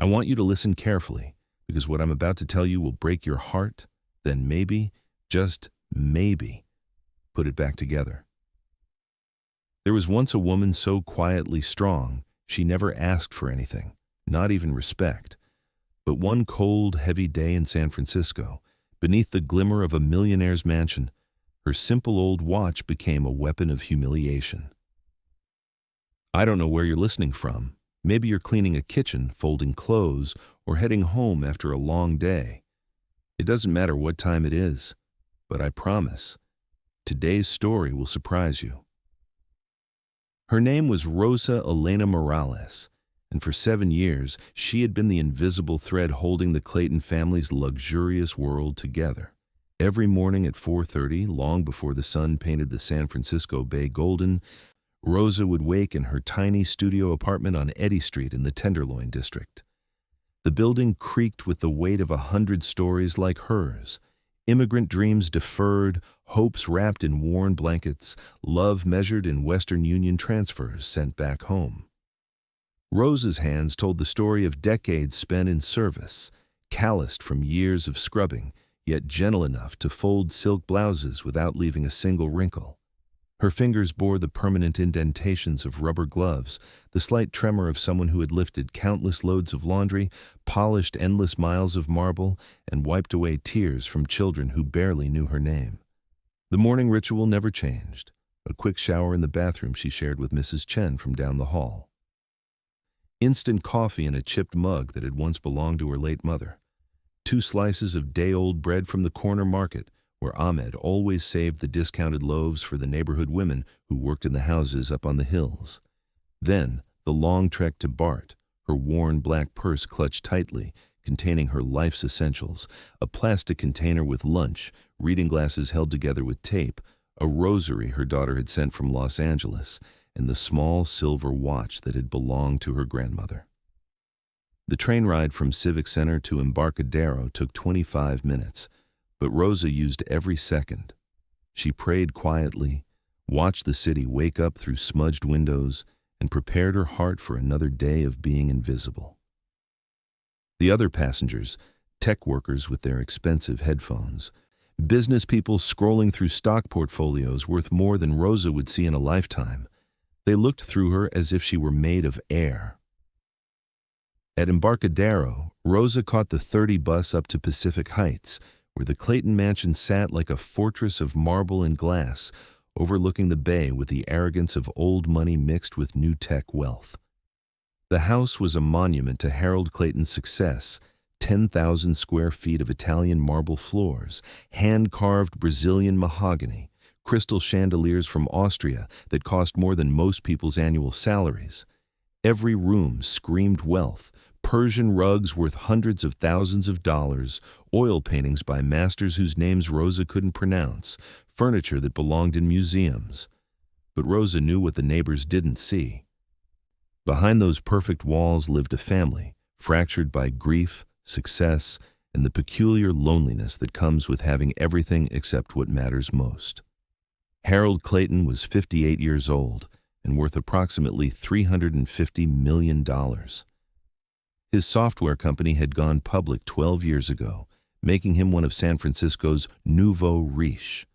I want you to listen carefully, because what I'm about to tell you will break your heart, then maybe, just maybe, put it back together. There was once a woman so quietly strong, she never asked for anything, not even respect. But one cold, heavy day in San Francisco, beneath the glimmer of a millionaire's mansion, her simple old watch became a weapon of humiliation. I don't know where you're listening from. Maybe you're cleaning a kitchen, folding clothes, or heading home after a long day. It doesn't matter what time it is, but I promise, today's story will surprise you. Her name was Rosa Elena Morales, and for 7 years, she had been the invisible thread holding the Clayton family's luxurious world together. Every morning at 4:30, long before the sun painted the San Francisco Bay golden, Rosa would wake in her tiny studio apartment on Eddy Street in the Tenderloin district. The building creaked with the weight of 100 stories like hers. Immigrant dreams deferred, hopes wrapped in worn blankets, love measured in Western Union transfers sent back home. Rosa's hands told the story of decades spent in service, calloused from years of scrubbing, yet gentle enough to fold silk blouses without leaving a single wrinkle. Her fingers bore the permanent indentations of rubber gloves, the slight tremor of someone who had lifted countless loads of laundry, polished endless miles of marble, and wiped away tears from children who barely knew her name. The morning ritual never changed, a quick shower in the bathroom she shared with Mrs. Chen from down the hall. Instant coffee in a chipped mug that had once belonged to her late mother. 2 slices of day-old bread from the corner market, where Ahmed always saved the discounted loaves for the neighborhood women who worked in the houses up on the hills. Then, the long trek to Bart, her worn black purse clutched tightly, containing her life's essentials, a plastic container with lunch, reading glasses held together with tape, a rosary her daughter had sent from Los Angeles, and the small silver watch that had belonged to her grandmother. The train ride from Civic Center to Embarcadero took 25 minutes, but Rosa used every second. She prayed quietly, watched the city wake up through smudged windows, and prepared her heart for another day of being invisible. The other passengers, tech workers with their expensive headphones, business people scrolling through stock portfolios worth more than Rosa would see in a lifetime, they looked through her as if she were made of air. At Embarcadero, Rosa caught the 30 bus up to Pacific Heights, where the Clayton mansion sat like a fortress of marble and glass, overlooking the bay with the arrogance of old money mixed with new tech wealth. The house was a monument to Harold Clayton's success, 10,000 square feet of Italian marble floors, hand-carved Brazilian mahogany, crystal chandeliers from Austria that cost more than most people's annual salaries. Every room screamed wealth, Persian rugs worth hundreds of thousands of dollars, oil paintings by masters whose names Rosa couldn't pronounce, furniture that belonged in museums. But Rosa knew what the neighbors didn't see. Behind those perfect walls lived a family, fractured by grief, success, and the peculiar loneliness that comes with having everything except what matters most. Harold Clayton was 58 years old and worth approximately $350 million. His software company had gone public 12 years ago, making him one of San Francisco's nouveau riche.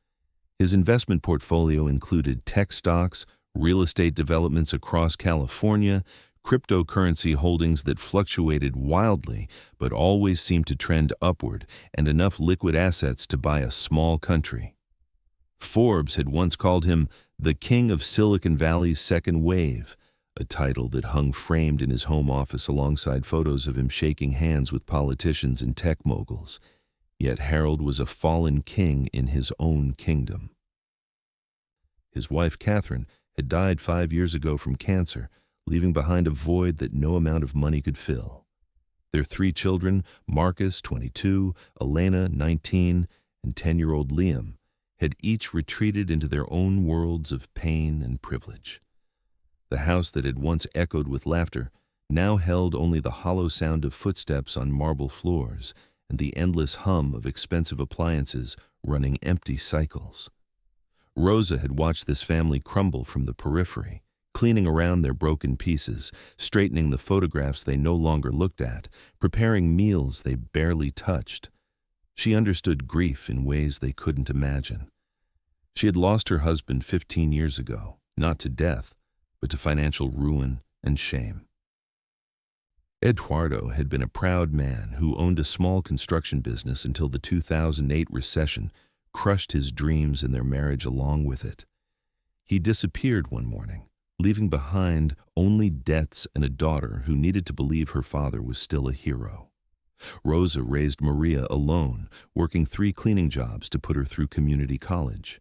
His investment portfolio included tech stocks, real estate developments across California, cryptocurrency holdings that fluctuated wildly but always seemed to trend upward, and enough liquid assets to buy a small country. Forbes had once called him the king of Silicon Valley's second wave, a title that hung framed in his home office alongside photos of him shaking hands with politicians and tech moguls. Yet Harold was a fallen king in his own kingdom. His wife, Catherine, had died 5 years ago from cancer, leaving behind a void that no amount of money could fill. Their 3 children, Marcus, 22, Elena, 19, and 10-year-old Liam, had each retreated into their own worlds of pain and privilege. The house that had once echoed with laughter now held only the hollow sound of footsteps on marble floors and the endless hum of expensive appliances running empty cycles. Rosa had watched this family crumble from the periphery, cleaning around their broken pieces, straightening the photographs they no longer looked at, preparing meals they barely touched. She understood grief in ways they couldn't imagine. She had lost her husband 15 years ago, not to death, but to financial ruin and shame. Eduardo had been a proud man who owned a small construction business until the 2008 recession crushed his dreams and their marriage along with it. He disappeared one morning, leaving behind only debts and a daughter who needed to believe her father was still a hero. Rosa raised Maria alone, working 3 cleaning jobs to put her through community college.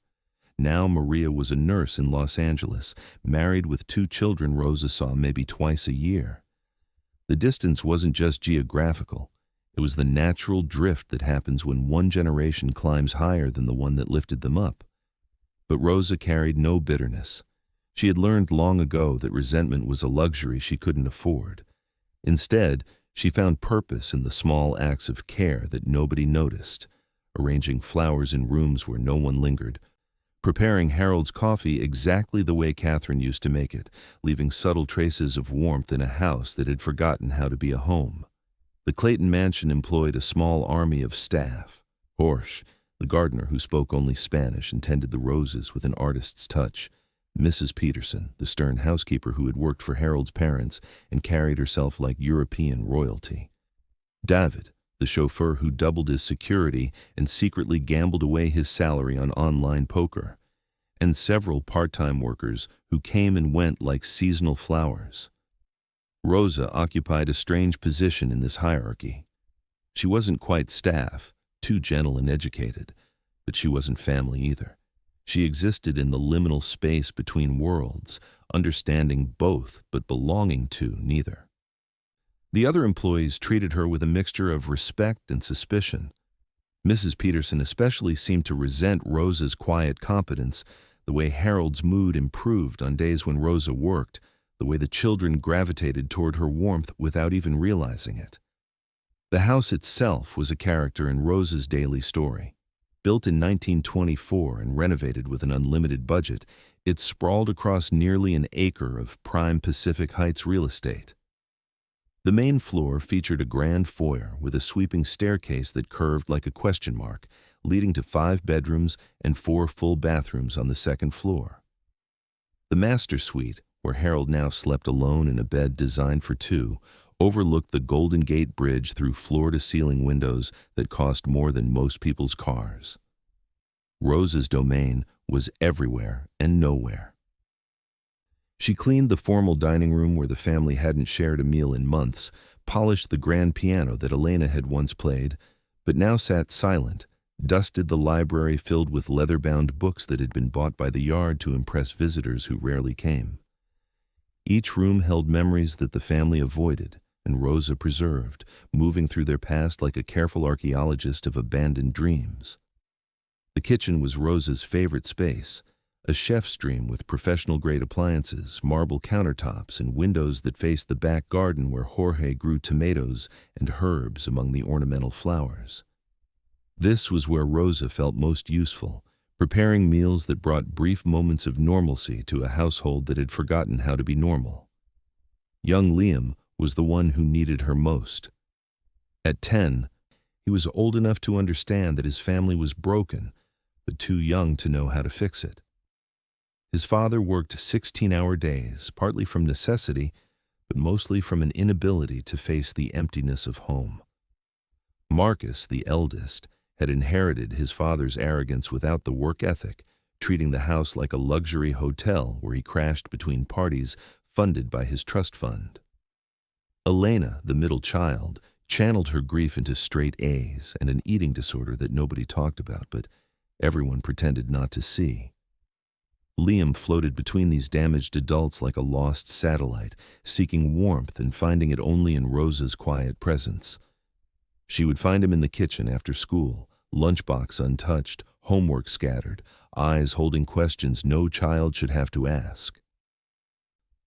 Now Maria was a nurse in Los Angeles, married with 2 children Rosa saw maybe twice a year. The distance wasn't just geographical. It was the natural drift that happens when one generation climbs higher than the one that lifted them up. But Rosa carried no bitterness. She had learned long ago that resentment was a luxury she couldn't afford. Instead, she found purpose in the small acts of care that nobody noticed, arranging flowers in rooms where no one lingered, preparing Harold's coffee exactly the way Catherine used to make it, leaving subtle traces of warmth in a house that had forgotten how to be a home. The Clayton mansion employed a small army of staff. Horsch, the gardener who spoke only Spanish and tended the roses with an artist's touch. Mrs. Peterson, the stern housekeeper who had worked for Harold's parents and carried herself like European royalty. David, the chauffeur who doubled as security and secretly gambled away his salary on online poker. And several part-time workers who came and went like seasonal flowers. Rosa occupied a strange position in this hierarchy. She wasn't quite staff, too gentle and educated, but she wasn't family either. She existed in the liminal space between worlds, understanding both but belonging to neither. The other employees treated her with a mixture of respect and suspicion. Mrs. Peterson especially seemed to resent Rosa's quiet competence, the way Harold's mood improved on days when Rosa worked, the way the children gravitated toward her warmth without even realizing it. The house itself was a character in Rosa's daily story. Built in 1924 and renovated with an unlimited budget, it sprawled across nearly an acre of prime Pacific Heights real estate. The main floor featured a grand foyer with a sweeping staircase that curved like a question mark, leading to 5 bedrooms and 4 full bathrooms on the second floor. The master suite, where Harold now slept alone in a bed designed for 2, overlooked the Golden Gate Bridge through floor-to-ceiling windows that cost more than most people's cars. Rosa's domain was everywhere and nowhere. She cleaned the formal dining room where the family hadn't shared a meal in months, polished the grand piano that Elena had once played, but now sat silent, dusted the library filled with leather-bound books that had been bought by the yard to impress visitors who rarely came. Each room held memories that the family avoided, and Rosa preserved, moving through their past like a careful archaeologist of abandoned dreams. The kitchen was Rosa's favorite space, a chef's dream with professional-grade appliances, marble countertops, and windows that faced the back garden where Jorge grew tomatoes and herbs among the ornamental flowers. This was where Rosa felt most useful, preparing meals that brought brief moments of normalcy to a household that had forgotten how to be normal. Young Liam was the one who needed her most. At 10, he was old enough to understand that his family was broken, but too young to know how to fix it. His father worked 16-hour days, partly from necessity, but mostly from an inability to face the emptiness of home. Marcus, the eldest, had inherited his father's arrogance without the work ethic, treating the house like a luxury hotel where he crashed between parties funded by his trust fund. Elena, the middle child, channeled her grief into straight A's and an eating disorder that nobody talked about, but everyone pretended not to see. Liam floated between these damaged adults like a lost satellite, seeking warmth and finding it only in Rosa's quiet presence. She would find him in the kitchen after school, lunchbox untouched, homework scattered, eyes holding questions no child should have to ask.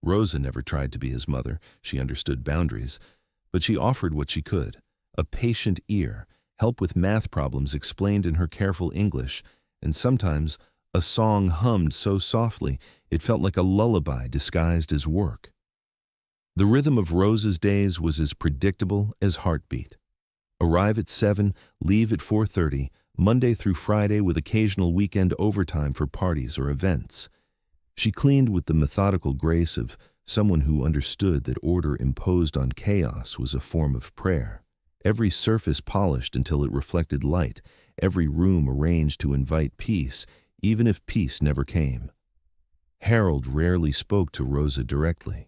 Rosa never tried to be his mother. She understood boundaries, but she offered what she could: a patient ear, help with math problems explained in her careful English, and sometimes A song hummed so softly it felt like a lullaby disguised as work. The rhythm of Rosa's days was as predictable as heartbeat. Arrive at 7, leave at 4:30, Monday through Friday with occasional weekend overtime for parties or events. She cleaned with the methodical grace of someone who understood that order imposed on chaos was a form of prayer. Every surface polished until it reflected light, every room arranged to invite peace, even if peace never came. Harold rarely spoke to Rosa directly.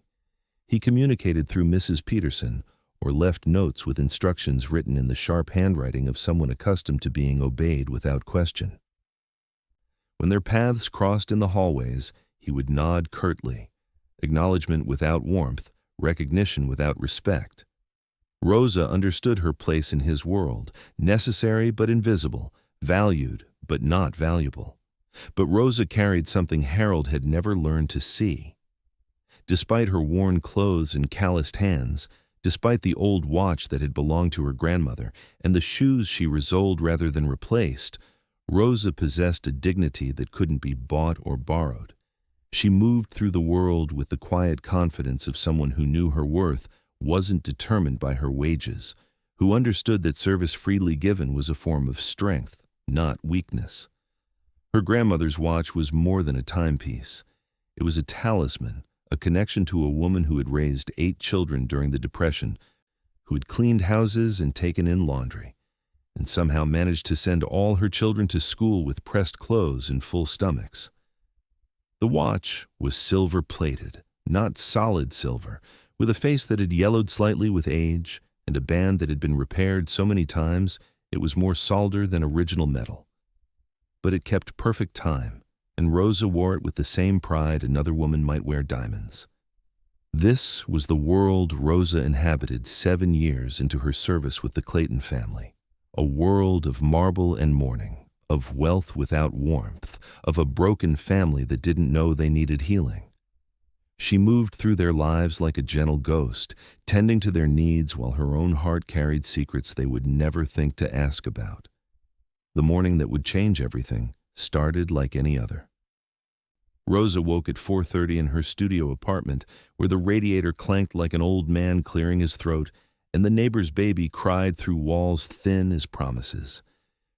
He communicated through Mrs. Peterson or left notes with instructions written in the sharp handwriting of someone accustomed to being obeyed without question. When their paths crossed in the hallways, he would nod curtly, acknowledgement without warmth, recognition without respect. Rosa understood her place in his world, necessary but invisible, valued but not valuable. But Rosa carried something Harold had never learned to see. Despite her worn clothes and calloused hands, despite the old watch that had belonged to her grandmother and the shoes she resoled rather than replaced, Rosa possessed a dignity that couldn't be bought or borrowed. She moved through the world with the quiet confidence of someone who knew her worth wasn't determined by her wages, who understood that service freely given was a form of strength, not weakness. Her grandmother's watch was more than a timepiece. It was a talisman, a connection to a woman who had raised 8 children during the Depression, who had cleaned houses and taken in laundry, and somehow managed to send all her children to school with pressed clothes and full stomachs. The watch was silver-plated, not solid silver, with a face that had yellowed slightly with age and a band that had been repaired so many times it was more solder than original metal. But it kept perfect time, and Rosa wore it with the same pride another woman might wear diamonds. This was the world Rosa inhabited 7 years into her service with the Clayton family, a world of marble and mourning, of wealth without warmth, of a broken family that didn't know they needed healing. She moved through their lives like a gentle ghost, tending to their needs while her own heart carried secrets they would never think to ask about. The morning that would change everything started like any other. Rosa woke at 4:30 in her studio apartment, where the radiator clanked like an old man clearing his throat, and the neighbor's baby cried through walls thin as promises.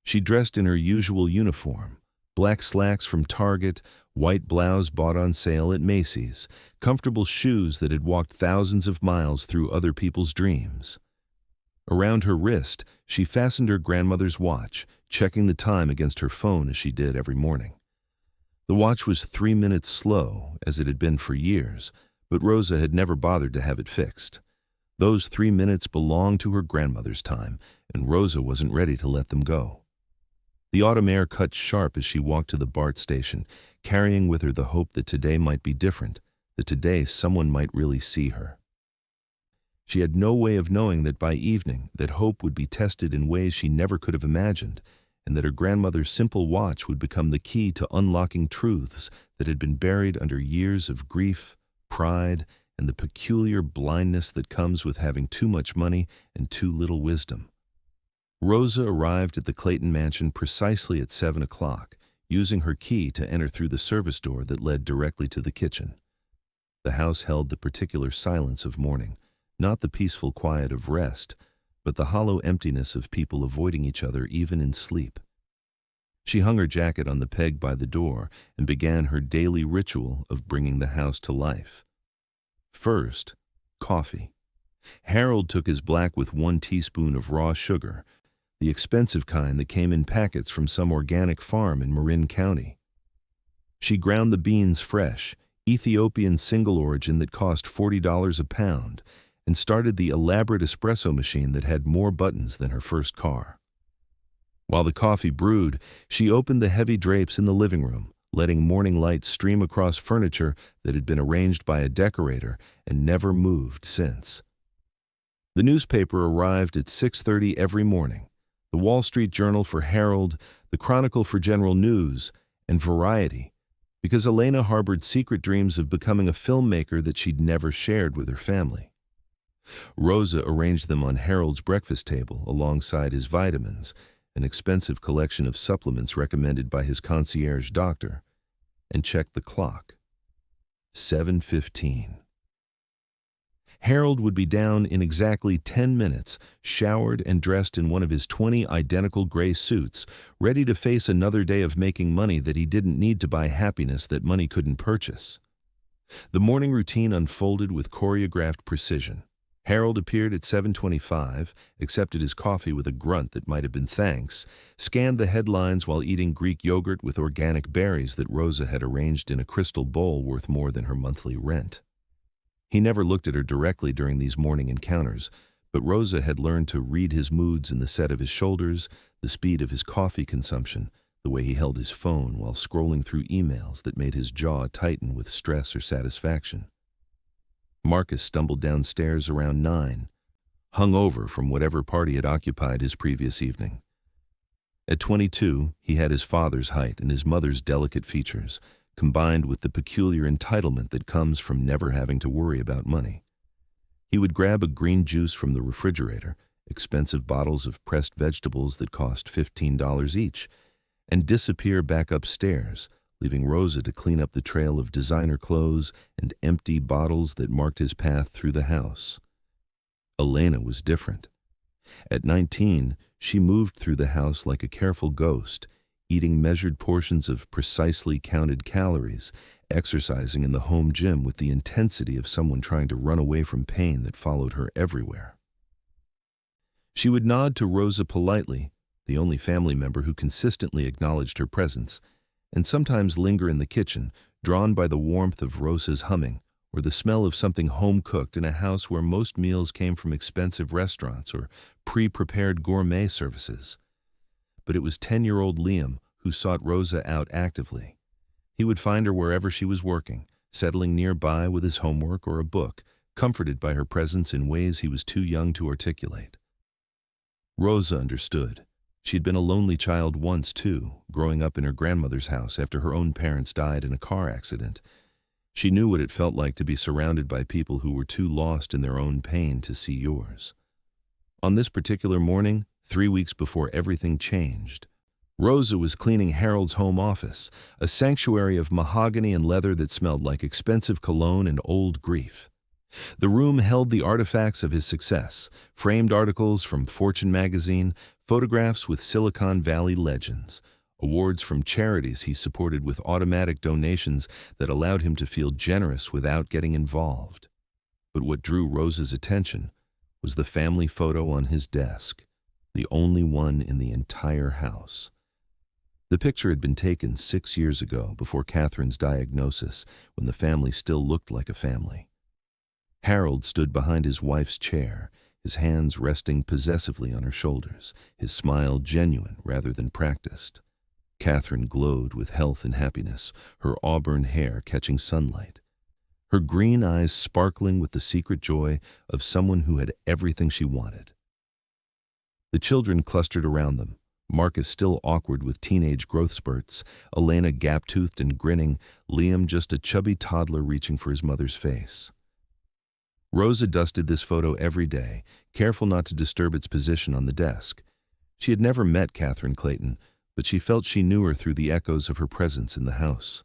She dressed in her usual uniform, black slacks from Target, white blouse bought on sale at Macy's, comfortable shoes that had walked thousands of miles through other people's dreams. Around her wrist, she fastened her grandmother's watch, checking the time against her phone as she did every morning. The watch was 3 minutes slow, as it had been for years, but Rosa had never bothered to have it fixed. Those 3 minutes belonged to her grandmother's time, and Rosa wasn't ready to let them go. The autumn air cut sharp as she walked to the BART station, carrying with her the hope that today might be different, that today someone might really see her. She had no way of knowing that by evening that hope would be tested in ways she never could have imagined, and that her grandmother's simple watch would become the key to unlocking truths that had been buried under years of grief, pride, and the peculiar blindness that comes with having too much money and too little wisdom. Rosa arrived at the Clayton mansion precisely at 7 o'clock, using her key to enter through the service door that led directly to the kitchen. The house held the particular silence of morning, not the peaceful quiet of rest, but the hollow emptiness of people avoiding each other even in sleep. She hung her jacket on the peg by the door and began her daily ritual of bringing the house to life. First, coffee. Harold took his black with 1 teaspoon of raw sugar, the expensive kind that came in packets from some organic farm in Marin County. She ground the beans fresh, Ethiopian single origin that cost $40 a pound, and started the elaborate espresso machine that had more buttons than her first car. While the coffee brewed, she opened the heavy drapes in the living room, letting morning light stream across furniture that had been arranged by a decorator and never moved since. The newspaper arrived at 6:30 every morning, the Wall Street Journal for Harold, the Chronicle for General News, and Variety, because Elena harbored secret dreams of becoming a filmmaker that she'd never shared with her family. Rosa arranged them on Harold's breakfast table alongside his vitamins, an expensive collection of supplements recommended by his concierge doctor, and checked the clock. 7:15. Harold would be down in exactly 10 minutes, showered and dressed in one of his 20 identical gray suits, ready to face another day of making money that he didn't need to buy happiness that money couldn't purchase. The morning routine unfolded with choreographed precision. Harold appeared at 7:25, accepted his coffee with a grunt that might have been thanks, scanned the headlines while eating Greek yogurt with organic berries that Rosa had arranged in a crystal bowl worth more than her monthly rent. He never looked at her directly during these morning encounters, but Rosa had learned to read his moods in the set of his shoulders, the speed of his coffee consumption, the way he held his phone while scrolling through emails that made his jaw tighten with stress or satisfaction. Marcus stumbled downstairs around 9, hungover from whatever party had occupied his previous evening. At 22, he had his father's height and his mother's delicate features, combined with the peculiar entitlement that comes from never having to worry about money. He would grab a green juice from the refrigerator, expensive bottles of pressed vegetables that cost $15 each, and disappear back upstairs, leaving Rosa to clean up the trail of designer clothes and empty bottles that marked his path through the house. Elena was different. At 19, she moved through the house like a careful ghost, eating measured portions of precisely counted calories, exercising in the home gym with the intensity of someone trying to run away from pain that followed her everywhere. She would nod to Rosa politely, the only family member who consistently acknowledged her presence, and sometimes linger in the kitchen, drawn by the warmth of Rosa's humming or the smell of something home-cooked in a house where most meals came from expensive restaurants or pre-prepared gourmet services. But it was 10-year-old Liam who sought Rosa out actively. He would find her wherever she was working, settling nearby with his homework or a book, comforted by her presence in ways he was too young to articulate. Rosa understood. She'd been a lonely child once, too, growing up in her grandmother's house after her own parents died in a car accident. She knew what it felt like to be surrounded by people who were too lost in their own pain to see yours. On this particular morning, 3 weeks before everything changed, Rosa was cleaning Harold's home office, a sanctuary of mahogany and leather that smelled like expensive cologne and old grief. The room held the artifacts of his success, framed articles from Fortune magazine, photographs with Silicon Valley legends, awards from charities he supported with automatic donations that allowed him to feel generous without getting involved. But what drew Rosa's attention was the family photo on his desk, the only one in the entire house. The picture had been taken 6 years ago, before Catherine's diagnosis, when the family still looked like a family. Harold stood behind his wife's chair, his hands resting possessively on her shoulders, his smile genuine rather than practiced. Catherine glowed with health and happiness, her auburn hair catching sunlight, her green eyes sparkling with the secret joy of someone who had everything she wanted. The children clustered around them, Marcus still awkward with teenage growth spurts, Elena gap-toothed and grinning, Liam just a chubby toddler reaching for his mother's face. Rosa dusted this photo every day, careful not to disturb its position on the desk. She had never met Catherine Clayton, but she felt she knew her through the echoes of her presence in the house.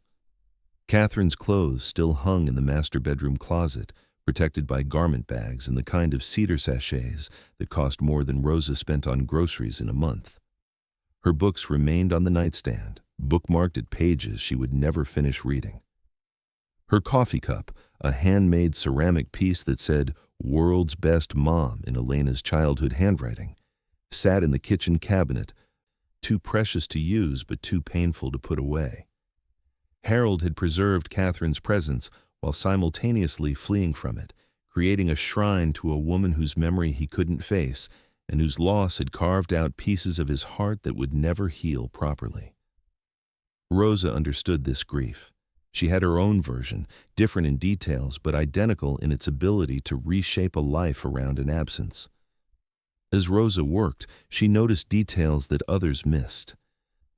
Catherine's clothes still hung in the master bedroom closet, protected by garment bags and the kind of cedar sachets that cost more than Rosa spent on groceries in a month. Her books remained on the nightstand, bookmarked at pages she would never finish reading. Her coffee cup, a handmade ceramic piece that said, "World's Best Mom" in Elena's childhood handwriting, sat in the kitchen cabinet, too precious to use but too painful to put away. Harold had preserved Catherine's presence while simultaneously fleeing from it, creating a shrine to a woman whose memory he couldn't face and whose loss had carved out pieces of his heart that would never heal properly. Rosa understood this grief. She had her own version, different in details but identical in its ability to reshape a life around an absence. As Rosa worked, she noticed details that others missed.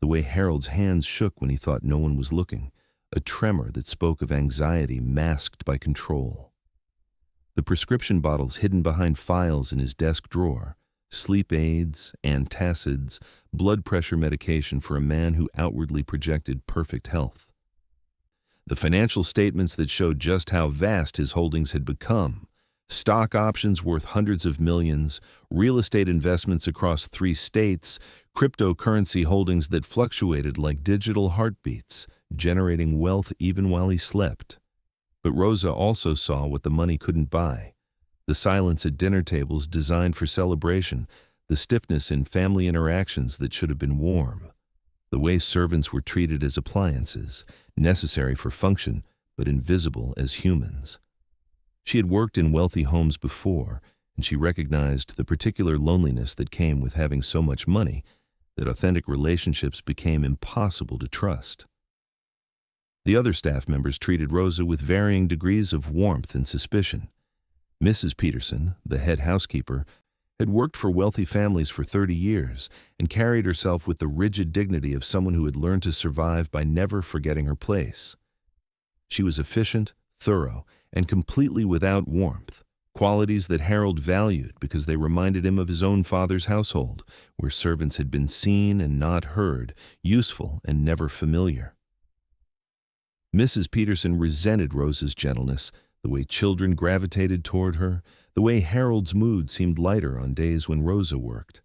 The way Harold's hands shook when he thought no one was looking, a tremor that spoke of anxiety masked by control. The prescription bottles hidden behind files in his desk drawer, sleep aids, antacids, blood pressure medication for a man who outwardly projected perfect health. The financial statements that showed just how vast his holdings had become: stock options worth hundreds of millions, real estate investments across 3 states, cryptocurrency holdings that fluctuated like digital heartbeats, generating wealth even while he slept. But Rosa also saw what the money couldn't buy: the silence at dinner tables designed for celebration, the stiffness in family interactions that should have been warm, the way servants were treated as appliances, necessary for function but invisible as humans. She had worked in wealthy homes before, and she recognized the particular loneliness that came with having so much money that authentic relationships became impossible to trust. The other staff members treated Rosa with varying degrees of warmth and suspicion. Mrs. Peterson, the head housekeeper, had worked for wealthy families for 30 years and carried herself with the rigid dignity of someone who had learned to survive by never forgetting her place. She was efficient, thorough, and completely without warmth, qualities that Harold valued because they reminded him of his own father's household, where servants had been seen and not heard, useful and never familiar. Mrs. Peterson resented Rosa's gentleness, the way children gravitated toward her, the way Harold's mood seemed lighter on days when Rosa worked.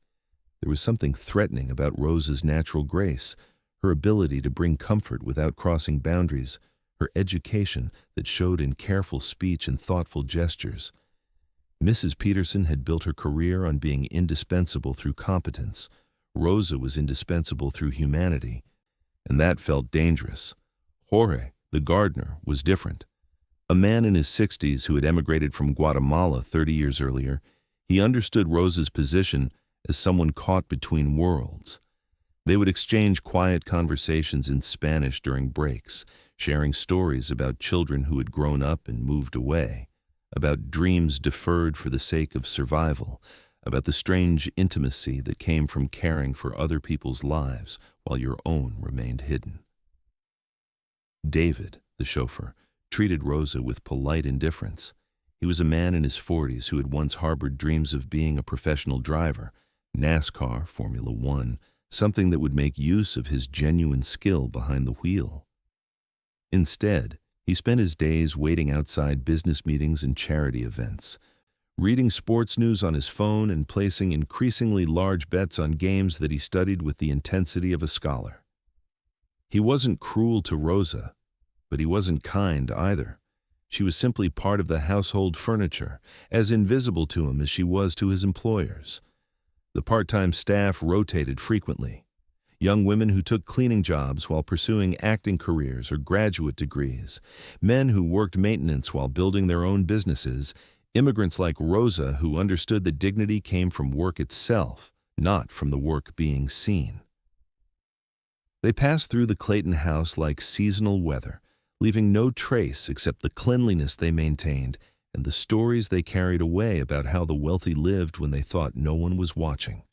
There was something threatening about Rosa's natural grace, her ability to bring comfort without crossing boundaries, her education that showed in careful speech and thoughtful gestures. Mrs. Peterson had built her career on being indispensable through competence. Rosa was indispensable through humanity, and that felt dangerous. Jorge, the gardener, was different. A man in his 60s who had emigrated from Guatemala 30 years earlier, he understood Rosa's position as someone caught between worlds. They would exchange quiet conversations in Spanish during breaks, sharing stories about children who had grown up and moved away, about dreams deferred for the sake of survival, about the strange intimacy that came from caring for other people's lives while your own remained hidden. David, the chauffeur, treated Rosa with polite indifference. He was a man in his 40s who had once harbored dreams of being a professional driver, NASCAR, Formula One, something that would make use of his genuine skill behind the wheel. Instead, he spent his days waiting outside business meetings and charity events, reading sports news on his phone and placing increasingly large bets on games that he studied with the intensity of a scholar. He wasn't cruel to Rosa, but he wasn't kind either. She was simply part of the household furniture, as invisible to him as she was to his employers. The part-time staff rotated frequently. Young women who took cleaning jobs while pursuing acting careers or graduate degrees, men who worked maintenance while building their own businesses, immigrants like Rosa who understood that dignity came from work itself, not from the work being seen. They passed through the Clayton house like seasonal weather, leaving no trace except the cleanliness they maintained and the stories they carried away about how the wealthy lived when they thought no one was watching.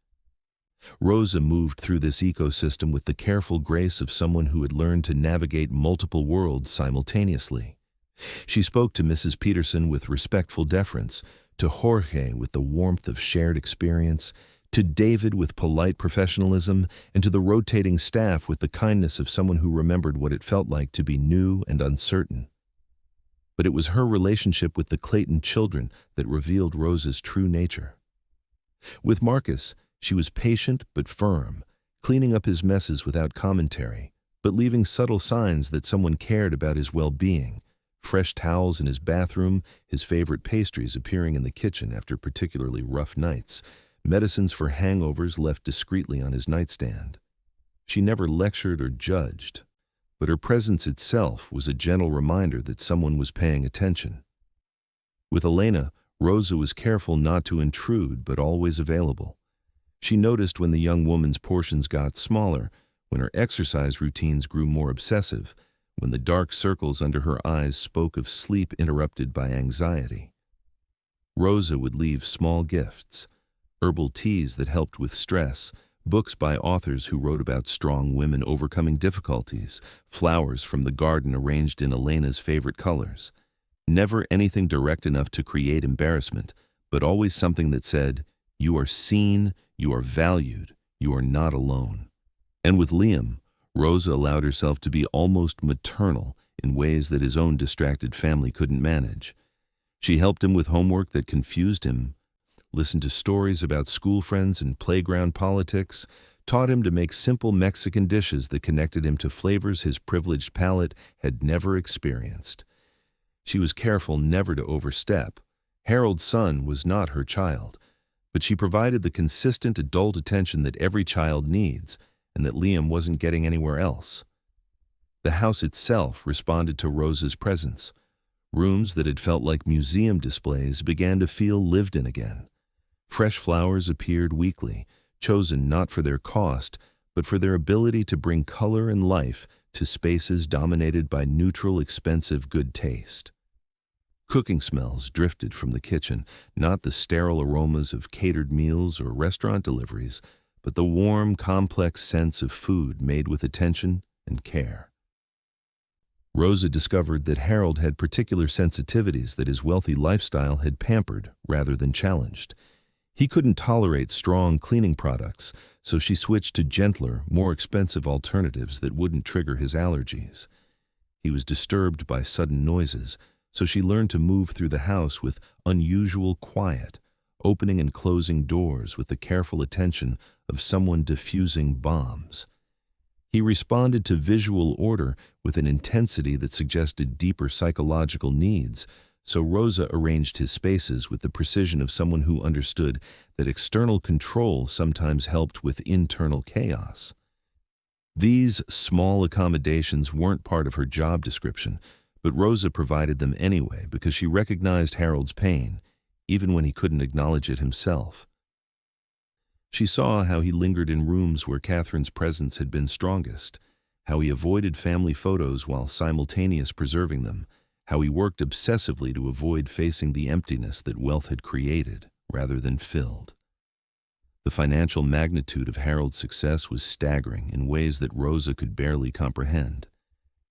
Rosa moved through this ecosystem with the careful grace of someone who had learned to navigate multiple worlds simultaneously. She spoke to Mrs. Peterson with respectful deference, to Jorge with the warmth of shared experience, to David with polite professionalism, and to the rotating staff with the kindness of someone who remembered what it felt like to be new and uncertain. But it was her relationship with the Clayton children that revealed Rosa's true nature. With Marcus, she was patient but firm, cleaning up his messes without commentary, but leaving subtle signs that someone cared about his well-being: fresh towels in his bathroom, his favorite pastries appearing in the kitchen after particularly rough nights, medicines for hangovers left discreetly on his nightstand. She never lectured or judged, but her presence itself was a gentle reminder that someone was paying attention. With Elena, Rosa was careful not to intrude but always available. She noticed when the young woman's portions got smaller, when her exercise routines grew more obsessive, when the dark circles under her eyes spoke of sleep interrupted by anxiety. Rosa would leave small gifts: herbal teas that helped with stress, books by authors who wrote about strong women overcoming difficulties, flowers from the garden arranged in Elena's favorite colors. Never anything direct enough to create embarrassment, but always something that said, You are seen, you are valued, you are not alone. And with Liam, Rosa allowed herself to be almost maternal in ways that his own distracted family couldn't manage. She helped him with homework that confused him, listened to stories about school friends and playground politics, taught him to make simple Mexican dishes that connected him to flavors his privileged palate had never experienced. She was careful never to overstep. Harold's son was not her child, but she provided the consistent adult attention that every child needs and that Liam wasn't getting anywhere else. The house itself responded to Rosa's presence. Rooms that had felt like museum displays began to feel lived in again. Fresh flowers appeared weekly, chosen not for their cost, but for their ability to bring color and life to spaces dominated by neutral, expensive good taste. Cooking smells drifted from the kitchen, not the sterile aromas of catered meals or restaurant deliveries, but the warm, complex sense of food made with attention and care. Rosa discovered that Harold had particular sensitivities that his wealthy lifestyle had pampered rather than challenged. He couldn't tolerate strong cleaning products, so she switched to gentler, more expensive alternatives that wouldn't trigger his allergies. He was disturbed by sudden noises, so she learned to move through the house with unusual quiet, opening and closing doors with the careful attention of someone diffusing bombs. He responded to visual order with an intensity that suggested deeper psychological needs, so Rosa arranged his spaces with the precision of someone who understood that external control sometimes helped with internal chaos. These small accommodations weren't part of her job description, but Rosa provided them anyway because she recognized Harold's pain, even when he couldn't acknowledge it himself. She saw how he lingered in rooms where Catherine's presence had been strongest, how he avoided family photos while simultaneously preserving them, how he worked obsessively to avoid facing the emptiness that wealth had created rather than filled. The financial magnitude of Harold's success was staggering in ways that Rosa could barely comprehend.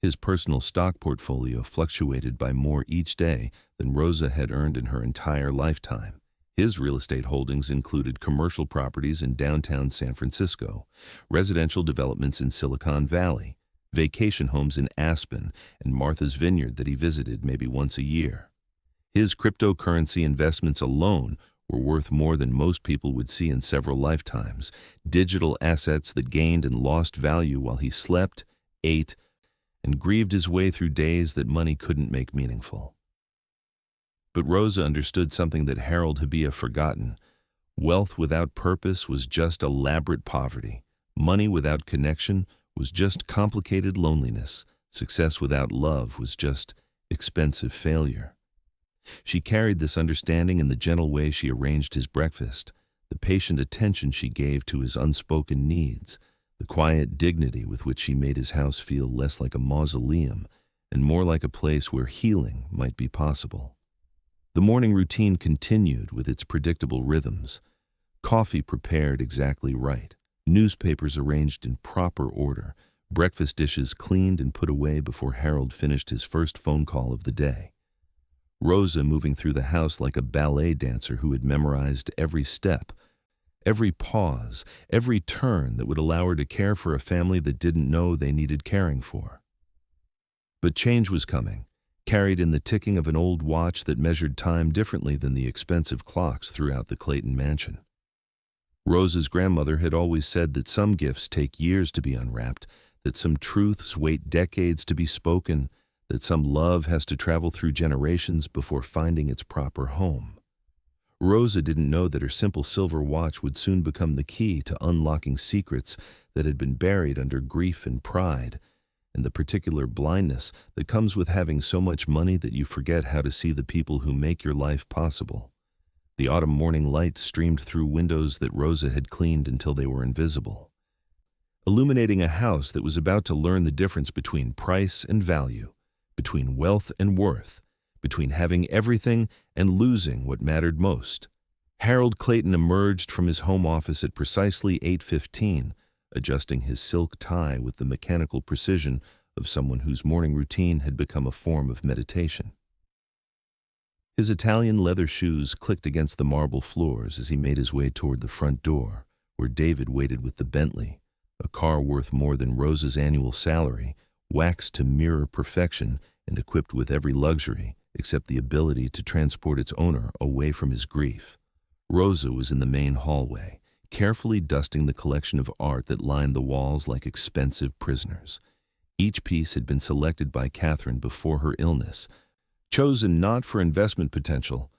His personal stock portfolio fluctuated by more each day than Rosa had earned in her entire lifetime. His real estate holdings included commercial properties in downtown San Francisco, residential developments in Silicon Valley, vacation homes in Aspen, and Martha's Vineyard that he visited maybe once a year. His cryptocurrency investments alone were worth more than most people would see in several lifetimes, digital assets that gained and lost value while he slept, ate, and grieved his way through days that money couldn't make meaningful. But Rosa understood something that Harold had forgotten. Wealth without purpose was just elaborate poverty. Money without connection was just complicated loneliness. Success without love was just expensive failure. She carried this understanding in the gentle way she arranged his breakfast, the patient attention she gave to his unspoken needs, the quiet dignity with which she made his house feel less like a mausoleum and more like a place where healing might be possible. The morning routine continued with its predictable rhythms. Coffee prepared exactly right, newspapers arranged in proper order, breakfast dishes cleaned and put away before Harold finished his first phone call of the day. Rosa moving through the house like a ballet dancer who had memorized every step, every pause, every turn that would allow her to care for a family that didn't know they needed caring for. But change was coming, carried in the ticking of an old watch that measured time differently than the expensive clocks throughout the Clayton mansion. Rosa's grandmother had always said that some gifts take years to be unwrapped, that some truths wait decades to be spoken, that some love has to travel through generations before finding its proper home. Rosa didn't know that her simple silver watch would soon become the key to unlocking secrets that had been buried under grief and pride, and the particular blindness that comes with having so much money that you forget how to see the people who make your life possible. The autumn morning light streamed through windows that Rosa had cleaned until they were invisible, illuminating a house that was about to learn the difference between price and value, between wealth and worth, between having everything and losing what mattered most. Harold Clayton emerged from his home office at precisely 8:15, adjusting his silk tie with the mechanical precision of someone whose morning routine had become a form of meditation. His Italian leather shoes clicked against the marble floors as he made his way toward the front door, where David waited with the Bentley, a car worth more than Rosa's annual salary, waxed to mirror perfection and equipped with every luxury except the ability to transport its owner away from his grief. Rosa was in the main hallway, carefully dusting the collection of art that lined the walls like expensive prisoners. Each piece had been selected by Catherine before her illness, chosen not for investment potential,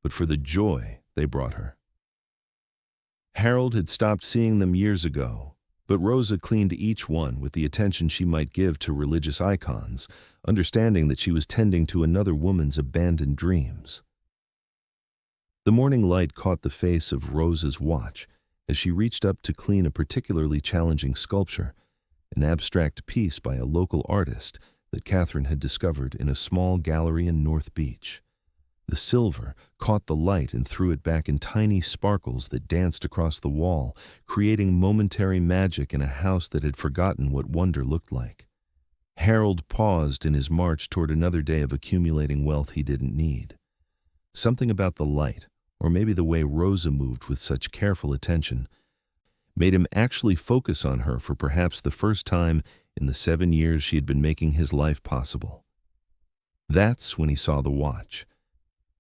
but for the joy they brought her. Harold had stopped seeing them years ago, but Rosa cleaned each one with the attention she might give to religious icons, understanding that she was tending to another woman's abandoned dreams. The morning light caught the face of Rosa's watch as she reached up to clean a particularly challenging sculpture, an abstract piece by a local artist that Catherine had discovered in a small gallery in North Beach. The silver caught the light and threw it back in tiny sparkles that danced across the wall, creating momentary magic in a house that had forgotten what wonder looked like. Harold paused in his march toward another day of accumulating wealth he didn't need. Something about the light, or maybe the way Rosa moved with such careful attention, made him actually focus on her for perhaps the first time in the 7 years she had been making his life possible. That's when he saw the watch.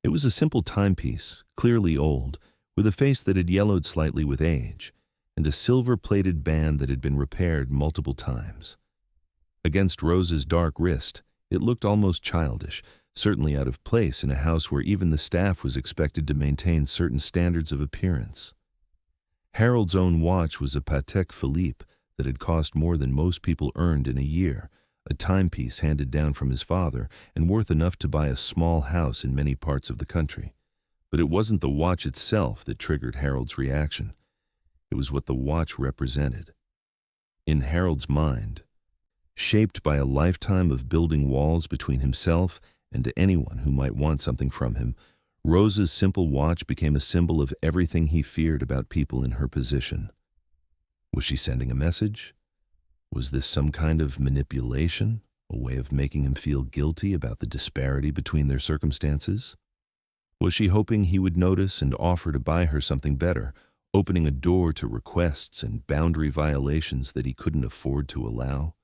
It was a simple timepiece, clearly old, with a face that had yellowed slightly with age, and a silver-plated band that had been repaired multiple times. Against Rosa's dark wrist, it looked almost childish, certainly out of place in a house where even the staff was expected to maintain certain standards of appearance. Harold's own watch was a Patek Philippe that had cost more than most people earned in a year, a timepiece handed down from his father and worth enough to buy a small house in many parts of the country. But it wasn't the watch itself that triggered Harold's reaction. It was what the watch represented. In Harold's mind, shaped by a lifetime of building walls between himself and anyone who might want something from him, Rosa's simple watch became a symbol of everything he feared about people in her position. Was she sending a message? Was this some kind of manipulation, a way of making him feel guilty about the disparity between their circumstances? Was she hoping he would notice and offer to buy her something better, opening a door to requests and boundary violations that he couldn't afford to allow?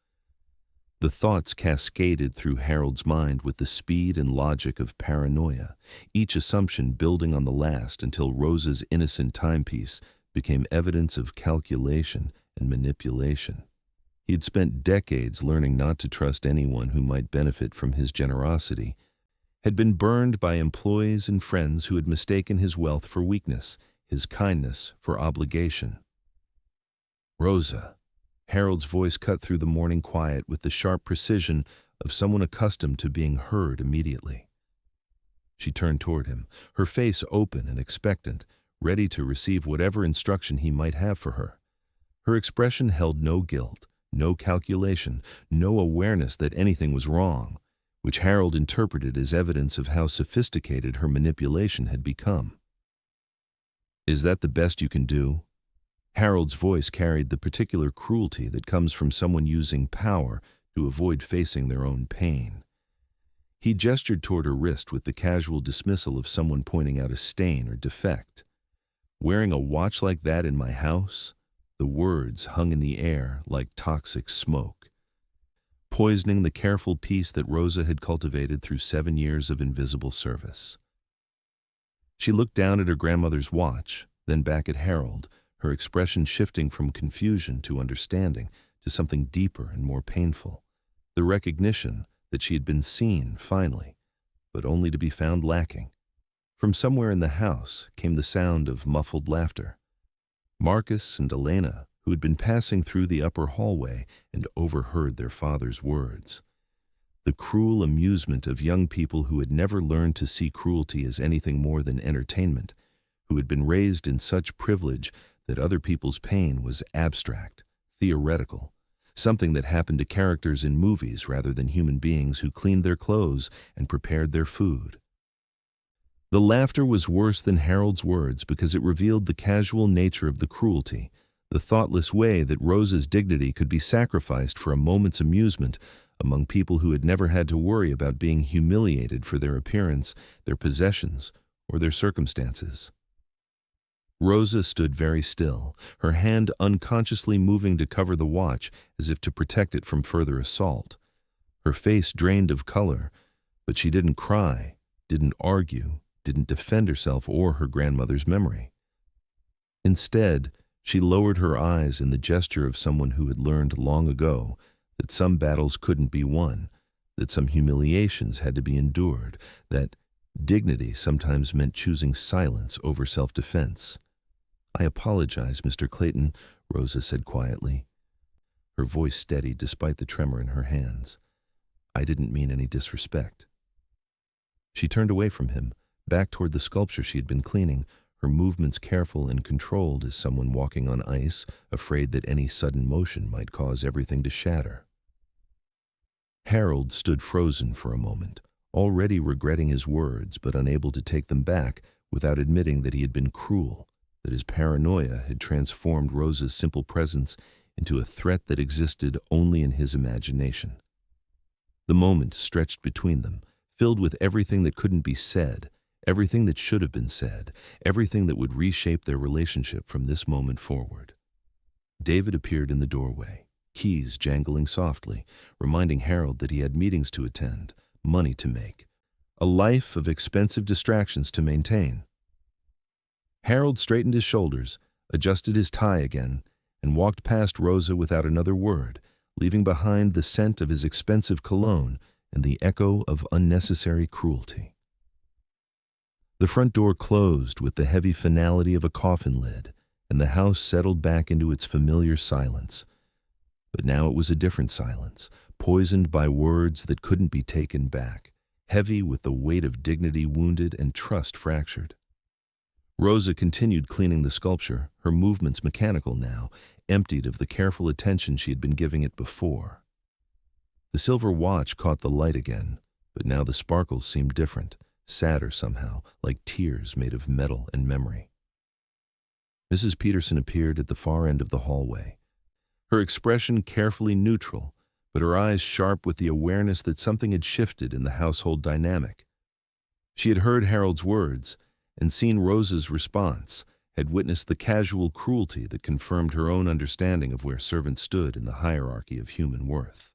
The thoughts cascaded through Harold's mind with the speed and logic of paranoia, each assumption building on the last until Rosa's innocent timepiece became evidence of calculation and manipulation. He had spent decades learning not to trust anyone who might benefit from his generosity, had been burned by employees and friends who had mistaken his wealth for weakness, his kindness for obligation. Rosa. Harold's voice cut through the morning quiet with the sharp precision of someone accustomed to being heard immediately. She turned toward him, her face open and expectant, ready to receive whatever instruction he might have for her. Her expression held no guilt, no calculation, no awareness that anything was wrong, which Harold interpreted as evidence of how sophisticated her manipulation had become. "Is that the best you can do?" Harold's voice carried the particular cruelty that comes from someone using power to avoid facing their own pain. He gestured toward her wrist with the casual dismissal of someone pointing out a stain or defect. "Wearing a watch like that in my house?" The words hung in the air like toxic smoke, poisoning the careful peace that Rosa had cultivated through 7 years of invisible service. She looked down at her grandmother's watch, then back at Harold, her expression shifting from confusion to understanding to something deeper and more painful, the recognition that she had been seen, finally, but only to be found lacking. From somewhere in the house came the sound of muffled laughter. Marcus and Elena, who had been passing through the upper hallway and overheard their father's words. The cruel amusement of young people who had never learned to see cruelty as anything more than entertainment, who had been raised in such privilege that other people's pain was abstract, theoretical, something that happened to characters in movies rather than human beings who cleaned their clothes and prepared their food. The laughter was worse than Harold's words because it revealed the casual nature of the cruelty, the thoughtless way that Rosa's dignity could be sacrificed for a moment's amusement, among people who had never had to worry about being humiliated for their appearance, their possessions, or their circumstances. Rosa stood very still, her hand unconsciously moving to cover the watch as if to protect it from further assault. Her face drained of color, but she didn't cry, didn't argue, didn't defend herself or her grandmother's memory. Instead, she lowered her eyes in the gesture of someone who had learned long ago that some battles couldn't be won, that some humiliations had to be endured, that dignity sometimes meant choosing silence over self-defense. "I apologize, Mr. Clayton," Rosa said quietly, her voice steady despite the tremor in her hands. "I didn't mean any disrespect." She turned away from him, back toward the sculpture she had been cleaning, her movements careful and controlled as someone walking on ice, afraid that any sudden motion might cause everything to shatter. Harold stood frozen for a moment, already regretting his words but unable to take them back without admitting that he had been cruel, that his paranoia had transformed Rosa's simple presence into a threat that existed only in his imagination. The moment stretched between them, filled with everything that couldn't be said, everything that should have been said, everything that would reshape their relationship from this moment forward. David appeared in the doorway, keys jangling softly, reminding Harold that he had meetings to attend, money to make, a life of expensive distractions to maintain. Harold straightened his shoulders, adjusted his tie again, and walked past Rosa without another word, leaving behind the scent of his expensive cologne and the echo of unnecessary cruelty. The front door closed with the heavy finality of a coffin lid, and the house settled back into its familiar silence. But now it was a different silence, poisoned by words that couldn't be taken back, heavy with the weight of dignity wounded and trust fractured. Rosa continued cleaning the sculpture, her movements mechanical now, emptied of the careful attention she had been giving it before. The silver watch caught the light again, but now the sparkles seemed different, sadder somehow, like tears made of metal and memory. Mrs. Peterson appeared at the far end of the hallway, her expression carefully neutral, but her eyes sharp with the awareness that something had shifted in the household dynamic. She had heard Harold's words and seen Rosa's response, had witnessed the casual cruelty that confirmed her own understanding of where servants stood in the hierarchy of human worth.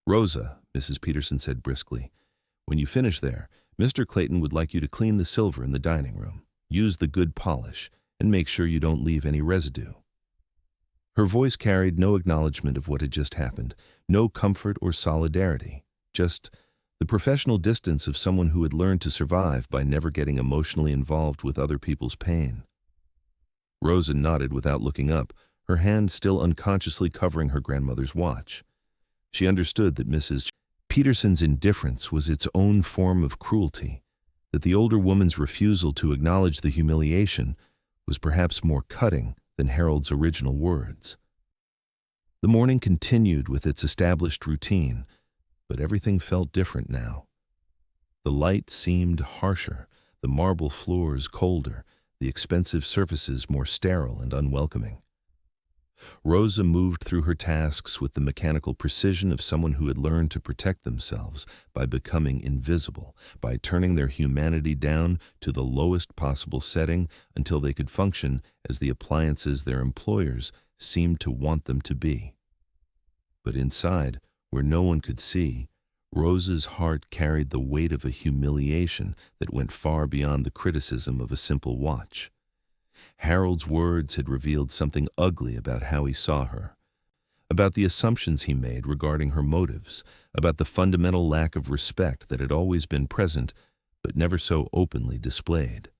"Rosa," Mrs. Peterson said briskly, "when you finish there, Mr. Clayton would like you to clean the silver in the dining room. Use the good polish, and make sure you don't leave any residue." Her voice carried no acknowledgement of what had just happened, no comfort or solidarity, just the professional distance of someone who had learned to survive by never getting emotionally involved with other people's pain. Rosa nodded without looking up, her hand still unconsciously covering her grandmother's watch. She understood that Mrs. Peterson's indifference was its own form of cruelty, that the older woman's refusal to acknowledge the humiliation was perhaps more cutting than Harold's original words. The morning continued with its established routine, but everything felt different now. The light seemed harsher, the marble floors colder, the expensive surfaces more sterile and unwelcoming. Rosa moved through her tasks with the mechanical precision of someone who had learned to protect themselves by becoming invisible, by turning their humanity down to the lowest possible setting until they could function as the appliances their employers seemed to want them to be. But inside, where no one could see, Rosa's heart carried the weight of a humiliation that went far beyond the criticism of a simple watch. Harold's words had revealed something ugly about how he saw her, about the assumptions he made regarding her motives, about the fundamental lack of respect that had always been present but never so openly displayed.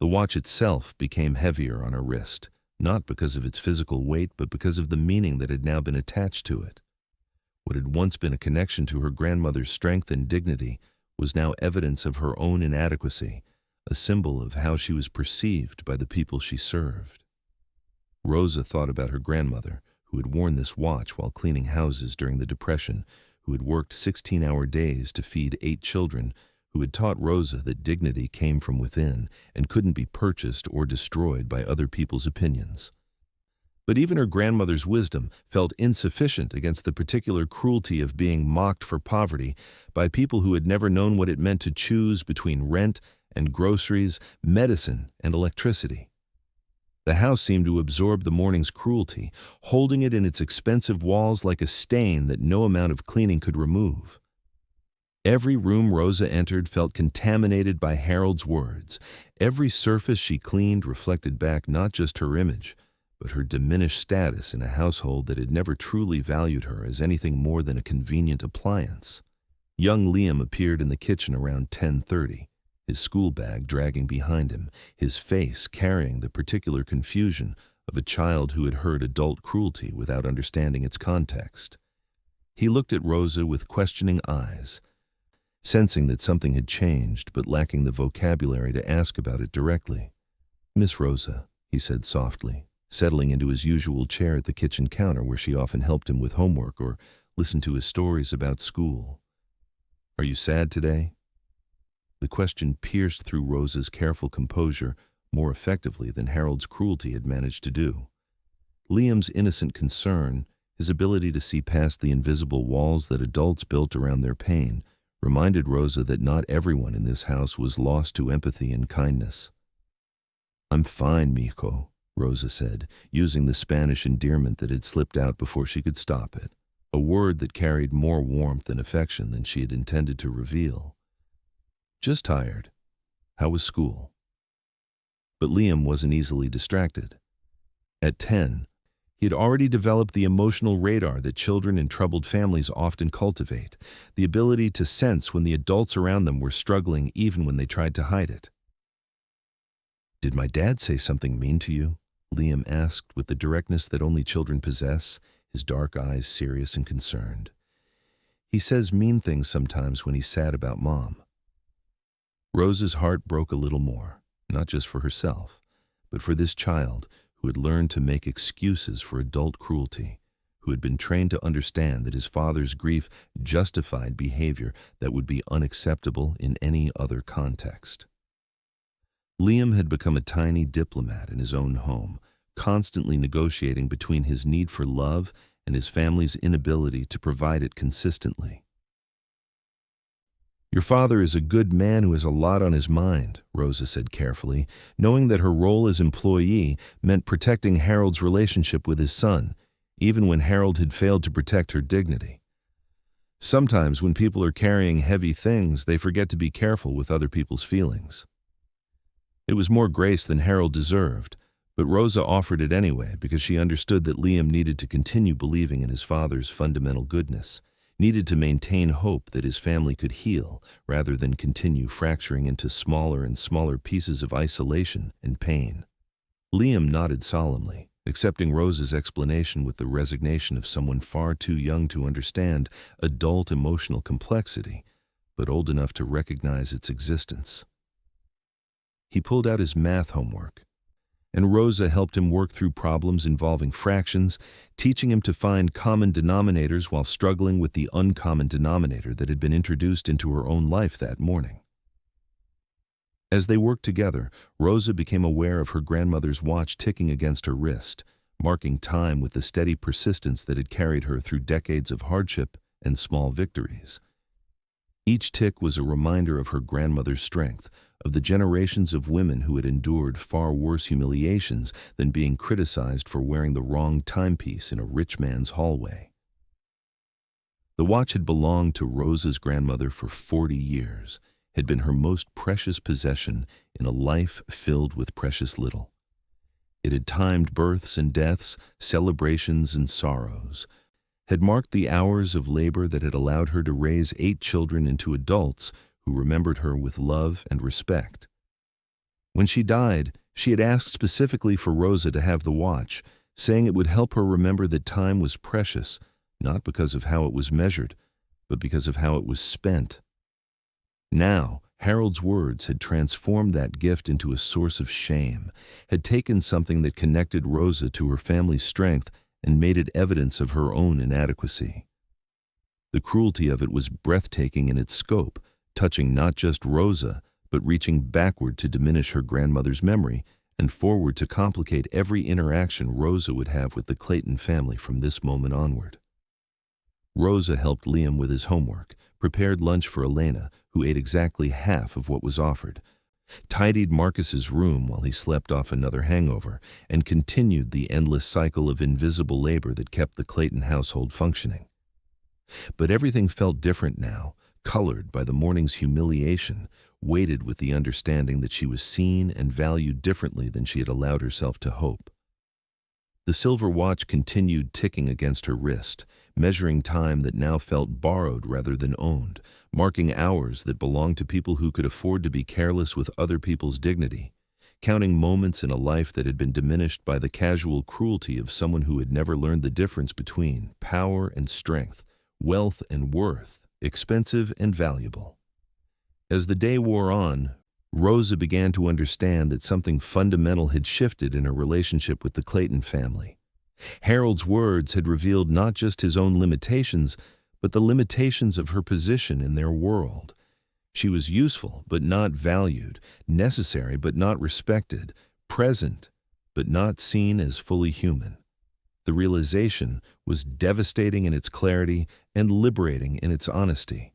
The watch itself became heavier on her wrist, not because of its physical weight but because of the meaning that had now been attached to it. What had once been a connection to her grandmother's strength and dignity was now evidence of her own inadequacy, a symbol of how she was perceived by the people she served. Rosa thought about her grandmother, who had worn this watch while cleaning houses during the Depression, who had worked 16-hour days to feed 8 children, who had taught Rosa that dignity came from within and couldn't be purchased or destroyed by other people's opinions. But even her grandmother's wisdom felt insufficient against the particular cruelty of being mocked for poverty by people who had never known what it meant to choose between rent and groceries, medicine and electricity. The house seemed to absorb the morning's cruelty, holding it in its expensive walls like a stain that no amount of cleaning could remove. Every room Rosa entered felt contaminated by Harold's words. Every surface she cleaned reflected back not just her image, but her diminished status in a household that had never truly valued her as anything more than a convenient appliance. Young Liam appeared in the kitchen around 10:30, his school bag dragging behind him, his face carrying the particular confusion of a child who had heard adult cruelty without understanding its context. He looked at Rosa with questioning eyes, sensing that something had changed but lacking the vocabulary to ask about it directly. "Miss Rosa," he said softly, settling into his usual chair at the kitchen counter where she often helped him with homework or listened to his stories about school. "Are you sad today?" The question pierced through Rosa's careful composure more effectively than Harold's cruelty had managed to do. Liam's innocent concern, his ability to see past the invisible walls that adults built around their pain, reminded Rosa that not everyone in this house was lost to empathy and kindness. "I'm fine, mijo," Rosa said, using the Spanish endearment that had slipped out before she could stop it, a word that carried more warmth and affection than she had intended to reveal. "Just tired. How was school?" But Liam wasn't easily distracted. At 10, he had already developed the emotional radar that children in troubled families often cultivate, the ability to sense when the adults around them were struggling even when they tried to hide it. "Did my dad say something mean to you?" Liam asked with the directness that only children possess, his dark eyes serious and concerned. "He says mean things sometimes when he's sad about Mom." Rosa's heart broke a little more, not just for herself, but for this child who had learned to make excuses for adult cruelty, who had been trained to understand that his father's grief justified behavior that would be unacceptable in any other context. Liam had become a tiny diplomat in his own home, constantly negotiating between his need for love and his family's inability to provide it consistently. "Your father is a good man who has a lot on his mind," Rosa said carefully, knowing that her role as employee meant protecting Harold's relationship with his son, even when Harold had failed to protect her dignity. "Sometimes when people are carrying heavy things, they forget to be careful with other people's feelings." It was more grace than Harold deserved, but Rosa offered it anyway because she understood that Liam needed to continue believing in his father's fundamental goodness, needed to maintain hope that his family could heal rather than continue fracturing into smaller and smaller pieces of isolation and pain. Liam nodded solemnly, accepting Rosa's explanation with the resignation of someone far too young to understand adult emotional complexity, but old enough to recognize its existence. He pulled out his math homework, and Rosa helped him work through problems involving fractions, teaching him to find common denominators while struggling with the uncommon denominator that had been introduced into her own life that morning. As they worked together, Rosa became aware of her grandmother's watch ticking against her wrist, marking time with the steady persistence that had carried her through decades of hardship and small victories. Each tick was a reminder of her grandmother's strength, of the generations of women who had endured far worse humiliations than being criticized for wearing the wrong timepiece in a rich man's hallway. The watch had belonged to Rosa's grandmother for 40 years, had been her most precious possession in a life filled with precious little. It had timed births and deaths, celebrations and sorrows, had marked the hours of labor that had allowed her to raise 8 children into adults who remembered her with love and respect. When she died, she had asked specifically for Rosa to have the watch, saying it would help her remember that time was precious, not because of how it was measured, but because of how it was spent. Now, Harold's words had transformed that gift into a source of shame, had taken something that connected Rosa to her family's strength and made it evidence of her own inadequacy. The cruelty of it was breathtaking in its scope, touching not just Rosa, but reaching backward to diminish her grandmother's memory and forward to complicate every interaction Rosa would have with the Clayton family from this moment onward. Rosa helped Liam with his homework, prepared lunch for Elena, who ate exactly half of what was offered, tidied Marcus's room while he slept off another hangover, and continued the endless cycle of invisible labor that kept the Clayton household functioning. But everything felt different now, colored by the morning's humiliation, weighted with the understanding that she was seen and valued differently than she had allowed herself to hope. The silver watch continued ticking against her wrist, measuring time that now felt borrowed rather than owned, marking hours that belonged to people who could afford to be careless with other people's dignity, counting moments in a life that had been diminished by the casual cruelty of someone who had never learned the difference between power and strength, wealth and worth, expensive and valuable. As the day wore on, Rosa began to understand that something fundamental had shifted in her relationship with the Clayton family. Harold's words had revealed not just his own limitations, but the limitations of her position in their world. She was useful but not valued, necessary but not respected, present but not seen as fully human. The realization was devastating in its clarity and liberating in its honesty.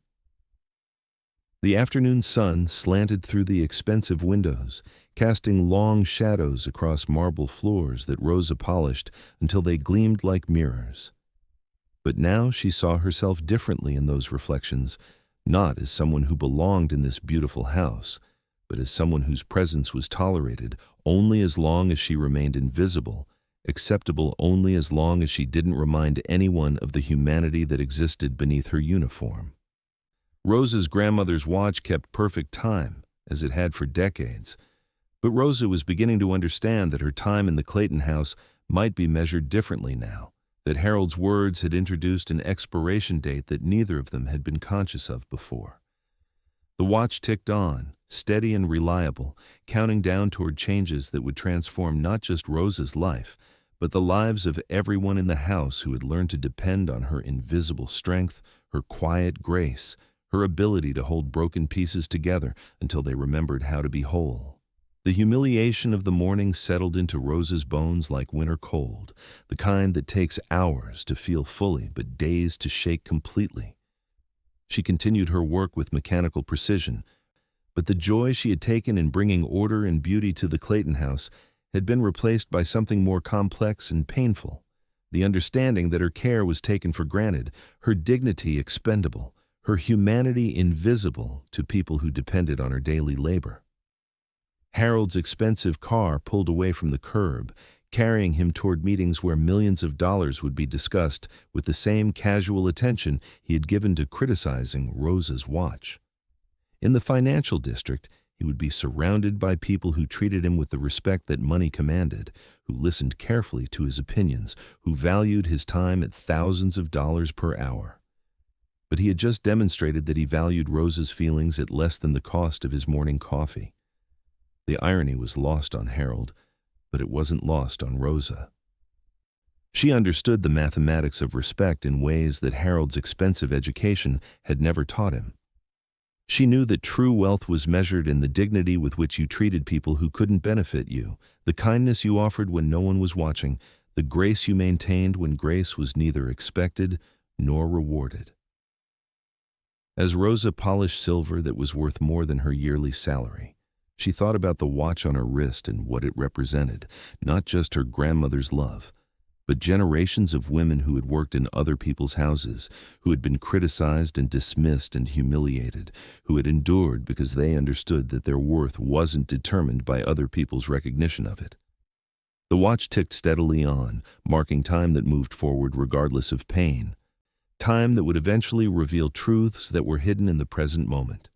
The afternoon sun slanted through the expensive windows, casting long shadows across marble floors that Rosa polished until they gleamed like mirrors. But now she saw herself differently in those reflections, not as someone who belonged in this beautiful house, but as someone whose presence was tolerated only as long as she remained invisible, acceptable only as long as she didn't remind anyone of the humanity that existed beneath her uniform. Rosa's grandmother's watch kept perfect time, as it had for decades, but Rosa was beginning to understand that her time in the Clayton house might be measured differently now, that Harold's words had introduced an expiration date that neither of them had been conscious of before. The watch ticked on, steady and reliable, counting down toward changes that would transform not just Rosa's life, but the lives of everyone in the house who had learned to depend on her invisible strength, her quiet grace, her ability to hold broken pieces together until they remembered how to be whole. The humiliation of the morning settled into Rosa's bones like winter cold, the kind that takes hours to feel fully but days to shake completely. She continued her work with mechanical precision, but the joy she had taken in bringing order and beauty to the Clayton house had been replaced by something more complex and painful, the understanding that her care was taken for granted, her dignity expendable, her humanity invisible to people who depended on her daily labor. Harold's expensive car pulled away from the curb, carrying him toward meetings where millions of dollars would be discussed with the same casual attention he had given to criticizing Rosa's watch. In the financial district, he would be surrounded by people who treated him with the respect that money commanded, who listened carefully to his opinions, who valued his time at thousands of dollars per hour. But he had just demonstrated that he valued Rosa's feelings at less than the cost of his morning coffee. The irony was lost on Harold, but it wasn't lost on Rosa. She understood the mathematics of respect in ways that Harold's expensive education had never taught him. She knew that true wealth was measured in the dignity with which you treated people who couldn't benefit you, the kindness you offered when no one was watching, the grace you maintained when grace was neither expected nor rewarded. As Rosa polished silver that was worth more than her yearly salary, she thought about the watch on her wrist and what it represented, not just her grandmother's love, but generations of women who had worked in other people's houses, who had been criticized and dismissed and humiliated, who had endured because they understood that their worth wasn't determined by other people's recognition of it. The watch ticked steadily on, marking time that moved forward regardless of pain, time that would eventually reveal truths that were hidden in the present moment.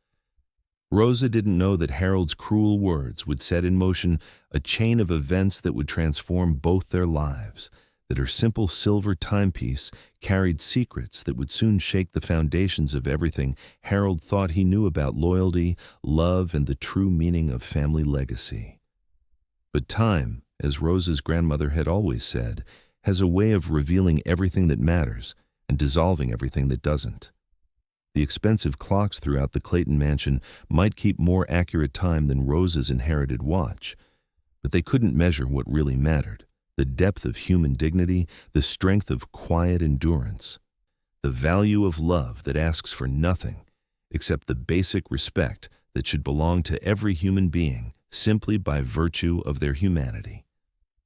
Rosa didn't know that Harold's cruel words would set in motion a chain of events that would transform both their lives, that her simple silver timepiece carried secrets that would soon shake the foundations of everything Harold thought he knew about loyalty, love, and the true meaning of family legacy. But time, as Rosa's grandmother had always said, has a way of revealing everything that matters and dissolving everything that doesn't. The expensive clocks throughout the Clayton mansion might keep more accurate time than Rosa's inherited watch, but they couldn't measure what really mattered: the depth of human dignity, the strength of quiet endurance, the value of love that asks for nothing except the basic respect that should belong to every human being simply by virtue of their humanity.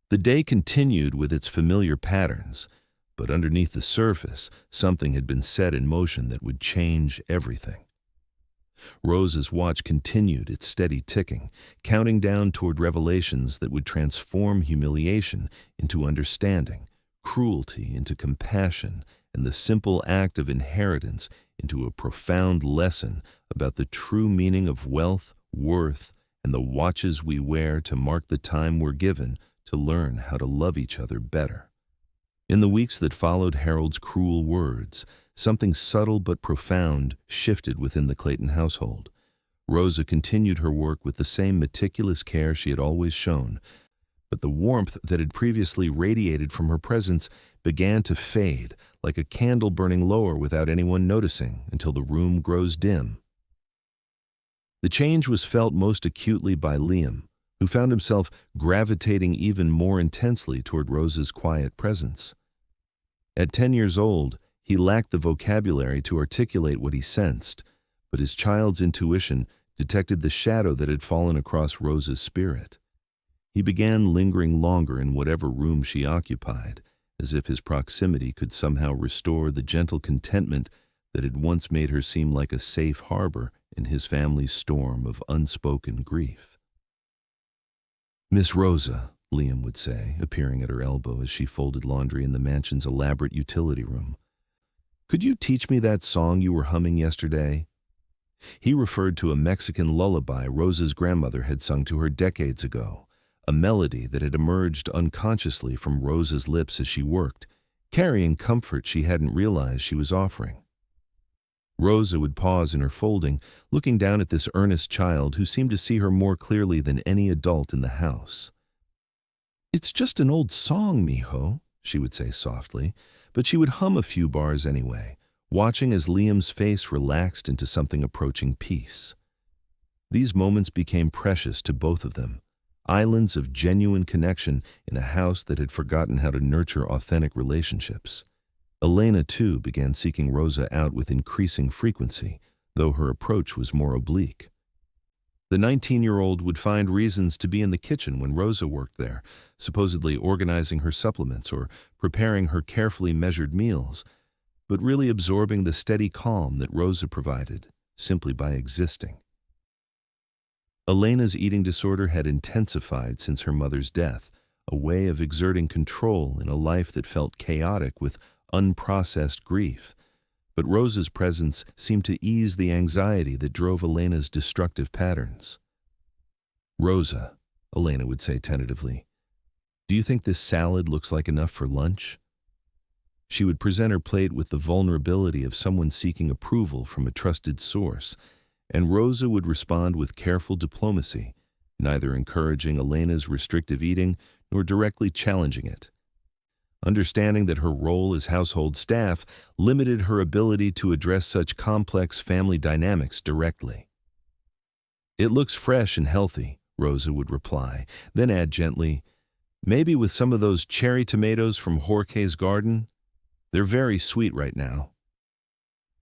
The day continued with its familiar patterns, but underneath the surface, something had been set in motion that would change everything. Rosa's watch continued its steady ticking, counting down toward revelations that would transform humiliation into understanding, cruelty into compassion, and the simple act of inheritance into a profound lesson about the true meaning of wealth, worth, and the watches we wear to mark the time we're given to learn how to love each other better. In the weeks that followed Harold's cruel words, something subtle but profound shifted within the Clayton household. Rosa continued her work with the same meticulous care she had always shown, but the warmth that had previously radiated from her presence began to fade, like a candle burning lower without anyone noticing, until the room grows dim. The change was felt most acutely by Liam, who found himself gravitating even more intensely toward Rosa's quiet presence. At 10 years old, he lacked the vocabulary to articulate what he sensed, but his child's intuition detected the shadow that had fallen across Rosa's spirit. He began lingering longer in whatever room she occupied, as if his proximity could somehow restore the gentle contentment that had once made her seem like a safe harbor in his family's storm of unspoken grief. "Miss Rosa," Liam would say, appearing at her elbow as she folded laundry in the mansion's elaborate utility room, "could you teach me that song you were humming yesterday?" He referred to a Mexican lullaby Rosa's grandmother had sung to her decades ago, a melody that had emerged unconsciously from Rosa's lips as she worked, carrying comfort she hadn't realized she was offering. Rosa would pause in her folding, looking down at this earnest child who seemed to see her more clearly than any adult in the house. "It's just an old song, mijo," she would say softly, but she would hum a few bars anyway, watching as Liam's face relaxed into something approaching peace. These moments became precious to both of them, islands of genuine connection in a house that had forgotten how to nurture authentic relationships. Elena, too, began seeking Rosa out with increasing frequency, though her approach was more oblique. The 19-year-old would find reasons to be in the kitchen when Rosa worked there, supposedly organizing her supplements or preparing her carefully measured meals, but really absorbing the steady calm that Rosa provided, simply by existing. Elena's eating disorder had intensified since her mother's death, a way of exerting control in a life that felt chaotic with unprocessed grief, but Rosa's presence seemed to ease the anxiety that drove Elena's destructive patterns. "Rosa," Elena would say tentatively, "do you think this salad looks like enough for lunch?" She would present her plate with the vulnerability of someone seeking approval from a trusted source, and Rosa would respond with careful diplomacy, neither encouraging Elena's restrictive eating nor directly challenging it. Understanding that her role as household staff limited her ability to address such complex family dynamics directly. "It looks fresh and healthy," Rosa would reply, then add gently, "Maybe with some of those cherry tomatoes from Jorge's garden? They're very sweet right now."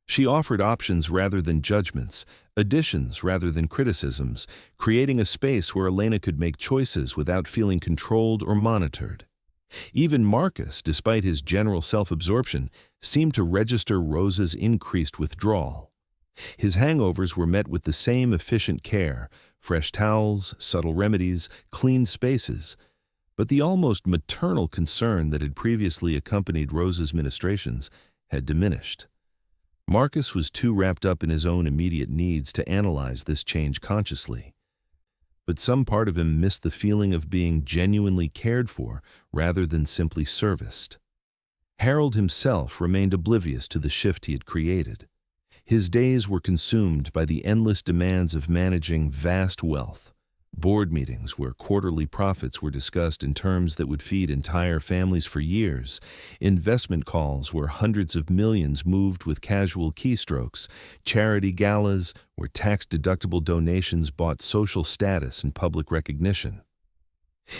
She offered options rather than judgments, additions rather than criticisms, creating a space where Elena could make choices without feeling controlled or monitored. Even Marcus, despite his general self-absorption, seemed to register Rosa's increased withdrawal. His hangovers were met with the same efficient care: fresh towels, subtle remedies, clean spaces. But the almost maternal concern that had previously accompanied Rosa's ministrations had diminished. Marcus was too wrapped up in his own immediate needs to analyze this change consciously. But some part of him missed the feeling of being genuinely cared for rather than simply serviced. Harold himself remained oblivious to the shift he had created. His days were consumed by the endless demands of managing vast wealth. Board meetings where quarterly profits were discussed in terms that would feed entire families for years, investment calls where hundreds of millions moved with casual keystrokes, charity galas where tax-deductible donations bought social status and public recognition.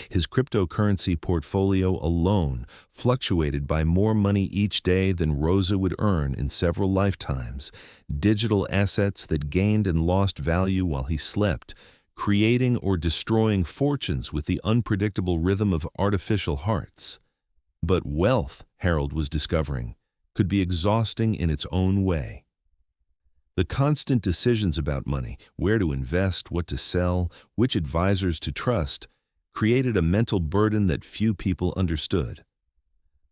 His cryptocurrency portfolio alone fluctuated by more money each day than Rosa would earn in several lifetimes, digital assets that gained and lost value while he slept, creating or destroying fortunes with the unpredictable rhythm of artificial hearts. But wealth, Harold was discovering, could be exhausting in its own way. The constant decisions about money, where to invest, what to sell, which advisors to trust, created a mental burden that few people understood.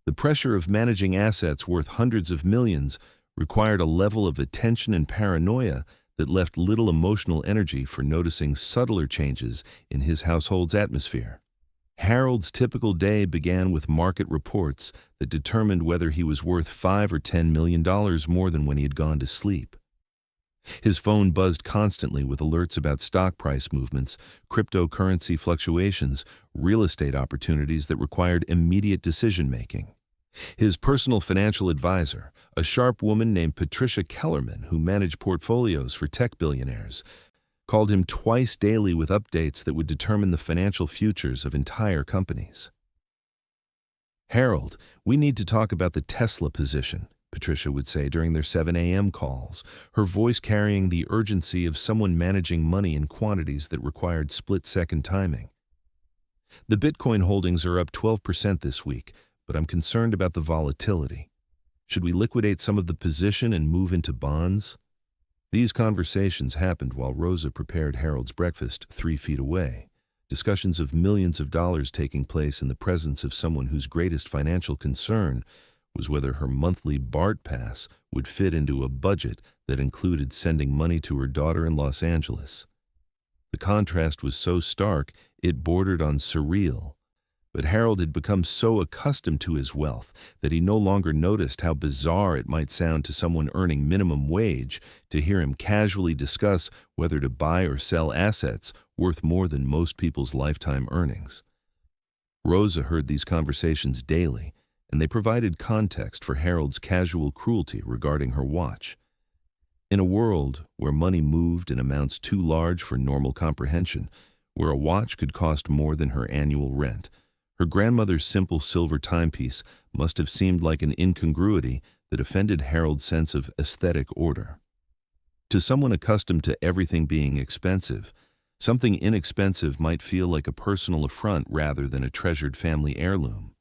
The pressure of managing assets worth hundreds of millions required a level of attention and paranoia that left little emotional energy for noticing subtler changes in his household's atmosphere. Harold's typical day began with market reports that determined whether he was worth $5 or $10 million more than when he had gone to sleep. His phone buzzed constantly with alerts about stock price movements, cryptocurrency fluctuations, real estate opportunities that required immediate decision-making. His personal financial advisor, a sharp woman named Patricia Kellerman who managed portfolios for tech billionaires, called him twice daily with updates that would determine the financial futures of entire companies. "Harold, we need to talk about the Tesla position," Patricia would say during their 7 a.m. calls, her voice carrying the urgency of someone managing money in quantities that required split-second timing. "The Bitcoin holdings are up 12% this week, but I'm concerned about the volatility. Should we liquidate some of the position and move into bonds?" These conversations happened while Rosa prepared Harold's breakfast 3 feet away, discussions of millions of dollars taking place in the presence of someone whose greatest financial concern was whether her monthly BART pass would fit into a budget that included sending money to her daughter in Los Angeles. The contrast was so stark it bordered on surreal. But Harold had become so accustomed to his wealth that he no longer noticed how bizarre it might sound to someone earning minimum wage to hear him casually discuss whether to buy or sell assets worth more than most people's lifetime earnings. Rosa heard these conversations daily, and they provided context for Harold's casual cruelty regarding her watch. In a world where money moved in amounts too large for normal comprehension, where a watch could cost more than her annual rent, her grandmother's simple silver timepiece must have seemed like an incongruity that offended Harold's sense of aesthetic order. To someone accustomed to everything being expensive, something inexpensive might feel like a personal affront rather than a treasured family heirloom.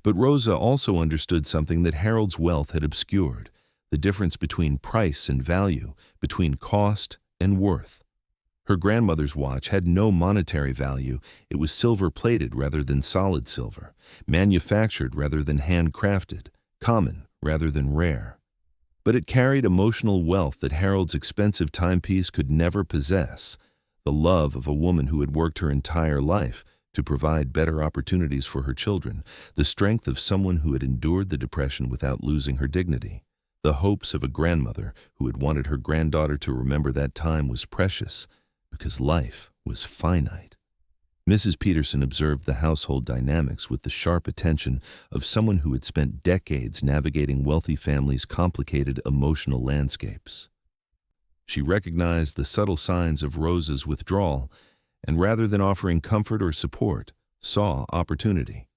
But Rosa also understood something that Harold's wealth had obscured: the difference between price and value, between cost and worth. Her grandmother's watch had no monetary value. It was silver-plated rather than solid silver, manufactured rather than handcrafted, common rather than rare. But it carried emotional wealth that Harold's expensive timepiece could never possess: the love of a woman who had worked her entire life to provide better opportunities for her children, the strength of someone who had endured the Depression without losing her dignity, the hopes of a grandmother who had wanted her granddaughter to remember that time was precious because life was finite. Mrs. Peterson observed the household dynamics with the sharp attention of someone who had spent decades navigating wealthy families' complicated emotional landscapes. She recognized the subtle signs of Rosa's withdrawal and, rather than offering comfort or support, saw opportunity.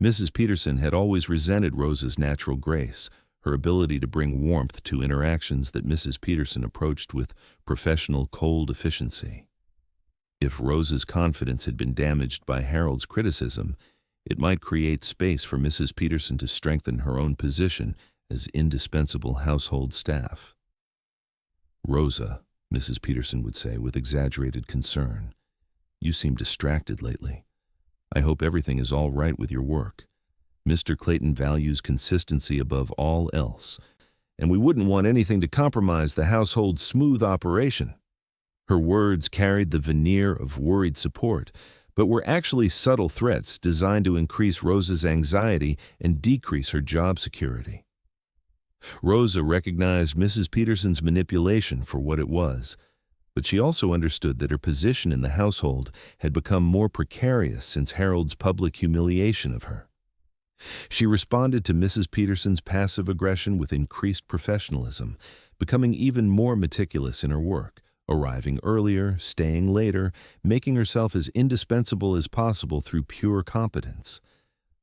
Mrs. Peterson had always resented Rosa's natural grace, her ability to bring warmth to interactions that Mrs. Peterson approached with professional cold efficiency. If Rosa's confidence had been damaged by Harold's criticism, it might create space for Mrs. Peterson to strengthen her own position as indispensable household staff. "Rosa," Mrs. Peterson would say with exaggerated concern, "you seem distracted lately. I hope everything is all right with your work. Mr. Clayton values consistency above all else, and we wouldn't want anything to compromise the household's smooth operation." Her words carried the veneer of worried support, but were actually subtle threats designed to increase Rosa's anxiety and decrease her job security. Rosa recognized Mrs. Peterson's manipulation for what it was, but she also understood that her position in the household had become more precarious since Harold's public humiliation of her. She responded to Mrs. Peterson's passive aggression with increased professionalism, becoming even more meticulous in her work, arriving earlier, staying later, making herself as indispensable as possible through pure competence.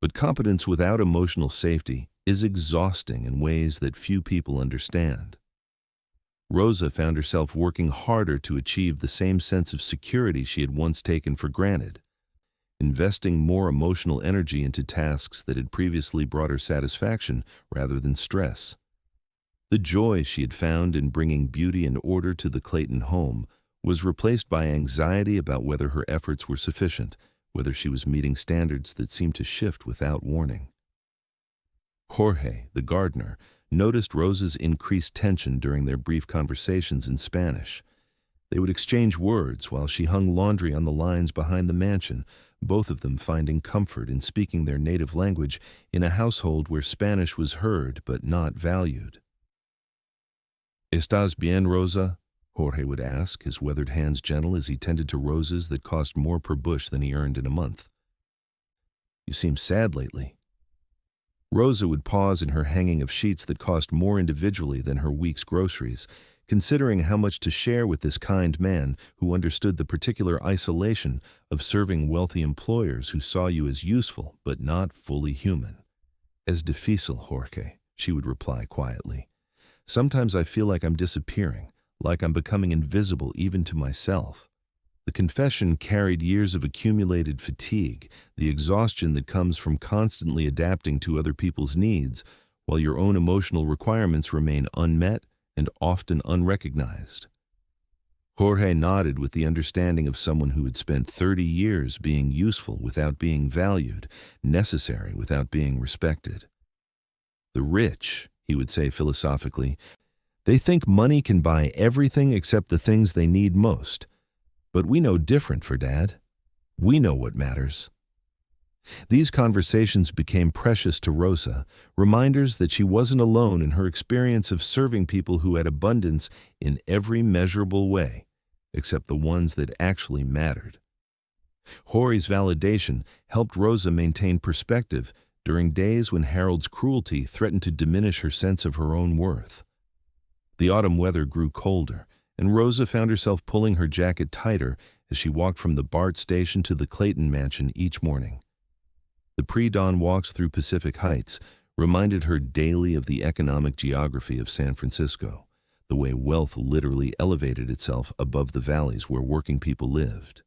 But competence without emotional safety is exhausting in ways that few people understand. Rosa found herself working harder to achieve the same sense of security she had once taken for granted, investing more emotional energy into tasks that had previously brought her satisfaction rather than stress. The joy she had found in bringing beauty and order to the Clayton home was replaced by anxiety about whether her efforts were sufficient, whether she was meeting standards that seemed to shift without warning. Jorge, the gardener, noticed Rosa's increased tension during their brief conversations in Spanish. They would exchange words while she hung laundry on the lines behind the mansion, both of them finding comfort in speaking their native language in a household where Spanish was heard but not valued. "Estás bien, Rosa?" Jorge would ask, his weathered hands gentle as he tended to roses that cost more per bush than he earned in a month. "You seem sad lately." Rosa would pause in her hanging of sheets that cost more individually than her week's groceries, considering how much to share with this kind man who understood the particular isolation of serving wealthy employers who saw you as useful but not fully human. "Es difícil, Jorge," she would reply quietly. "Sometimes I feel like I'm disappearing, like I'm becoming invisible even to myself." The confession carried years of accumulated fatigue, the exhaustion that comes from constantly adapting to other people's needs, while your own emotional requirements remain unmet and often unrecognized. Jorge nodded with the understanding of someone who had spent 30 years being useful without being valued, necessary without being respected. "The rich," he would say philosophically, "they think money can buy everything except the things they need most. But we know different for Dad. We know what matters." These conversations became precious to Rosa, reminders that she wasn't alone in her experience of serving people who had abundance in every measurable way, except the ones that actually mattered. Jorge's validation helped Rosa maintain perspective during days when Harold's cruelty threatened to diminish her sense of her own worth. The autumn weather grew colder, and Rosa found herself pulling her jacket tighter as she walked from the BART station to the Clayton mansion each morning. The pre-dawn walks through Pacific Heights reminded her daily of the economic geography of San Francisco, the way wealth literally elevated itself above the valleys where working people lived.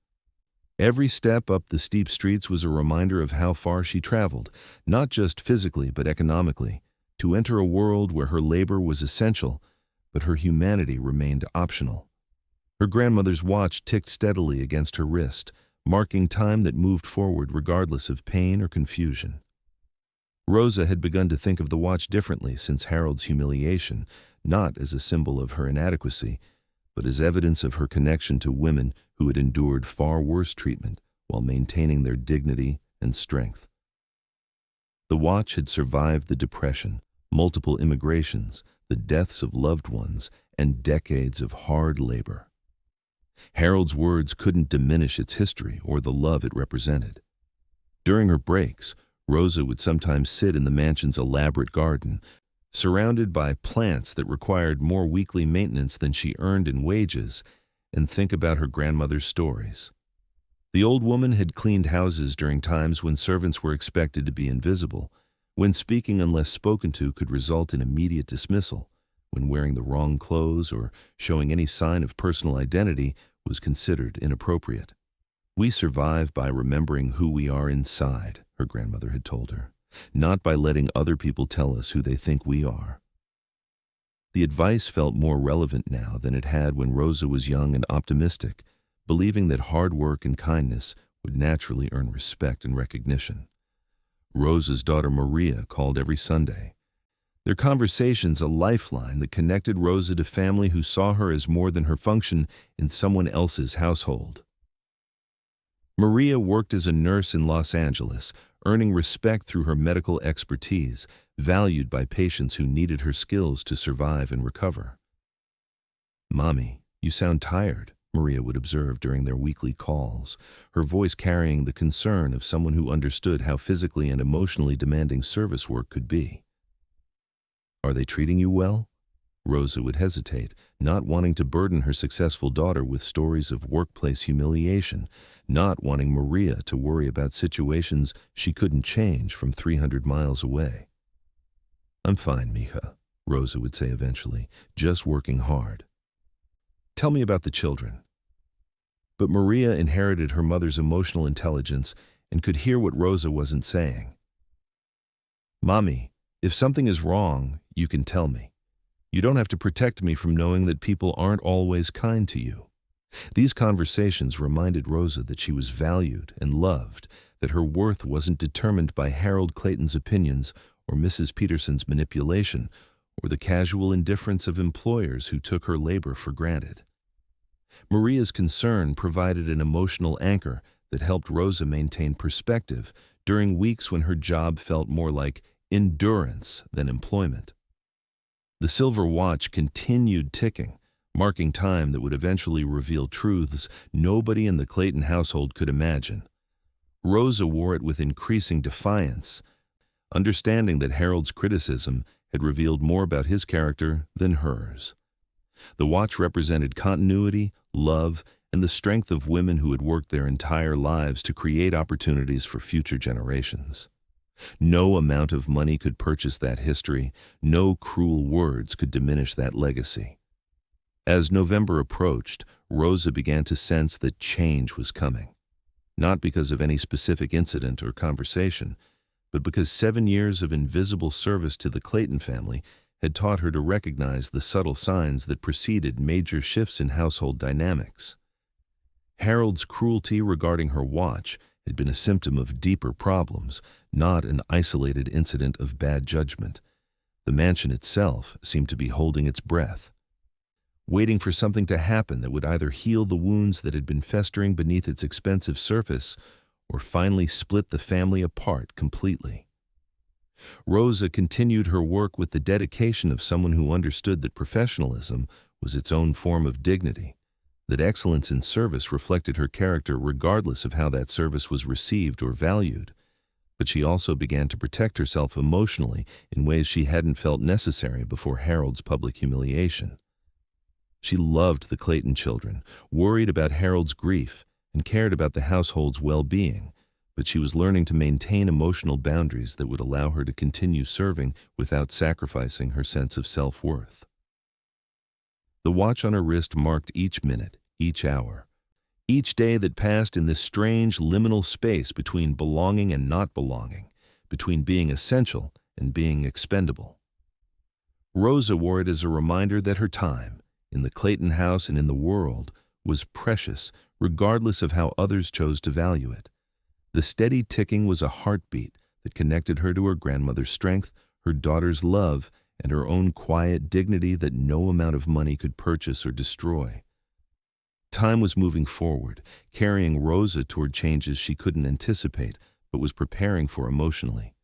Every step up the steep streets was a reminder of how far she traveled, not just physically but economically, to enter a world where her labor was essential, but her humanity remained optional. Her grandmother's watch ticked steadily against her wrist, marking time that moved forward regardless of pain or confusion. Rosa had begun to think of the watch differently since Harold's humiliation, not as a symbol of her inadequacy, but as evidence of her connection to women who had endured far worse treatment while maintaining their dignity and strength. The watch had survived the Depression, multiple immigrations, the deaths of loved ones, and decades of hard labor. Harold's words couldn't diminish its history or the love it represented. During her breaks, Rosa would sometimes sit in the mansion's elaborate garden, surrounded by plants that required more weekly maintenance than she earned in wages, and think about her grandmother's stories. The old woman had cleaned houses during times when servants were expected to be invisible, when speaking unless spoken to could result in immediate dismissal, when wearing the wrong clothes or showing any sign of personal identity was considered inappropriate. "We survive by remembering who we are inside," her grandmother had told her, "not by letting other people tell us who they think we are." The advice felt more relevant now than it had when Rosa was young and optimistic, believing that hard work and kindness would naturally earn respect and recognition. Rosa's daughter Maria called every Sunday, their conversations a lifeline that connected Rosa to family who saw her as more than her function in someone else's household. Maria worked as a nurse in Los Angeles, earning respect through her medical expertise, valued by patients who needed her skills to survive and recover. "Mommy, you sound tired," Maria would observe during their weekly calls, her voice carrying the concern of someone who understood how physically and emotionally demanding service work could be. "Are they treating you well?" Rosa would hesitate, not wanting to burden her successful daughter with stories of workplace humiliation, not wanting Maria to worry about situations she couldn't change from 300 miles away. "I'm fine, mija," Rosa would say eventually, "just working hard." "Tell me about the children." But Maria inherited her mother's emotional intelligence and could hear what Rosa wasn't saying. "Mommy, if something is wrong, you can tell me. You don't have to protect me from knowing that people aren't always kind to you." These conversations reminded Rosa that she was valued and loved, that her worth wasn't determined by Harold Clayton's opinions or Mrs. Peterson's manipulation, or the casual indifference of employers who took her labor for granted. Maria's concern provided an emotional anchor that helped Rosa maintain perspective during weeks when her job felt more like endurance than employment. The silver watch continued ticking, marking time that would eventually reveal truths nobody in the Clayton household could imagine. Rosa wore it with increasing defiance, understanding that Harold's criticism had revealed more about his character than hers. The watch represented continuity, love, and the strength of women who had worked their entire lives to create opportunities for future generations. No amount of money could purchase that history. No cruel words could diminish that legacy. As November approached, Rosa began to sense that change was coming. Not because of any specific incident or conversation, but because 7 years of invisible service to the Clayton family had taught her to recognize the subtle signs that preceded major shifts in household dynamics. Harold's cruelty regarding her watch had been a symptom of deeper problems, not an isolated incident of bad judgment. The mansion itself seemed to be holding its breath, waiting for something to happen that would either heal the wounds that had been festering beneath its expensive surface or finally split the family apart completely. Rosa continued her work with the dedication of someone who understood that professionalism was its own form of dignity, that excellence in service reflected her character regardless of how that service was received or valued. But she also began to protect herself emotionally in ways she hadn't felt necessary before Harold's public humiliation. She loved the Clayton children, worried about Harold's grief, and cared about the household's well-being, but she was learning to maintain emotional boundaries that would allow her to continue serving without sacrificing her sense of self-worth. The watch on her wrist marked each minute, each hour, each day that passed in this strange liminal space between belonging and not belonging, between being essential and being expendable. Rosa wore it as a reminder that her time, in the Clayton house and in the world, was precious, regardless of how others chose to value it. The steady ticking was a heartbeat that connected her to her grandmother's strength, her daughter's love, and her own quiet dignity that no amount of money could purchase or destroy. Time was moving forward, carrying Rosa toward changes she couldn't anticipate, but was preparing for emotionally.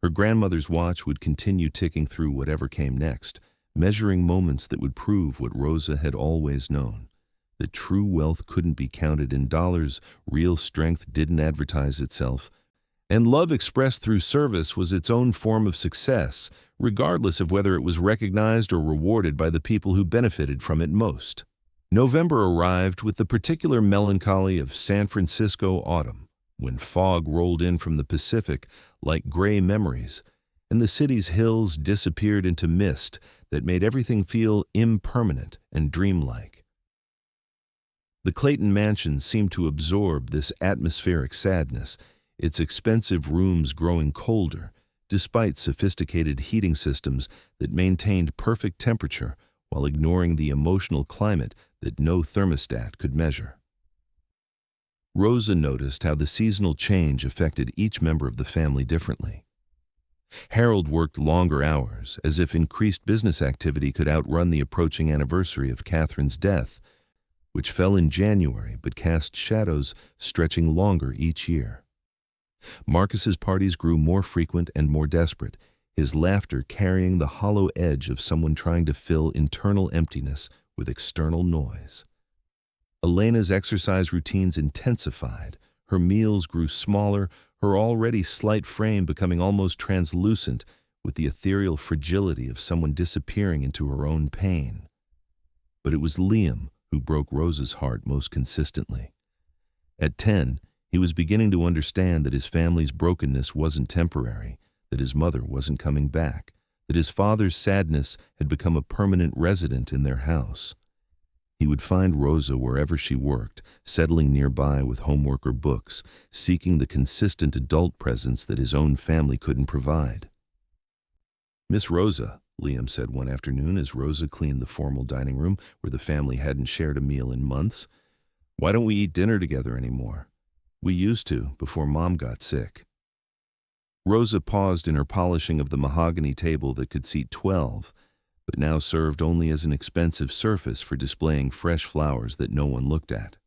Her grandmother's watch would continue ticking through whatever came next, measuring moments that would prove what Rosa had always known, that true wealth couldn't be counted in dollars, real strength didn't advertise itself, and love expressed through service was its own form of success, regardless of whether it was recognized or rewarded by the people who benefited from it most. November arrived with the particular melancholy of San Francisco autumn, when fog rolled in from the Pacific like gray memories, and the city's hills disappeared into mist that made everything feel impermanent and dreamlike. The Clayton mansion seemed to absorb this atmospheric sadness, its expensive rooms growing colder, despite sophisticated heating systems that maintained perfect temperature while ignoring the emotional climate that no thermostat could measure. Rosa noticed how the seasonal change affected each member of the family differently. Harold worked longer hours, as if increased business activity could outrun the approaching anniversary of Catherine's death, which fell in January but cast shadows stretching longer each year. Marcus's parties grew more frequent and more desperate, his laughter carrying the hollow edge of someone trying to fill internal emptiness with external noise. Elena's exercise routines intensified, her meals grew smaller, her already slight frame becoming almost translucent, with the ethereal fragility of someone disappearing into her own pain. But it was Liam who broke Rosa's heart most consistently. At 10, he was beginning to understand that his family's brokenness wasn't temporary, that his mother wasn't coming back, that his father's sadness had become a permanent resident in their house. He would find Rosa wherever she worked, settling nearby with homework or books, seeking the consistent adult presence that his own family couldn't provide. "Miss Rosa," Liam said one afternoon as Rosa cleaned the formal dining room where the family hadn't shared a meal in months, "why don't we eat dinner together anymore? We used to before Mom got sick." Rosa paused in her polishing of the mahogany table that could seat 12, but now served only as an expensive surface for displaying fresh flowers that no one looked at.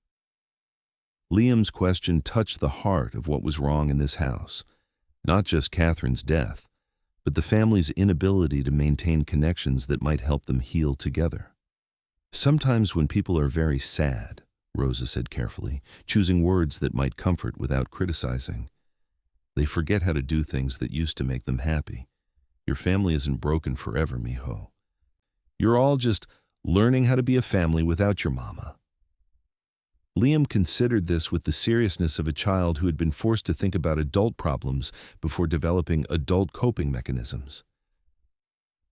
Liam's question touched the heart of what was wrong in this house, not just Catherine's death, but the family's inability to maintain connections that might help them heal together. "Sometimes when people are very sad," Rosa said carefully, choosing words that might comfort without criticizing, "they forget how to do things that used to make them happy. Your family isn't broken forever, mijo. You're all just learning how to be a family without your mama." Liam considered this with the seriousness of a child who had been forced to think about adult problems before developing adult coping mechanisms.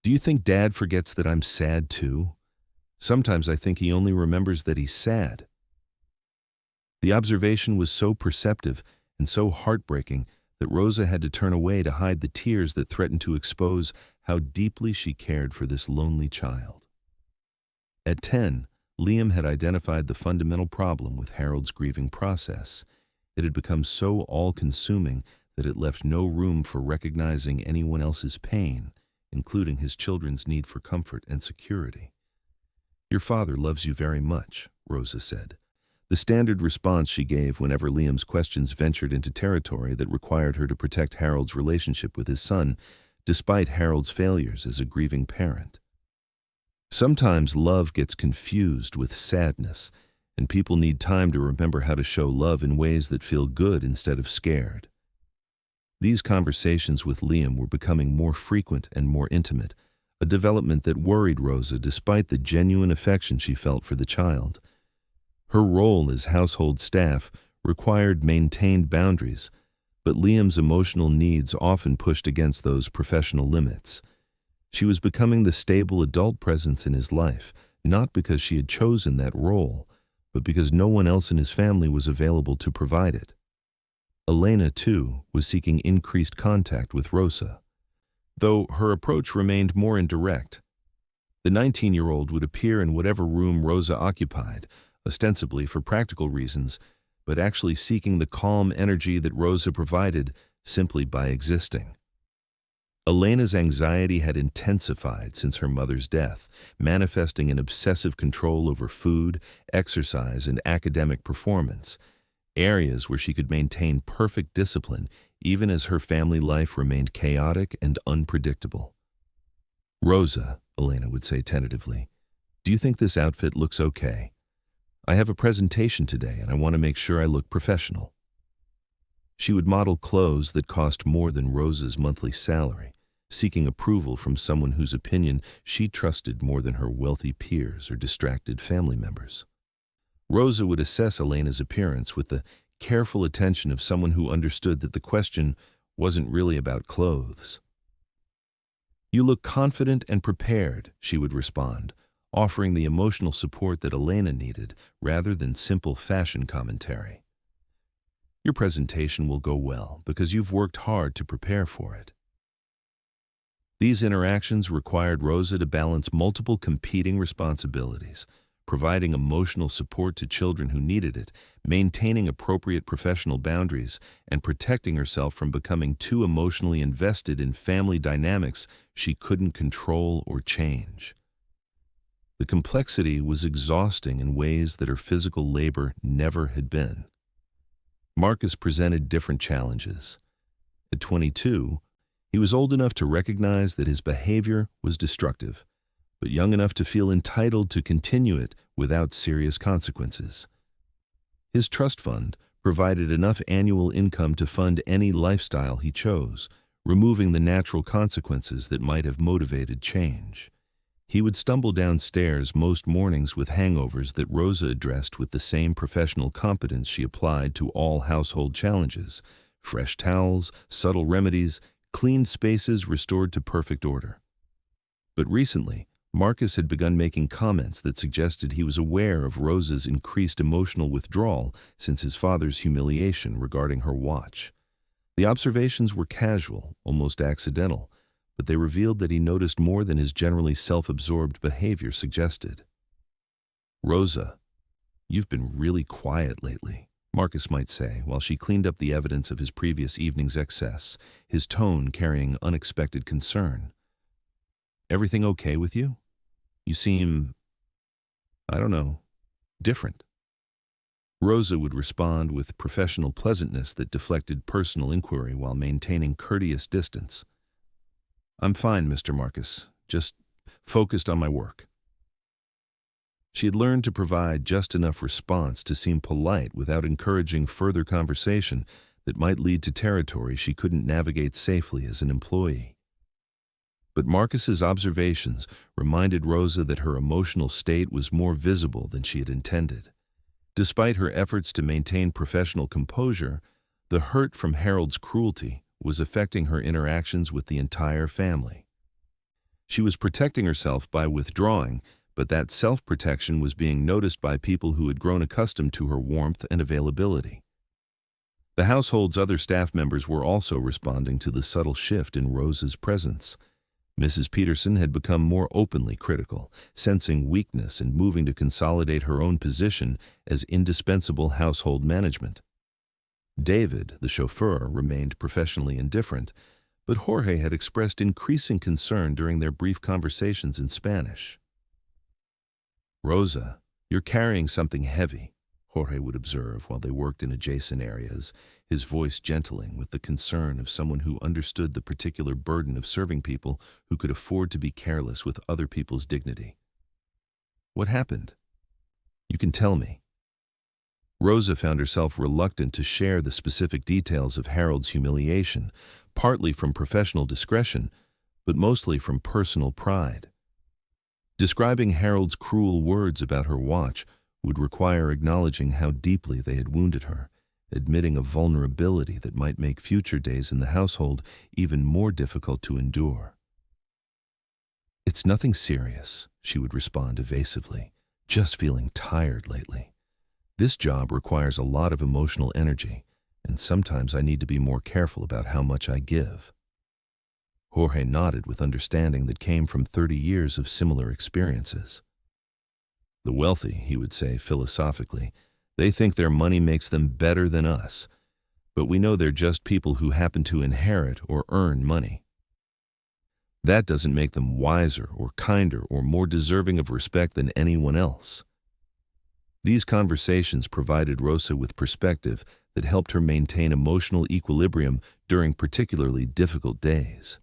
"Do you think Dad forgets that I'm sad too? Sometimes I think he only remembers that he's sad." The observation was so perceptive and so heartbreaking that Rosa had to turn away to hide the tears that threatened to expose how deeply she cared for this lonely child. At 10, Liam had identified the fundamental problem with Harold's grieving process. It had become so all-consuming that it left no room for recognizing anyone else's pain, including his children's need for comfort and security. "Your father loves you very much," Rosa said, the standard response she gave whenever Liam's questions ventured into territory that required her to protect Harold's relationship with his son, despite Harold's failures as a grieving parent. Sometimes love gets confused with sadness, and people need time to remember how to show love in ways that feel good instead of scared. These conversations with Liam were becoming more frequent and more intimate, a development that worried Rosa despite the genuine affection she felt for the child. Her role as household staff required maintained boundaries, but Liam's emotional needs often pushed against those professional limits. She was becoming the stable adult presence in his life, not because she had chosen that role, but because no one else in his family was available to provide it. Elena, too, was seeking increased contact with Rosa, though her approach remained more indirect. The 19-year-old would appear in whatever room Rosa occupied, ostensibly for practical reasons, but actually seeking the calm energy that Rosa provided simply by existing. Elena's anxiety had intensified since her mother's death, manifesting in obsessive control over food, exercise, and academic performance, areas where she could maintain perfect discipline even as her family life remained chaotic and unpredictable. "Rosa," Elena would say tentatively, "do you think this outfit looks okay? I have a presentation today and I want to make sure I look professional." She would model clothes that cost more than Rosa's monthly salary, seeking approval from someone whose opinion she trusted more than her wealthy peers or distracted family members. Rosa would assess Elena's appearance with the careful attention of someone who understood that the question wasn't really about clothes. "You look confident and prepared," she would respond, offering the emotional support that Elena needed rather than simple fashion commentary. "Your presentation will go well because you've worked hard to prepare for it." These interactions required Rosa to balance multiple competing responsibilities, providing emotional support to children who needed it, maintaining appropriate professional boundaries, and protecting herself from becoming too emotionally invested in family dynamics she couldn't control or change. The complexity was exhausting in ways that her physical labor never had been. Marcus presented different challenges. At 22, he was old enough to recognize that his behavior was destructive, but young enough to feel entitled to continue it without serious consequences. His trust fund provided enough annual income to fund any lifestyle he chose, removing the natural consequences that might have motivated change. He would stumble downstairs most mornings with hangovers that Rosa addressed with the same professional competence she applied to all household challenges: fresh towels, subtle remedies, cleaned spaces restored to perfect order. But recently, Marcus had begun making comments that suggested he was aware of Rosa's increased emotional withdrawal since his father's humiliation regarding her watch. The observations were casual, almost accidental, but they revealed that he noticed more than his generally self-absorbed behavior suggested. "Rosa, you've been really quiet lately," Marcus might say, while she cleaned up the evidence of his previous evening's excess, his tone carrying unexpected concern. "Everything okay with you? You seem, I don't know, different." Rosa would respond with professional pleasantness that deflected personal inquiry while maintaining courteous distance. "I'm fine, Mr. Marcus, just focused on my work." She had learned to provide just enough response to seem polite without encouraging further conversation that might lead to territory she couldn't navigate safely as an employee. But Marcus's observations reminded Rosa that her emotional state was more visible than she had intended. Despite her efforts to maintain professional composure, the hurt from Harold's cruelty was affecting her interactions with the entire family. She was protecting herself by withdrawing, but that self-protection was being noticed by people who had grown accustomed to her warmth and availability. The household's other staff members were also responding to the subtle shift in Rosa's presence. Mrs. Peterson had become more openly critical, sensing weakness and moving to consolidate her own position as indispensable household management. David, the chauffeur, remained professionally indifferent, but Jorge had expressed increasing concern during their brief conversations in Spanish. "Rosa, you're carrying something heavy," Jorge would observe while they worked in adjacent areas, his voice gentling with the concern of someone who understood the particular burden of serving people who could afford to be careless with other people's dignity. "What happened? You can tell me." Rosa found herself reluctant to share the specific details of Harold's humiliation, partly from professional discretion, but mostly from personal pride. Describing Harold's cruel words about her watch would require acknowledging how deeply they had wounded her, admitting a vulnerability that might make future days in the household even more difficult to endure. "It's nothing serious," she would respond evasively, "just feeling tired lately. This job requires a lot of emotional energy, and sometimes I need to be more careful about how much I give." Jorge nodded with understanding that came from 30 years of similar experiences. "The wealthy," he would say philosophically, "they think their money makes them better than us, but we know they're just people who happen to inherit or earn money. That doesn't make them wiser or kinder or more deserving of respect than anyone else." These conversations provided Rosa with perspective that helped her maintain emotional equilibrium during particularly difficult days.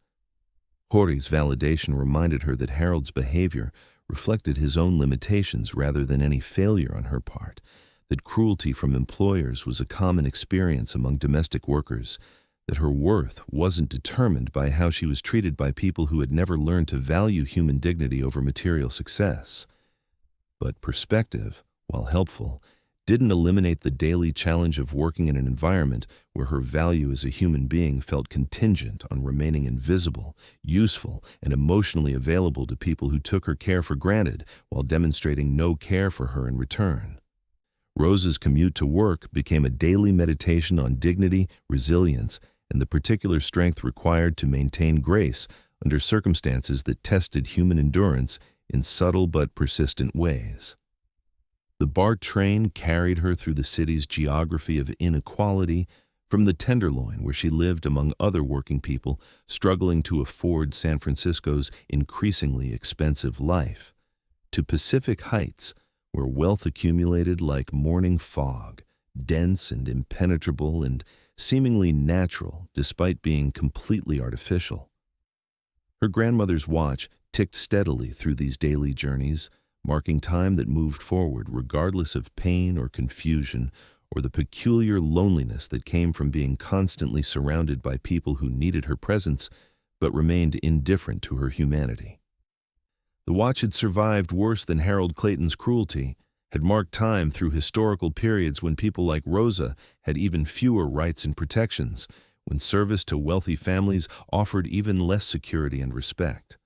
Jorge's validation reminded her that Harold's behavior reflected his own limitations rather than any failure on her part, that cruelty from employers was a common experience among domestic workers, that her worth wasn't determined by how she was treated by people who had never learned to value human dignity over material success. But perspective, while helpful, didn't eliminate the daily challenge of working in an environment where her value as a human being felt contingent on remaining invisible, useful, and emotionally available to people who took her care for granted while demonstrating no care for her in return. Rosa's commute to work became a daily meditation on dignity, resilience, and the particular strength required to maintain grace under circumstances that tested human endurance in subtle but persistent ways. The BART train carried her through the city's geography of inequality, from the Tenderloin, where she lived among other working people struggling to afford San Francisco's increasingly expensive life, to Pacific Heights, where wealth accumulated like morning fog, dense and impenetrable and seemingly natural despite being completely artificial. Her grandmother's watch ticked steadily through these daily journeys, marking time that moved forward regardless of pain or confusion or the peculiar loneliness that came from being constantly surrounded by people who needed her presence but remained indifferent to her humanity. The watch had survived worse than Harold Clayton's cruelty, had marked time through historical periods when people like Rosa had even fewer rights and protections, when service to wealthy families offered even less security and respect.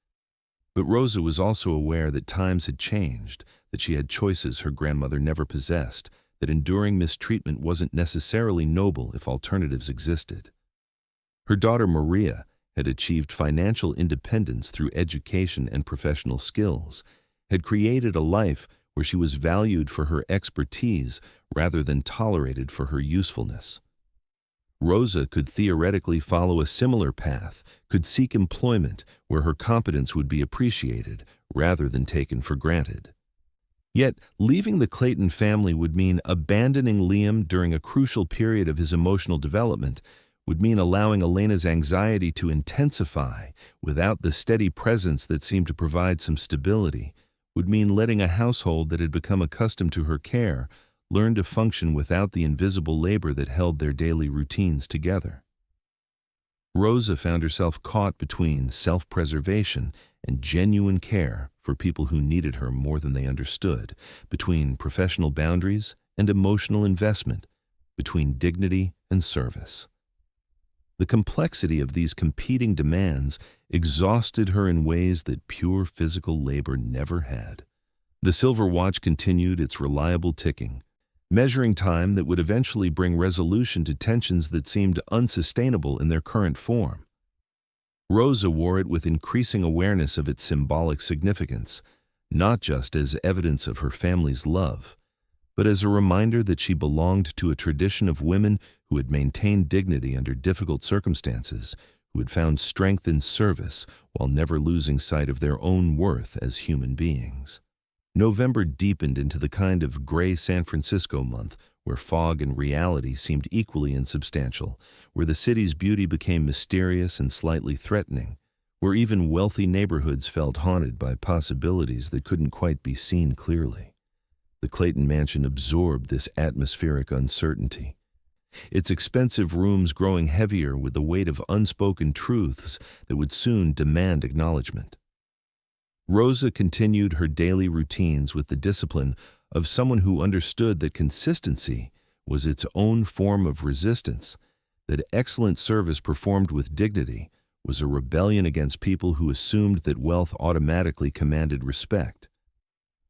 But Rosa was also aware that times had changed, that she had choices her grandmother never possessed, that enduring mistreatment wasn't necessarily noble if alternatives existed. Her daughter Maria had achieved financial independence through education and professional skills, had created a life where she was valued for her expertise rather than tolerated for her usefulness. Rosa could theoretically follow a similar path, could seek employment where her competence would be appreciated rather than taken for granted. Yet, leaving the Clayton family would mean abandoning Liam during a crucial period of his emotional development, would mean allowing Elena's anxiety to intensify without the steady presence that seemed to provide some stability, would mean letting a household that had become accustomed to her care learn to function without the invisible labor that held their daily routines together. Rosa found herself caught between self-preservation and genuine care for people who needed her more than they understood, between professional boundaries and emotional investment, between dignity and service. The complexity of these competing demands exhausted her in ways that pure physical labor never had. The silver watch continued its reliable ticking, measuring time that would eventually bring resolution to tensions that seemed unsustainable in their current form. Rosa wore it with increasing awareness of its symbolic significance, not just as evidence of her family's love, but as a reminder that she belonged to a tradition of women who had maintained dignity under difficult circumstances, who had found strength in service while never losing sight of their own worth as human beings. November deepened into the kind of gray San Francisco month where fog and reality seemed equally insubstantial, where the city's beauty became mysterious and slightly threatening, where even wealthy neighborhoods felt haunted by possibilities that couldn't quite be seen clearly. The Clayton mansion absorbed this atmospheric uncertainty, its expensive rooms growing heavier with the weight of unspoken truths that would soon demand acknowledgement. Rosa continued her daily routines with the discipline of someone who understood that consistency was its own form of resistance, that excellent service performed with dignity was a rebellion against people who assumed that wealth automatically commanded respect.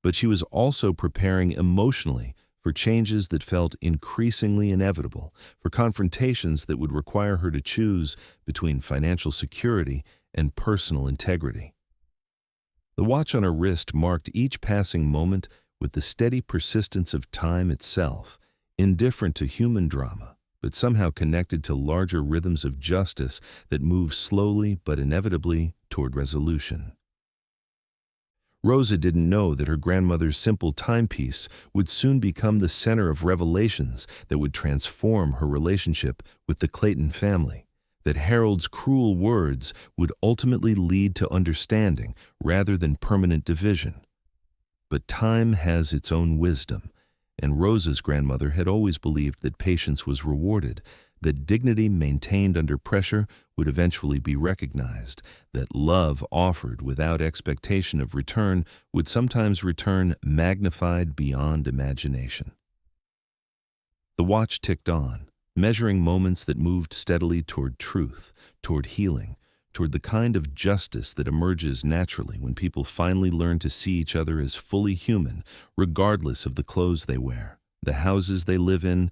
But she was also preparing emotionally for changes that felt increasingly inevitable, for confrontations that would require her to choose between financial security and personal integrity. The watch on her wrist marked each passing moment with the steady persistence of time itself, indifferent to human drama, but somehow connected to larger rhythms of justice that move slowly but inevitably toward resolution. Rosa didn't know that her grandmother's simple timepiece would soon become the center of revelations that would transform her relationship with the Clayton family, that Harold's cruel words would ultimately lead to understanding rather than permanent division. But time has its own wisdom, and Rosa's grandmother had always believed that patience was rewarded, that dignity maintained under pressure would eventually be recognized, that love offered without expectation of return would sometimes return magnified beyond imagination. The watch ticked on, measuring moments that moved steadily toward truth, toward healing, toward the kind of justice that emerges naturally when people finally learn to see each other as fully human, regardless of the clothes they wear, the houses they live in,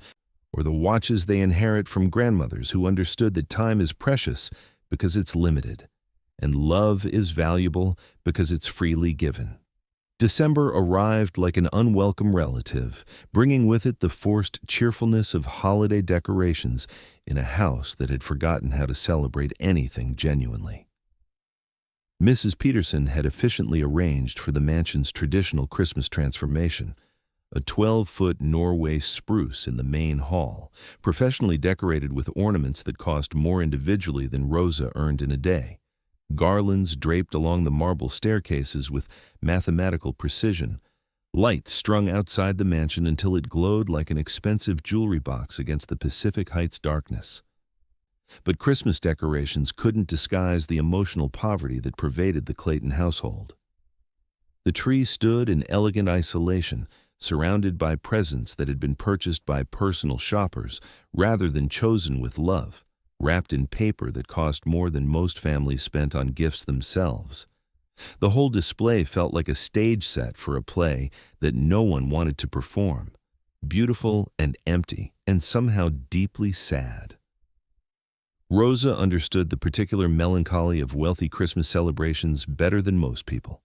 or the watches they inherit from grandmothers who understood that time is precious because it's limited, and love is valuable because it's freely given. December arrived like an unwelcome relative, bringing with it the forced cheerfulness of holiday decorations in a house that had forgotten how to celebrate anything genuinely. Mrs. Peterson had efficiently arranged for the mansion's traditional Christmas transformation, a 12-foot Norway spruce in the main hall, professionally decorated with ornaments that cost more individually than Rosa earned in a day. Garlands draped along the marble staircases with mathematical precision, Lights strung outside the mansion until it glowed like an expensive jewelry box against the Pacific Heights darkness. But Christmas decorations couldn't disguise the emotional poverty that pervaded the Clayton household. The tree stood in elegant isolation, surrounded by presents that had been purchased by personal shoppers rather than chosen with love, wrapped in paper that cost more than most families spent on gifts themselves. The whole display felt like a stage set for a play that no one wanted to perform, beautiful and empty, and somehow deeply sad. Rosa understood the particular melancholy of wealthy Christmas celebrations better than most people.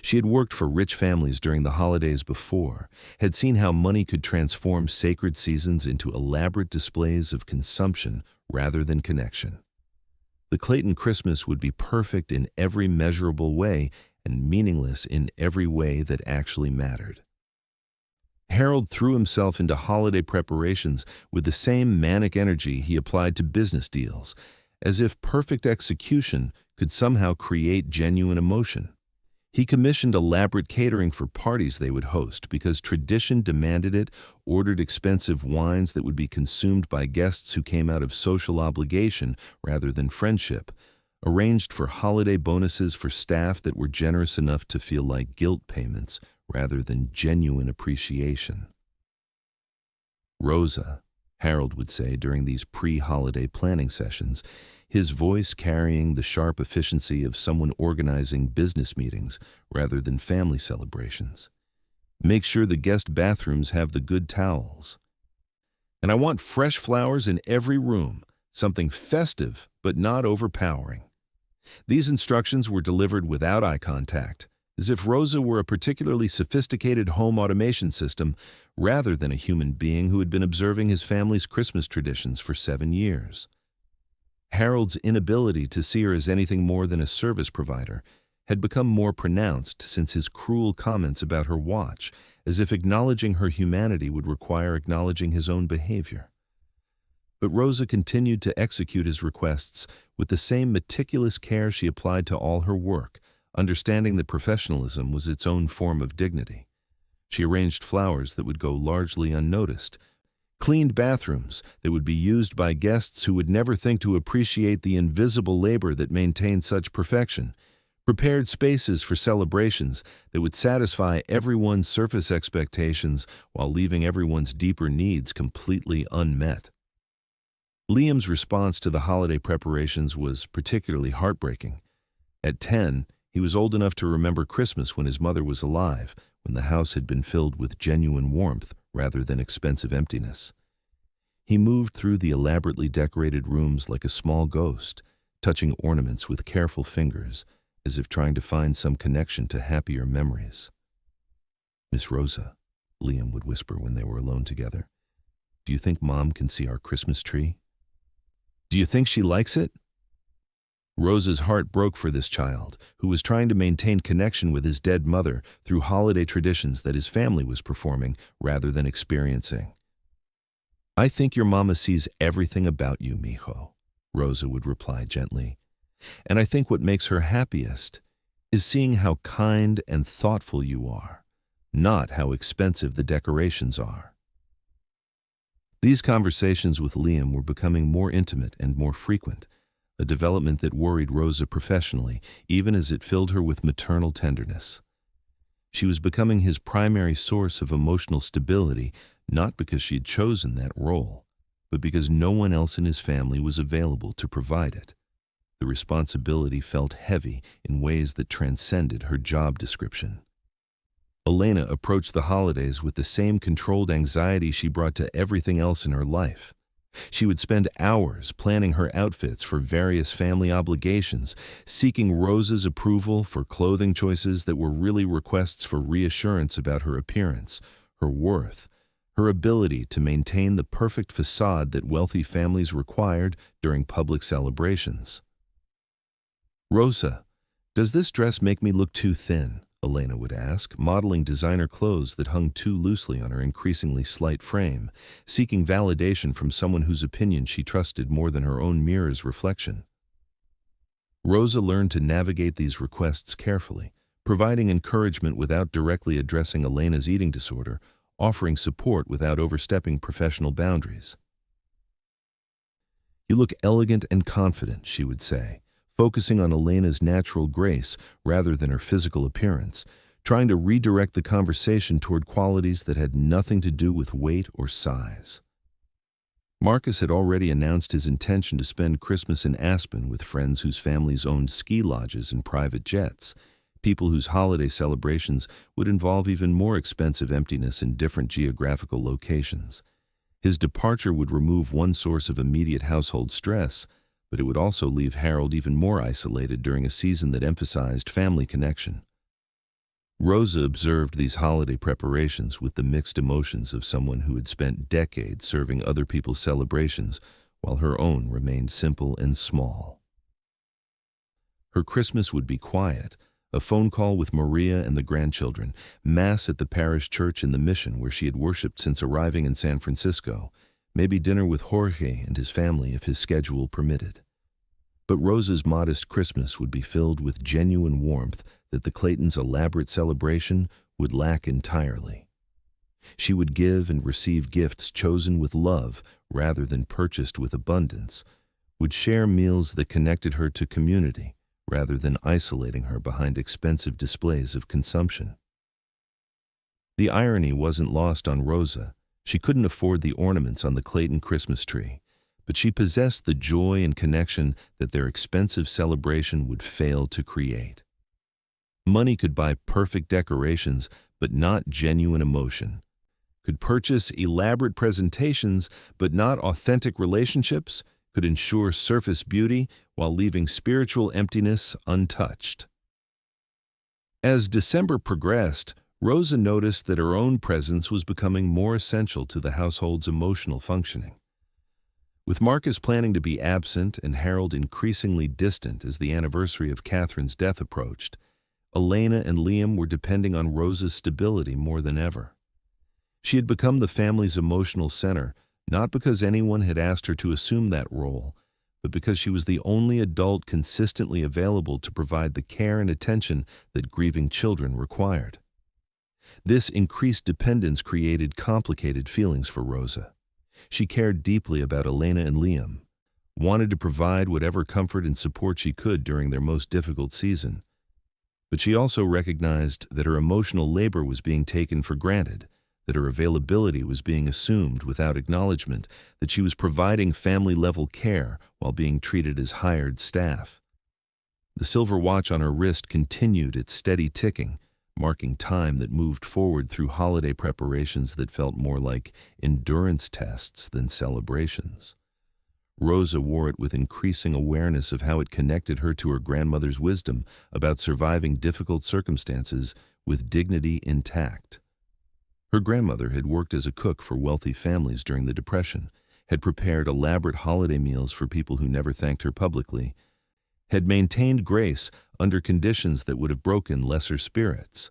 She had worked for rich families during the holidays before, had seen how money could transform sacred seasons into elaborate displays of consumption rather than connection. The Clayton Christmas would be perfect in every measurable way and meaningless in every way that actually mattered. Harold threw himself into holiday preparations with the same manic energy he applied to business deals, as if perfect execution could somehow create genuine emotion. He commissioned elaborate catering for parties they would host because tradition demanded it, ordered expensive wines that would be consumed by guests who came out of social obligation rather than friendship, arranged for holiday bonuses for staff that were generous enough to feel like guilt payments rather than genuine appreciation. Rosa, Harold would say during these pre-holiday planning sessions, his voice carrying the sharp efficiency of someone organizing business meetings rather than family celebrations. Make sure the guest bathrooms have the good towels. And I want fresh flowers in every room, something festive but not overpowering. These instructions were delivered without eye contact, as if Rosa were a particularly sophisticated home automation system rather than a human being who had been observing his family's Christmas traditions for 7 years. Harold's inability to see her as anything more than a service provider had become more pronounced since his cruel comments about her watch, as if acknowledging her humanity would require acknowledging his own behavior. But Rosa continued to execute his requests with the same meticulous care she applied to all her work, understanding that professionalism was its own form of dignity. She arranged flowers that would go largely unnoticed, cleaned bathrooms that would be used by guests who would never think to appreciate the invisible labor that maintained such perfection, prepared spaces for celebrations that would satisfy everyone's surface expectations while leaving everyone's deeper needs completely unmet. Liam's response to the holiday preparations was particularly heartbreaking. At 10, he was old enough to remember Christmas when his mother was alive, when the house had been filled with genuine warmth rather than expensive emptiness. He moved through the elaborately decorated rooms like a small ghost, touching ornaments with careful fingers, as if trying to find some connection to happier memories. "Miss Rosa," Liam would whisper when they were alone together, "do you think Mom can see our Christmas tree? Do you think she likes it?" Rosa's heart broke for this child, who was trying to maintain connection with his dead mother through holiday traditions that his family was performing rather than experiencing. "I think your mama sees everything about you, mijo," Rosa would reply gently. "And I think what makes her happiest is seeing how kind and thoughtful you are, not how expensive the decorations are." These conversations with Liam were becoming more intimate and more frequent, a development that worried Rosa professionally, even as it filled her with maternal tenderness. She was becoming his primary source of emotional stability, not because she had chosen that role, but because no one else in his family was available to provide it. The responsibility felt heavy in ways that transcended her job description. Elena approached the holidays with the same controlled anxiety she brought to everything else in her life. She would spend hours planning her outfits for various family obligations, seeking Rosa's approval for clothing choices that were really requests for reassurance about her appearance, her worth, her ability to maintain the perfect facade that wealthy families required during public celebrations. "Rosa, does this dress make me look too thin?" Elena would ask, modeling designer clothes that hung too loosely on her increasingly slight frame, seeking validation from someone whose opinion she trusted more than her own mirror's reflection. Rosa learned to navigate these requests carefully, providing encouragement without directly addressing Elena's eating disorder, offering support without overstepping professional boundaries. "You look elegant and confident," she would say, focusing on Elena's natural grace rather than her physical appearance, trying to redirect the conversation toward qualities that had nothing to do with weight or size. Marcus had already announced his intention to spend Christmas in Aspen with friends whose families owned ski lodges and private jets, people whose holiday celebrations would involve even more expensive emptiness in different geographical locations. His departure would remove one source of immediate household stress, but it would also leave Harold even more isolated during a season that emphasized family connection. Rosa observed these holiday preparations with the mixed emotions of someone who had spent decades serving other people's celebrations while her own remained simple and small. Her Christmas would be quiet, a phone call with Maria and the grandchildren, Mass at the parish church in the Mission where she had worshipped since arriving in San Francisco, maybe dinner with Jorge and his family if his schedule permitted. But Rosa's modest Christmas would be filled with genuine warmth that the Claytons' elaborate celebration would lack entirely. She would give and receive gifts chosen with love rather than purchased with abundance, would share meals that connected her to community rather than isolating her behind expensive displays of consumption. The irony wasn't lost on Rosa. She couldn't afford the ornaments on the Clayton Christmas tree, but she possessed the joy and connection that their expensive celebration would fail to create. Money could buy perfect decorations, but not genuine emotion. Could purchase elaborate presentations, but not authentic relationships. Could ensure surface beauty while leaving spiritual emptiness untouched. As December progressed, Rosa noticed that her own presence was becoming more essential to the household's emotional functioning. With Marcus planning to be absent and Harold increasingly distant as the anniversary of Catherine's death approached, Elena and Liam were depending on Rosa's stability more than ever. She had become the family's emotional center, not because anyone had asked her to assume that role, but because she was the only adult consistently available to provide the care and attention that grieving children required. This increased dependence created complicated feelings for Rosa. She cared deeply about Elena and Liam, wanted to provide whatever comfort and support she could during their most difficult season. But she also recognized that her emotional labor was being taken for granted, that her availability was being assumed without acknowledgement, that she was providing family-level care while being treated as hired staff. The silver watch on her wrist continued its steady ticking, marking time that moved forward through holiday preparations that felt more like endurance tests than celebrations. Rosa wore it with increasing awareness of how it connected her to her grandmother's wisdom about surviving difficult circumstances with dignity intact. Her grandmother had worked as a cook for wealthy families during the Depression, had prepared elaborate holiday meals for people who never thanked her publicly, had maintained grace under conditions that would have broken lesser spirits.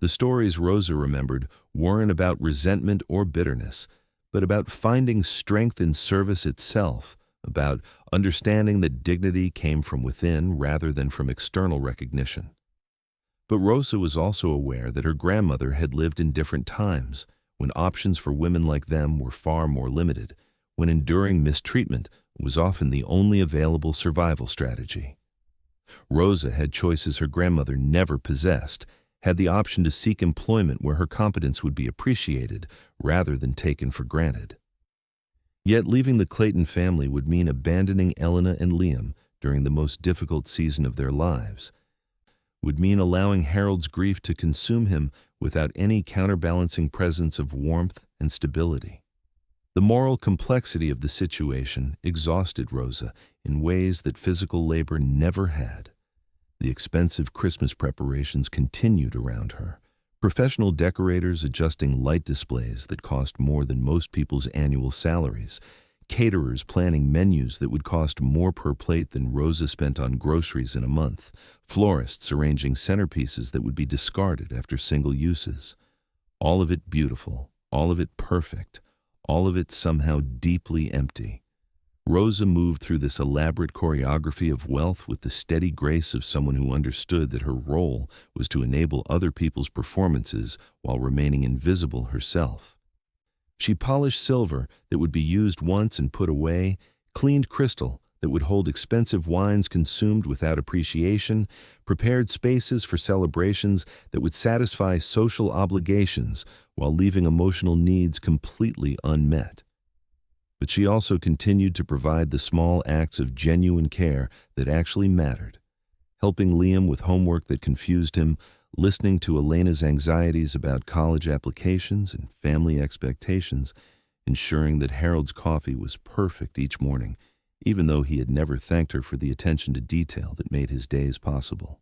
The stories Rosa remembered weren't about resentment or bitterness, but about finding strength in service itself, about understanding that dignity came from within rather than from external recognition. But Rosa was also aware that her grandmother had lived in different times, when options for women like them were far more limited, when enduring mistreatment was often the only available survival strategy. Rosa had choices her grandmother never possessed, had the option to seek employment where her competence would be appreciated rather than taken for granted. Yet leaving the Clayton family would mean abandoning Elena and Liam during the most difficult season of their lives, would mean allowing Harold's grief to consume him without any counterbalancing presence of warmth and stability. The moral complexity of the situation exhausted Rosa in ways that physical labor never had. The expensive Christmas preparations continued around her, professional decorators adjusting light displays that cost more than most people's annual salaries, caterers planning menus that would cost more per plate than Rosa spent on groceries in a month, florists arranging centerpieces that would be discarded after single uses. All of it beautiful, all of it perfect, all of it somehow deeply empty. Rosa moved through this elaborate choreography of wealth with the steady grace of someone who understood that her role was to enable other people's performances while remaining invisible herself. She polished silver that would be used once and put away, cleaned crystal that would hold expensive wines consumed without appreciation, prepared spaces for celebrations that would satisfy social obligations while leaving emotional needs completely unmet. But she also continued to provide the small acts of genuine care that actually mattered, helping Liam with homework that confused him, listening to Elena's anxieties about college applications and family expectations, ensuring that Harold's coffee was perfect each morning, even though he had never thanked her for the attention to detail that made his days possible.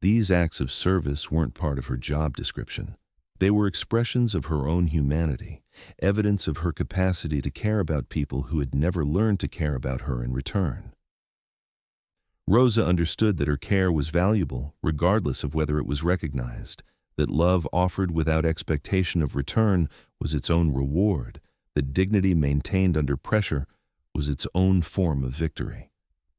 These acts of service weren't part of her job description. They were expressions of her own humanity, evidence of her capacity to care about people who had never learned to care about her in return. Rosa understood that her care was valuable, regardless of whether it was recognized, that love offered without expectation of return was its own reward, that dignity maintained under pressure was its own form of victory.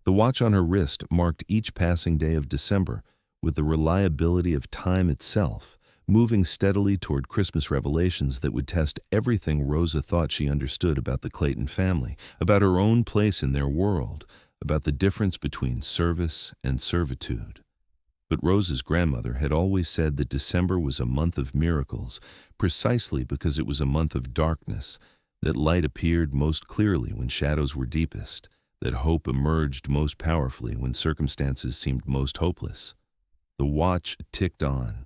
The watch on her wrist marked each passing day of December with the reliability of time itself, moving steadily toward Christmas revelations that would test everything Rosa thought she understood about the Clayton family, about her own place in their world, about the difference between service and servitude. But Rosa's grandmother had always said that December was a month of miracles, precisely because it was a month of darkness, that light appeared most clearly when shadows were deepest, that hope emerged most powerfully when circumstances seemed most hopeless. The watch ticked on,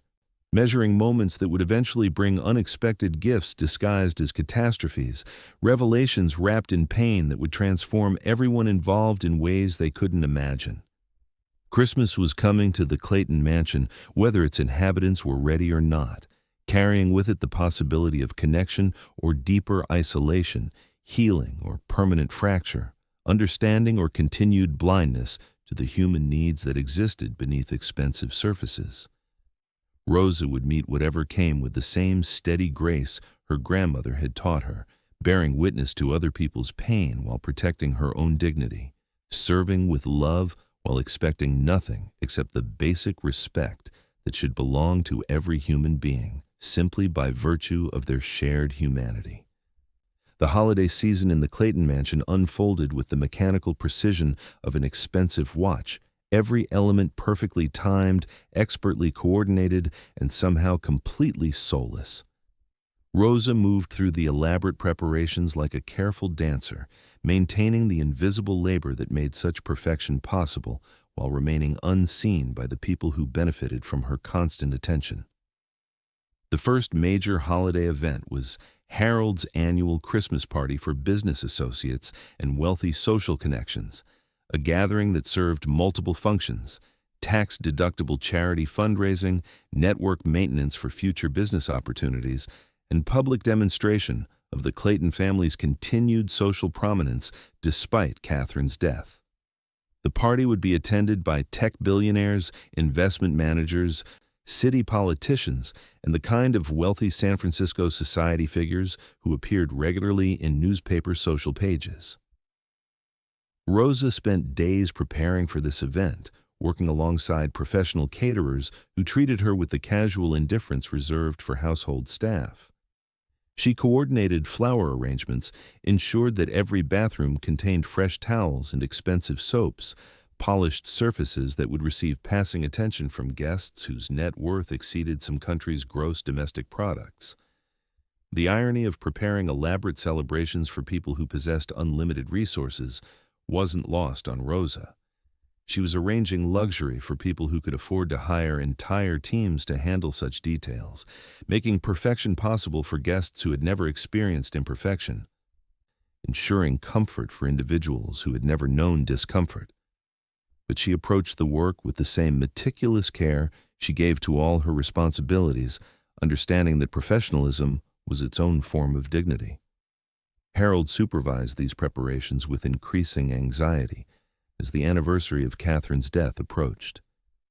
measuring moments that would eventually bring unexpected gifts disguised as catastrophes, revelations wrapped in pain that would transform everyone involved in ways they couldn't imagine. Christmas was coming to the Clayton mansion, whether its inhabitants were ready or not, carrying with it the possibility of connection or deeper isolation, healing or permanent fracture, understanding or continued blindness to the human needs that existed beneath expensive surfaces. Rosa would meet whatever came with the same steady grace her grandmother had taught her, bearing witness to other people's pain while protecting her own dignity, serving with love while expecting nothing except the basic respect that should belong to every human being, simply by virtue of their shared humanity. The holiday season in the Clayton mansion unfolded with the mechanical precision of an expensive watch, every element perfectly timed, expertly coordinated, and somehow completely soulless. Rosa moved through the elaborate preparations like a careful dancer, maintaining the invisible labor that made such perfection possible while remaining unseen by the people who benefited from her constant attention. The first major holiday event was Harold's annual Christmas party for business associates and wealthy social connections, a gathering that served multiple functions: tax-deductible charity fundraising, network maintenance for future business opportunities, and public demonstration of the Clayton family's continued social prominence despite Catherine's death. The party would be attended by tech billionaires, investment managers, city politicians, and the kind of wealthy San Francisco society figures who appeared regularly in newspaper social pages. Rosa spent days preparing for this event, working alongside professional caterers who treated her with the casual indifference reserved for household staff. She coordinated flower arrangements, ensured that every bathroom contained fresh towels and expensive soaps, polished surfaces that would receive passing attention from guests whose net worth exceeded some country's gross domestic products. The irony of preparing elaborate celebrations for people who possessed unlimited resources wasn't lost on Rosa. She was arranging luxury for people who could afford to hire entire teams to handle such details, making perfection possible for guests who had never experienced imperfection, ensuring comfort for individuals who had never known discomfort. But she approached the work with the same meticulous care she gave to all her responsibilities, understanding that professionalism was its own form of dignity. Harold supervised these preparations with increasing anxiety as the anniversary of Catherine's death approached.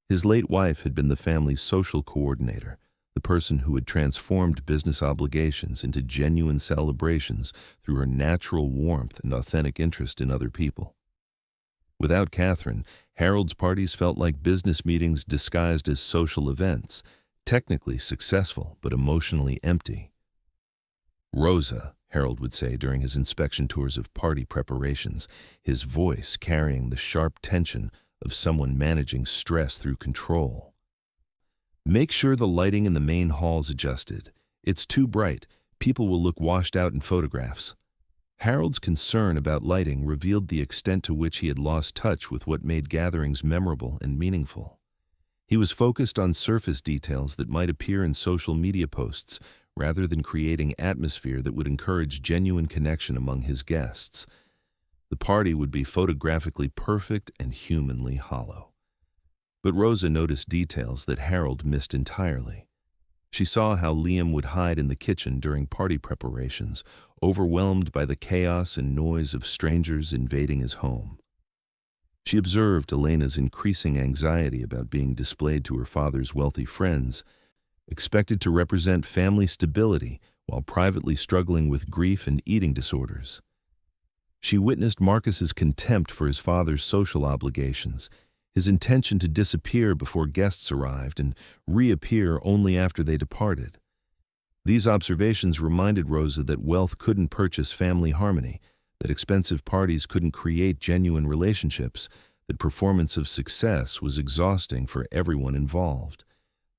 His late wife had been the family's social coordinator, the person who had transformed business obligations into genuine celebrations through her natural warmth and authentic interest in other people. Without Catherine, Harold's parties felt like business meetings disguised as social events, technically successful but emotionally empty. "Rosa," Harold would say during his inspection tours of party preparations, his voice carrying the sharp tension of someone managing stress through control. "Make sure the lighting in the main hall's adjusted. It's too bright. People will look washed out in photographs." Harold's concern about lighting revealed the extent to which he had lost touch with what made gatherings memorable and meaningful. He was focused on surface details that might appear in social media posts, rather than creating atmosphere that would encourage genuine connection among his guests. The party would be photographically perfect and humanly hollow. But Rosa noticed details that Harold missed entirely. She saw how Liam would hide in the kitchen during party preparations, overwhelmed by the chaos and noise of strangers invading his home. She observed Elena's increasing anxiety about being displayed to her father's wealthy friends, expected to represent family stability while privately struggling with grief and eating disorders. She witnessed Marcus's contempt for his father's social obligations, his intention to disappear before guests arrived and reappear only after they departed. These observations reminded Rosa that wealth couldn't purchase family harmony, that expensive parties couldn't create genuine relationships, that performance of success was exhausting for everyone involved.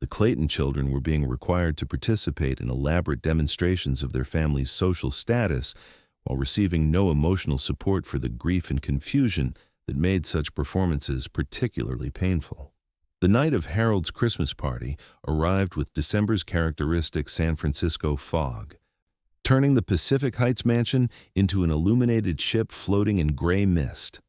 The Clayton children were being required to participate in elaborate demonstrations of their family's social status while receiving no emotional support for the grief and confusion that made such performances particularly painful. The night of Harold's Christmas party arrived with December's characteristic San Francisco fog, turning the Pacific Heights mansion into an illuminated ship floating in gray mist.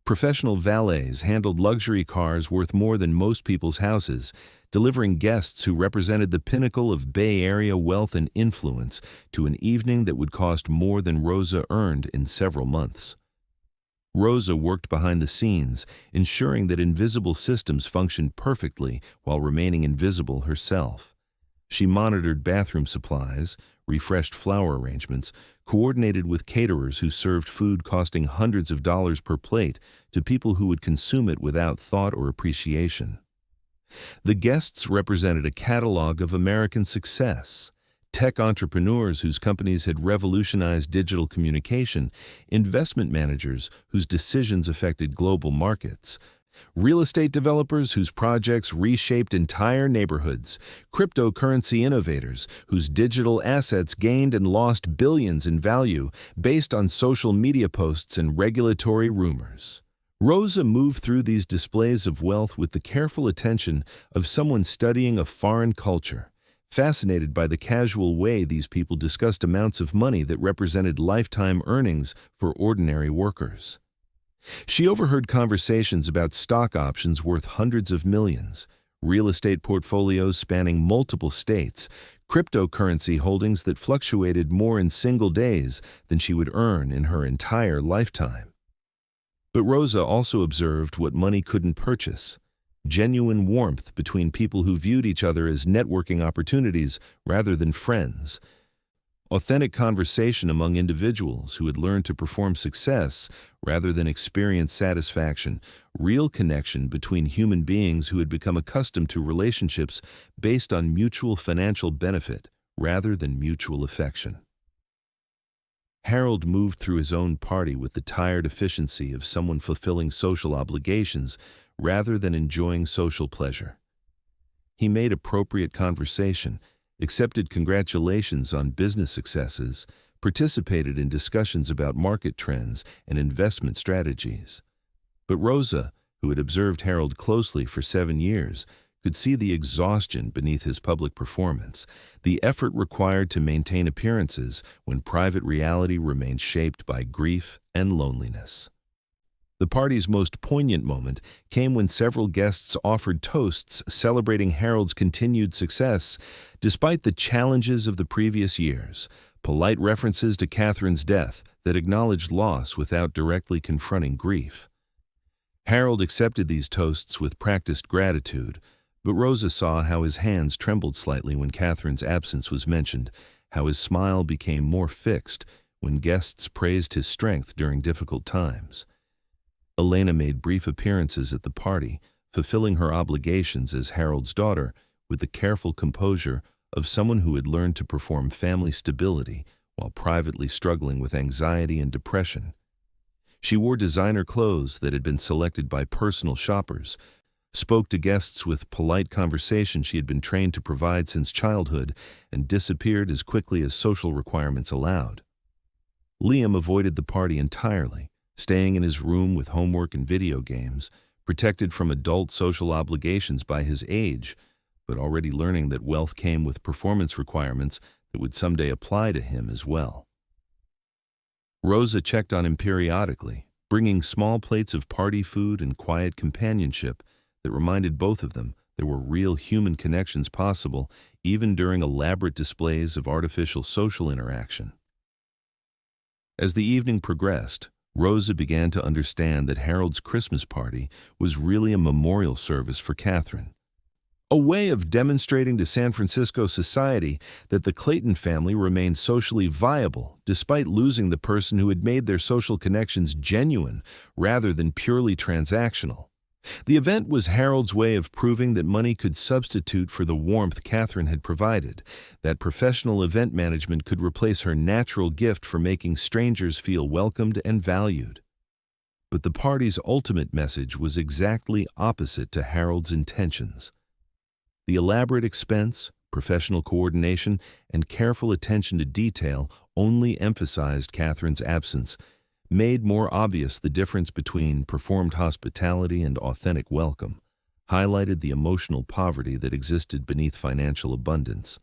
Professional valets handled luxury cars worth more than most people's houses, delivering guests who represented the pinnacle of Bay Area wealth and influence to an evening that would cost more than Rosa earned in several months. Rosa worked behind the scenes, ensuring that invisible systems functioned perfectly while remaining invisible herself. She monitored bathroom supplies, refreshed flower arrangements, coordinated with caterers who served food costing hundreds of dollars per plate to people who would consume it without thought or appreciation. The guests represented a catalog of American success: tech entrepreneurs whose companies had revolutionized digital communication, investment managers whose decisions affected global markets, real estate developers whose projects reshaped entire neighborhoods, cryptocurrency innovators whose digital assets gained and lost billions in value based on social media posts and regulatory rumors. Rosa moved through these displays of wealth with the careful attention of someone studying a foreign culture, fascinated by the casual way these people discussed amounts of money that represented lifetime earnings for ordinary workers. She overheard conversations about stock options worth hundreds of millions, real estate portfolios spanning multiple states, cryptocurrency holdings that fluctuated more in single days than she would earn in her entire lifetime. But Rosa also observed what money couldn't purchase: genuine warmth between people who viewed each other as networking opportunities rather than friends, authentic conversation among individuals who had learned to perform success rather than experience satisfaction, real connection between human beings who had become accustomed to relationships based on mutual financial benefit rather than mutual affection. Harold moved through his own party with the tired efficiency of someone fulfilling social obligations rather than enjoying social pleasure. He made appropriate conversation, accepted congratulations on business successes, participated in discussions about market trends and investment strategies. But Rosa, who had observed Harold closely for 7 years, could see the exhaustion beneath his public performance, the effort required to maintain appearances when private reality remained shaped by grief and loneliness. The party's most poignant moment came when several guests offered toasts celebrating Harold's continued success despite the challenges of the previous years, polite references to Catherine's death that acknowledged loss without directly confronting grief. Harold accepted these toasts with practiced gratitude, But Rosa saw how his hands trembled slightly when Catherine's absence was mentioned, how his smile became more fixed when guests praised his strength during difficult times. Elena made brief appearances at the party, fulfilling her obligations as Harold's daughter with the careful composure of someone who had learned to perform family stability while privately struggling with anxiety and depression. She wore designer clothes that had been selected by personal shoppers, spoke to guests with polite conversation she had been trained to provide since childhood, and disappeared as quickly as social requirements allowed. Liam avoided the party entirely, staying in his room with homework and video games, protected from adult social obligations by his age, but already learning that wealth came with performance requirements that would someday apply to him as well. Rosa checked on him periodically, bringing small plates of party food and quiet companionship that reminded both of them there were real human connections possible even during elaborate displays of artificial social interaction. As the evening progressed, Rosa began to understand that Harold's Christmas party was really a memorial service for Catherine, a way of demonstrating to San Francisco society that the Clayton family remained socially viable despite losing the person who had made their social connections genuine rather than purely transactional. The event was Harold's way of proving that money could substitute for the warmth Catherine had provided, that professional event management could replace her natural gift for making strangers feel welcomed and valued. But the party's ultimate message was exactly opposite to Harold's intentions. The elaborate expense, professional coordination, and careful attention to detail only emphasized Catherine's absence, made more obvious the difference between performed hospitality and authentic welcome, highlighted the emotional poverty that existed beneath financial abundance.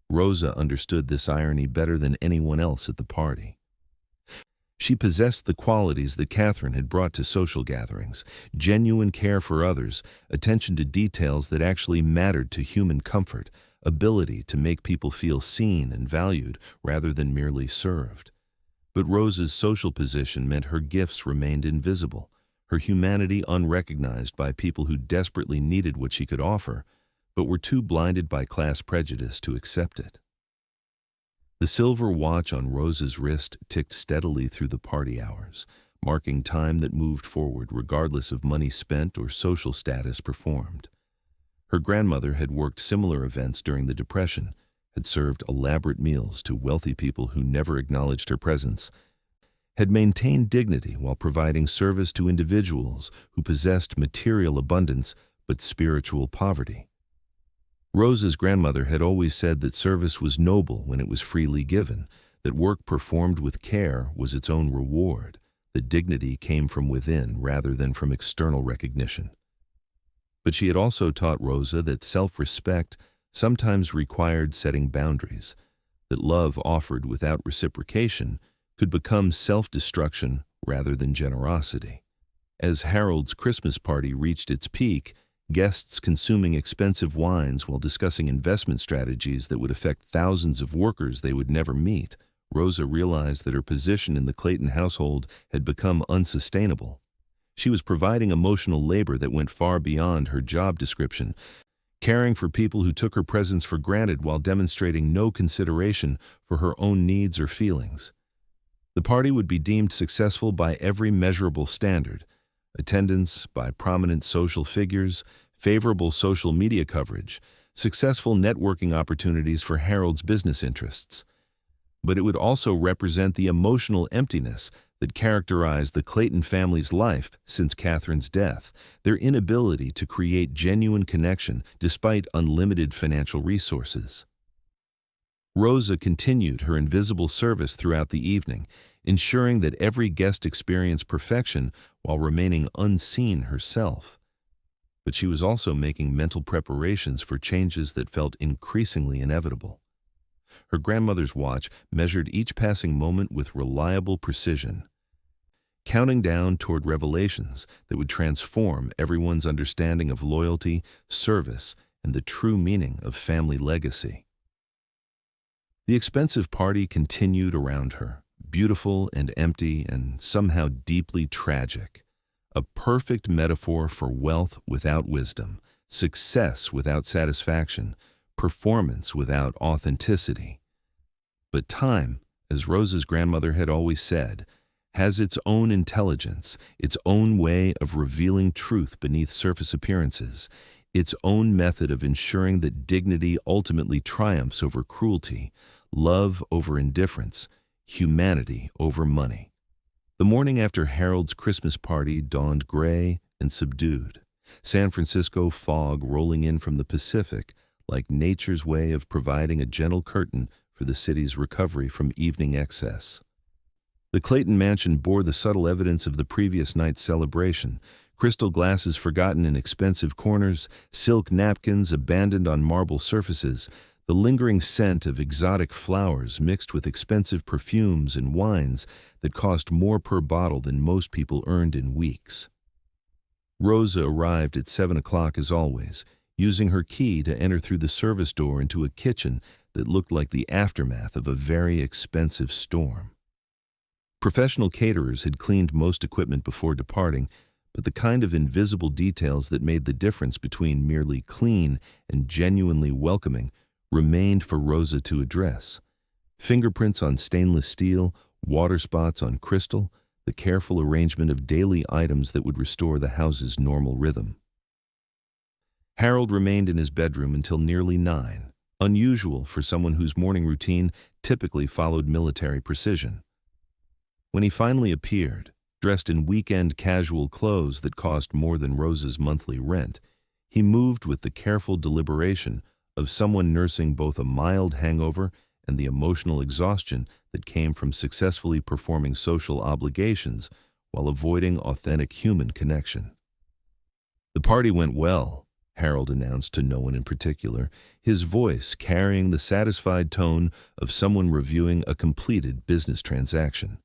Rosa understood this irony better than anyone else at the party. She possessed the qualities that Catherine had brought to social gatherings: genuine care for others, attention to details that actually mattered to human comfort, ability to make people feel seen and valued rather than merely served. But Rosa's social position meant her gifts remained invisible, her humanity unrecognized by people who desperately needed what she could offer, but were too blinded by class prejudice to accept it. The silver watch on Rosa's wrist ticked steadily through the party hours, marking time that moved forward regardless of money spent or social status performed. Her grandmother had worked similar events during the Depression, had served elaborate meals to wealthy people who never acknowledged her presence, had maintained dignity while providing service to individuals who possessed material abundance but spiritual poverty. Rosa's grandmother had always said that service was noble when it was freely given, that work performed with care was its own reward, that dignity came from within rather than from external recognition. But she had also taught Rosa that self-respect sometimes required setting boundaries, that love offered without reciprocation could become self-destruction rather than generosity. As Harold's Christmas party reached its peak, guests consuming expensive wines while discussing investment strategies that would affect thousands of workers they would never meet, Rosa realized that her position in the Clayton household had become unsustainable. She was providing emotional labor that went far beyond her job description, caring for people who took her presence for granted while demonstrating no consideration for her own needs or feelings. The party would be deemed successful by every measurable standard: attendance by prominent social figures, favorable social media coverage, successful networking opportunities for Harold's business interests. But it would also represent the emotional emptiness that characterized the Clayton family's life since Catherine's death, their inability to create genuine connection despite unlimited financial resources. Rosa continued her invisible service throughout the evening, ensuring that every guest experienced perfection while remaining unseen herself. But she was also making mental preparations for changes that felt increasingly inevitable. Her grandmother's watch measured each passing moment with reliable precision, counting down toward revelations that would transform everyone's understanding of loyalty, service, and the true meaning of family legacy. The expensive party continued around her, beautiful and empty and somehow deeply tragic, a perfect metaphor for wealth without wisdom, success without satisfaction, performance without authenticity. But time, as Rosa's grandmother had always said, has its own intelligence, its own way of revealing truth beneath surface appearances, its own method of ensuring that dignity ultimately triumphs over cruelty, love over indifference, humanity over money. The morning after Harold's Christmas party dawned gray and subdued, San Francisco fog rolling in from the Pacific like nature's way of providing a gentle curtain for the city's recovery from evening excess. The Clayton mansion bore the subtle evidence of the previous night's celebration: crystal glasses forgotten in expensive corners, silk napkins abandoned on marble surfaces, the lingering scent of exotic flowers mixed with expensive perfumes and wines that cost more per bottle than most people earned in weeks. Rosa arrived at 7 o'clock as always, using her key to enter through the service door into a kitchen that looked like the aftermath of a very expensive storm. Professional caterers had cleaned most equipment before departing, but the kind of invisible details that made the difference between merely clean and genuinely welcoming remained for Rosa to address. Fingerprints on stainless steel, water spots on crystal, the careful arrangement of daily items that would restore the house's normal rhythm. Harold remained in his bedroom until nearly 9, unusual for someone whose morning routine typically followed military precision. When he finally appeared, dressed in weekend casual clothes that cost more than Rosa's monthly rent, he moved with the careful deliberation of someone nursing both a mild hangover and the emotional exhaustion that came from successfully performing social obligations while avoiding authentic human connection. "The party went well," Harold announced to no one in particular, his voice carrying the satisfied tone of someone reviewing a completed business transaction.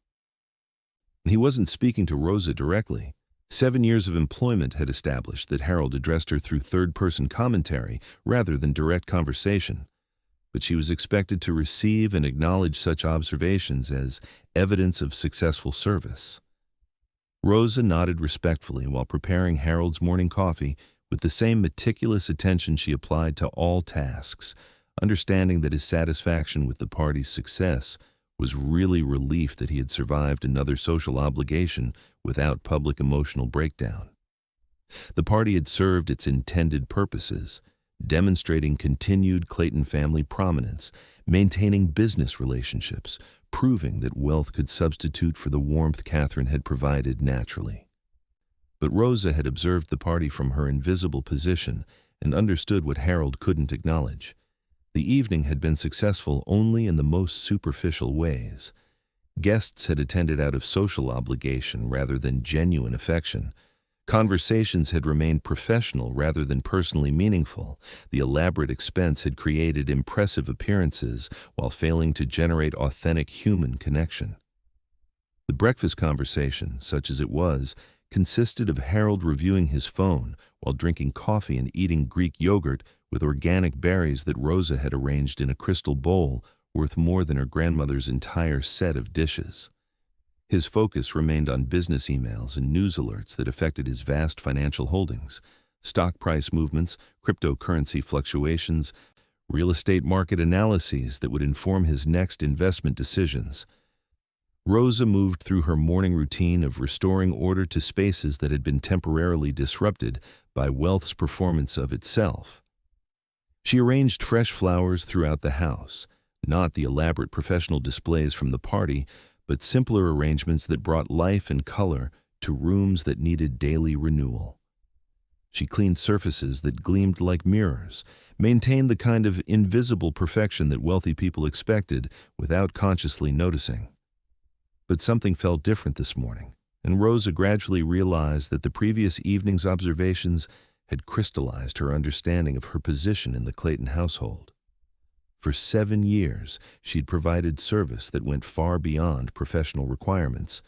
He wasn't speaking to Rosa directly. 7 years of employment had established that Harold addressed her through third-person commentary rather than direct conversation, but she was expected to receive and acknowledge such observations as evidence of successful service. Rosa nodded respectfully while preparing Harold's morning coffee with the same meticulous attention she applied to all tasks, understanding that his satisfaction with the party's success was really relief that he had survived another social obligation without public emotional breakdown. The party had served its intended purposes, demonstrating continued Clayton family prominence, maintaining business relationships, proving that wealth could substitute for the warmth Catherine had provided naturally. But Rosa had observed the party from her invisible position and understood what Harold couldn't acknowledge. The evening had been successful only in the most superficial ways. Guests had attended out of social obligation rather than genuine affection. Conversations had remained professional rather than personally meaningful. The elaborate expense had created impressive appearances while failing to generate authentic human connection. The breakfast conversation, such as it was, consisted of Harold reviewing his phone while drinking coffee and eating Greek yogurt with organic berries that Rosa had arranged in a crystal bowl worth more than her grandmother's entire set of dishes. His focus remained on business emails and news alerts that affected his vast financial holdings, stock price movements, cryptocurrency fluctuations, real estate market analyses that would inform his next investment decisions. Rosa moved through her morning routine of restoring order to spaces that had been temporarily disrupted by wealth's performance of itself. She arranged fresh flowers throughout the house, not the elaborate professional displays from the party, but simpler arrangements that brought life and color to rooms that needed daily renewal. She cleaned surfaces that gleamed like mirrors, maintained the kind of invisible perfection that wealthy people expected without consciously noticing. But something felt different this morning, and Rosa gradually realized that the previous evening's observations had crystallized her understanding of her position in the Clayton household. For 7 years, she'd provided service that went far beyond professional requirements,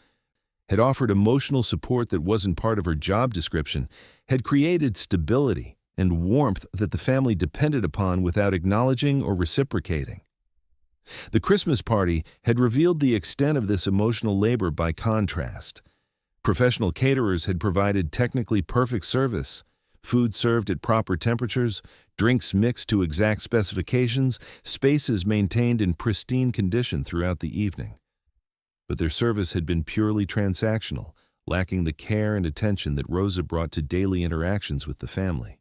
had offered emotional support that wasn't part of her job description, had created stability and warmth that the family depended upon without acknowledging or reciprocating. The Christmas party had revealed the extent of this emotional labor by contrast. Professional caterers had provided technically perfect service, food served at proper temperatures, drinks mixed to exact specifications, spaces maintained in pristine condition throughout the evening. But their service had been purely transactional, lacking the care and attention that Rosa brought to daily interactions with the family.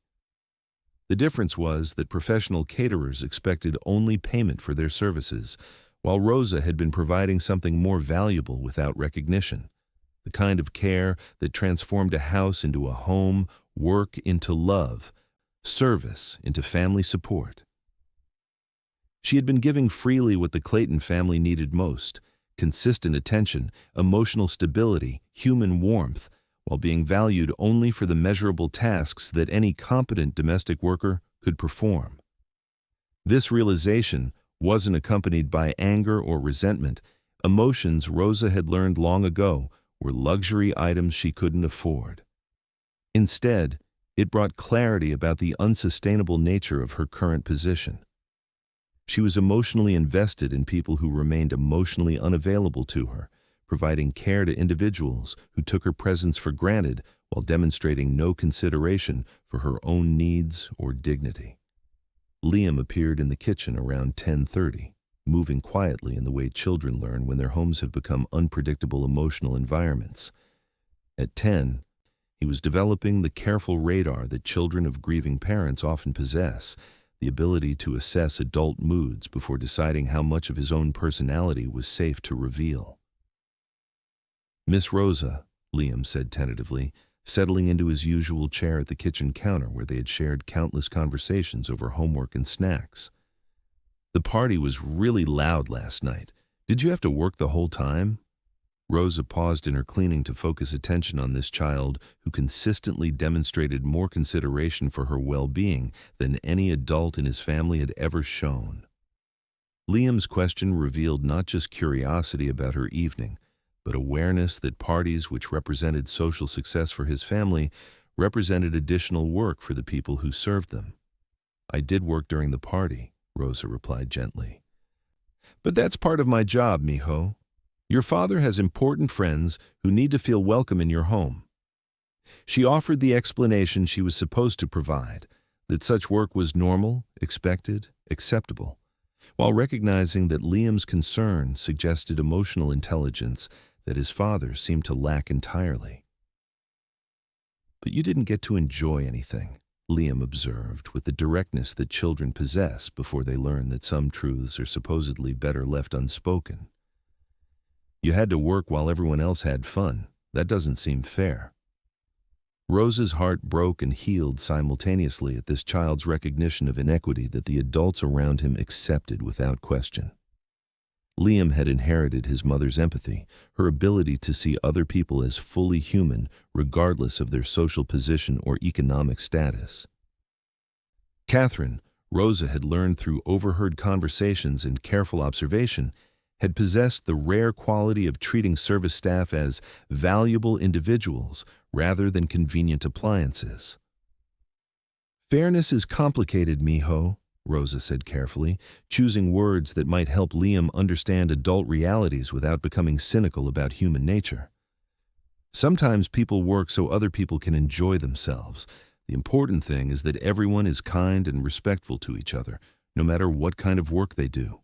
The difference was that professional caterers expected only payment for their services, while Rosa had been providing something more valuable without recognition, the kind of care that transformed a house into a home, work into love, service into family support. She had been giving freely what the Clayton family needed most: consistent attention, emotional stability, human warmth, while being valued only for the measurable tasks that any competent domestic worker could perform. This realization wasn't accompanied by anger or resentment. Emotions Rosa had learned long ago were luxury items she couldn't afford. Instead, it brought clarity about the unsustainable nature of her current position. She was emotionally invested in people who remained emotionally unavailable to her, providing care to individuals who took her presence for granted while demonstrating no consideration for her own needs or dignity. Liam appeared in the kitchen around 10:30, moving quietly in the way children learn when their homes have become unpredictable emotional environments. At 10, he was developing the careful radar that children of grieving parents often possess, the ability to assess adult moods before deciding how much of his own personality was safe to reveal. "Miss Rosa," Liam said tentatively, settling into his usual chair at the kitchen counter where they had shared countless conversations over homework and snacks. "The party was really loud last night. Did you have to work the whole time?" Rosa paused in her cleaning to focus attention on this child who consistently demonstrated more consideration for her well-being than any adult in his family had ever shown. Liam's question revealed not just curiosity about her evening, but awareness that parties which represented social success for his family represented additional work for the people who served them. "I did work during the party," Rosa replied gently. "But that's part of my job, mijo. Your father has important friends who need to feel welcome in your home." She offered the explanation she was supposed to provide, that such work was normal, expected, acceptable, while recognizing that Liam's concern suggested emotional intelligence that his father seemed to lack entirely. "But you didn't get to enjoy anything," Liam observed with the directness that children possess before they learn that some truths are supposedly better left unspoken. "You had to work while everyone else had fun. That doesn't seem fair." Rosa's heart broke and healed simultaneously at this child's recognition of inequity that the adults around him accepted without question. Liam had inherited his mother's empathy, her ability to see other people as fully human regardless of their social position or economic status. Catherine, Rosa had learned through overheard conversations and careful observation, had possessed the rare quality of treating service staff as valuable individuals rather than convenient appliances. "Fairness is complicated, mijo," Rosa said carefully, choosing words that might help Liam understand adult realities without becoming cynical about human nature. "Sometimes people work so other people can enjoy themselves. The important thing is that everyone is kind and respectful to each other, no matter what kind of work they do."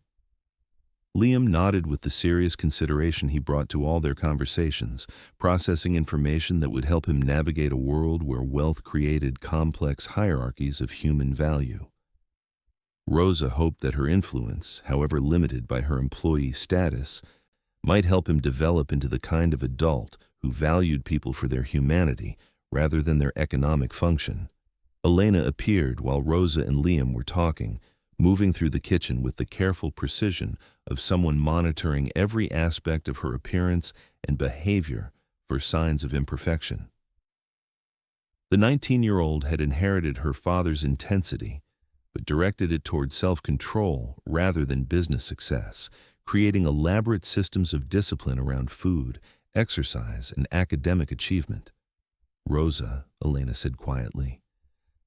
Liam nodded with the serious consideration he brought to all their conversations, processing information that would help him navigate a world where wealth created complex hierarchies of human value. Rosa hoped that her influence, however limited by her employee status, might help him develop into the kind of adult who valued people for their humanity rather than their economic function. Elena appeared while Rosa and Liam were talking, moving through the kitchen with the careful precision of someone monitoring every aspect of her appearance and behavior for signs of imperfection. The 19-year-old had inherited her father's intensity, but directed it toward self-control rather than business success, creating elaborate systems of discipline around food, exercise, and academic achievement. "Rosa," Elena said quietly,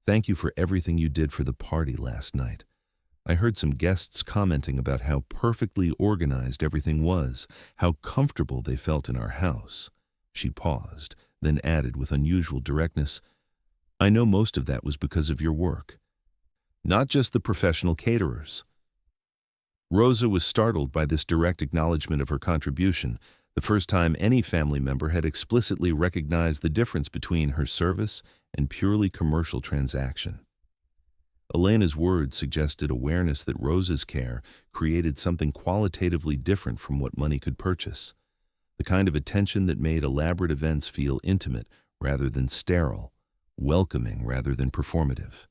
"thank you for everything you did for the party last night. I heard some guests commenting about how perfectly organized everything was, how comfortable they felt in our house." She paused, then added with unusual directness, I know most of that was because of your work, not just the professional caterers. Rosa was startled by this direct acknowledgement of her contribution, the first time any family member had explicitly recognized the difference between her service and purely commercial transaction. Elena's words suggested awareness that Rosa's care created something qualitatively different from what money could purchase, the kind of attention that made elaborate events feel intimate rather than sterile, welcoming rather than performative.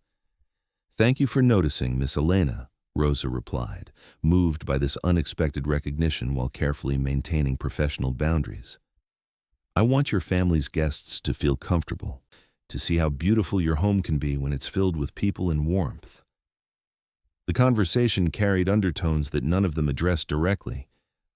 "Thank you for noticing, Miss Elena," Rosa replied, moved by this unexpected recognition while carefully maintaining professional boundaries. "I want your family's guests to feel comfortable, to see how beautiful your home can be when it's filled with people and warmth." The conversation carried undertones that none of them addressed directly.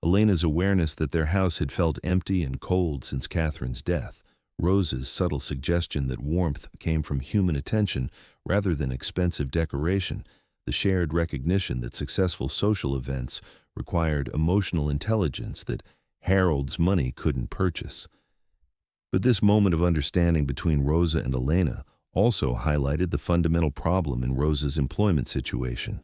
Elena's awareness that their house had felt empty and cold since Catherine's death, Rosa's subtle suggestion that warmth came from human attention rather than expensive decoration, the shared recognition that successful social events required emotional intelligence that Harold's money couldn't purchase. But this moment of understanding between Rosa and Elena also highlighted the fundamental problem in Rosa's employment situation.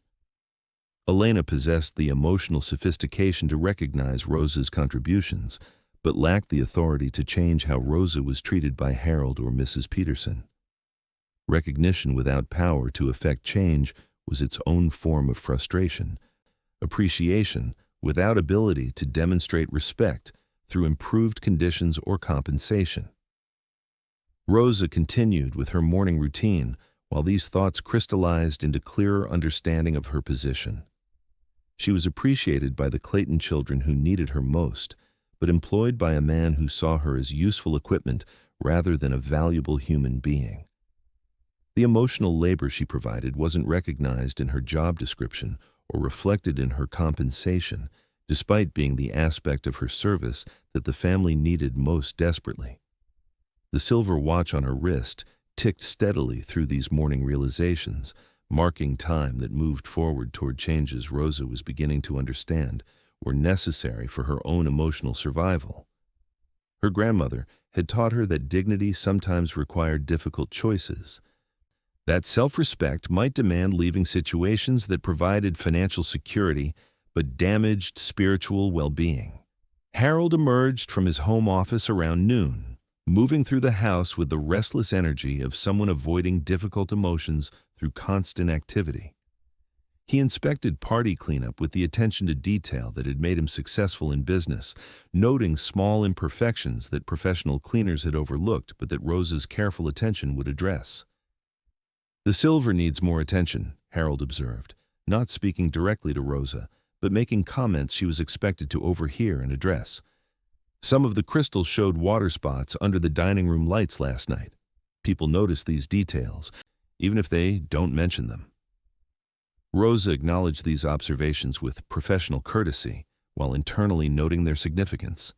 Elena possessed the emotional sophistication to recognize Rosa's contributions, but lacked the authority to change how Rosa was treated by Harold or Mrs. Peterson. Recognition without power to effect change was its own form of frustration. Appreciation without ability to demonstrate respect through improved conditions or compensation. Rosa continued with her morning routine while these thoughts crystallized into clearer understanding of her position. She was appreciated by the Clayton children who needed her most, but employed by a man who saw her as useful equipment rather than a valuable human being. The emotional labor she provided wasn't recognized in her job description or reflected in her compensation, despite being the aspect of her service that the family needed most desperately. The silver watch on her wrist ticked steadily through these morning realizations, marking time that moved forward toward changes Rosa was beginning to understand were necessary for her own emotional survival. Her grandmother had taught her that dignity sometimes required difficult choices, that self-respect might demand leaving situations that provided financial security but damaged spiritual well-being. Harold emerged from his home office around noon, moving through the house with the restless energy of someone avoiding difficult emotions through constant activity. He inspected party cleanup with the attention to detail that had made him successful in business, noting small imperfections that professional cleaners had overlooked but that Rosa's careful attention would address. "The silver needs more attention," Harold observed, not speaking directly to Rosa, but making comments she was expected to overhear and address. "Some of the crystal showed water spots under the dining room lights last night. People notice these details, even if they don't mention them." Rosa acknowledged these observations with professional courtesy, while internally noting their significance.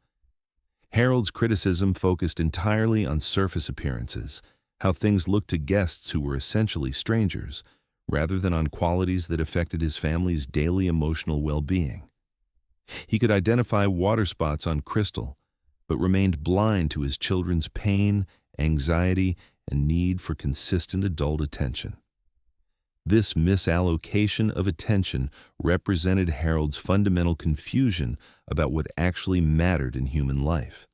Harold's criticism focused entirely on surface appearances, how things looked to guests who were essentially strangers, rather than on qualities that affected his family's daily emotional well-being. He could identify water spots on crystal, but remained blind to his children's pain, anxiety, and need for consistent adult attention. This misallocation of attention represented Harold's fundamental confusion about what actually mattered in human life.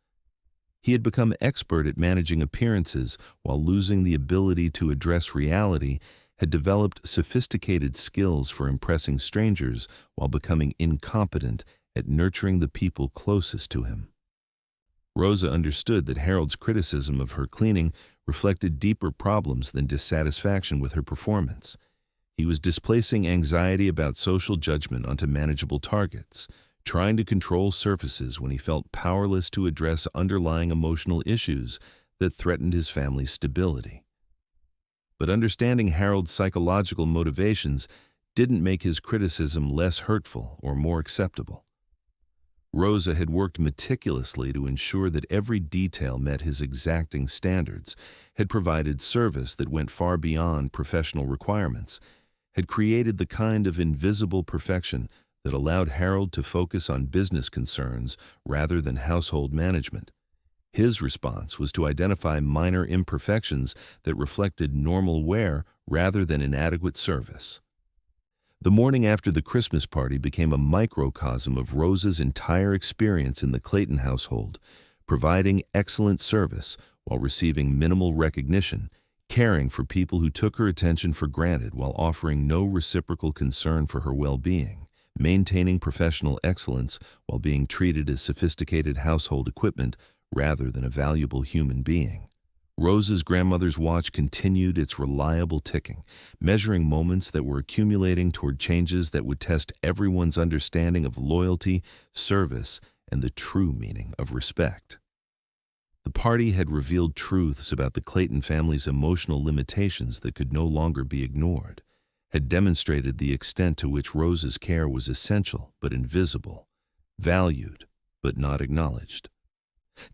He had become expert at managing appearances while losing the ability to address reality, had developed sophisticated skills for impressing strangers while becoming incompetent at nurturing the people closest to him. Rosa understood that Harold's criticism of her cleaning reflected deeper problems than dissatisfaction with her performance. He was displacing anxiety about social judgment onto manageable targets, trying to control surfaces when he felt powerless to address underlying emotional issues that threatened his family's stability. But understanding Harold's psychological motivations didn't make his criticism less hurtful or more acceptable. Rosa had worked meticulously to ensure that every detail met his exacting standards, had provided service that went far beyond professional requirements, had created the kind of invisible perfection that allowed Harold to focus on business concerns rather than household management. His response was to identify minor imperfections that reflected normal wear rather than inadequate service. The morning after the Christmas party became a microcosm of Rosa's entire experience in the Clayton household, providing excellent service while receiving minimal recognition, caring for people who took her attention for granted while offering no reciprocal concern for her well-being, maintaining professional excellence while being treated as sophisticated household equipment rather than a valuable human being. Rosa's grandmother's watch continued its reliable ticking, measuring moments that were accumulating toward changes that would test everyone's understanding of loyalty, service, and the true meaning of respect. The party had revealed truths about the Clayton family's emotional limitations that could no longer be ignored, had demonstrated the extent to which Rosa's care was essential but invisible, valued but not acknowledged.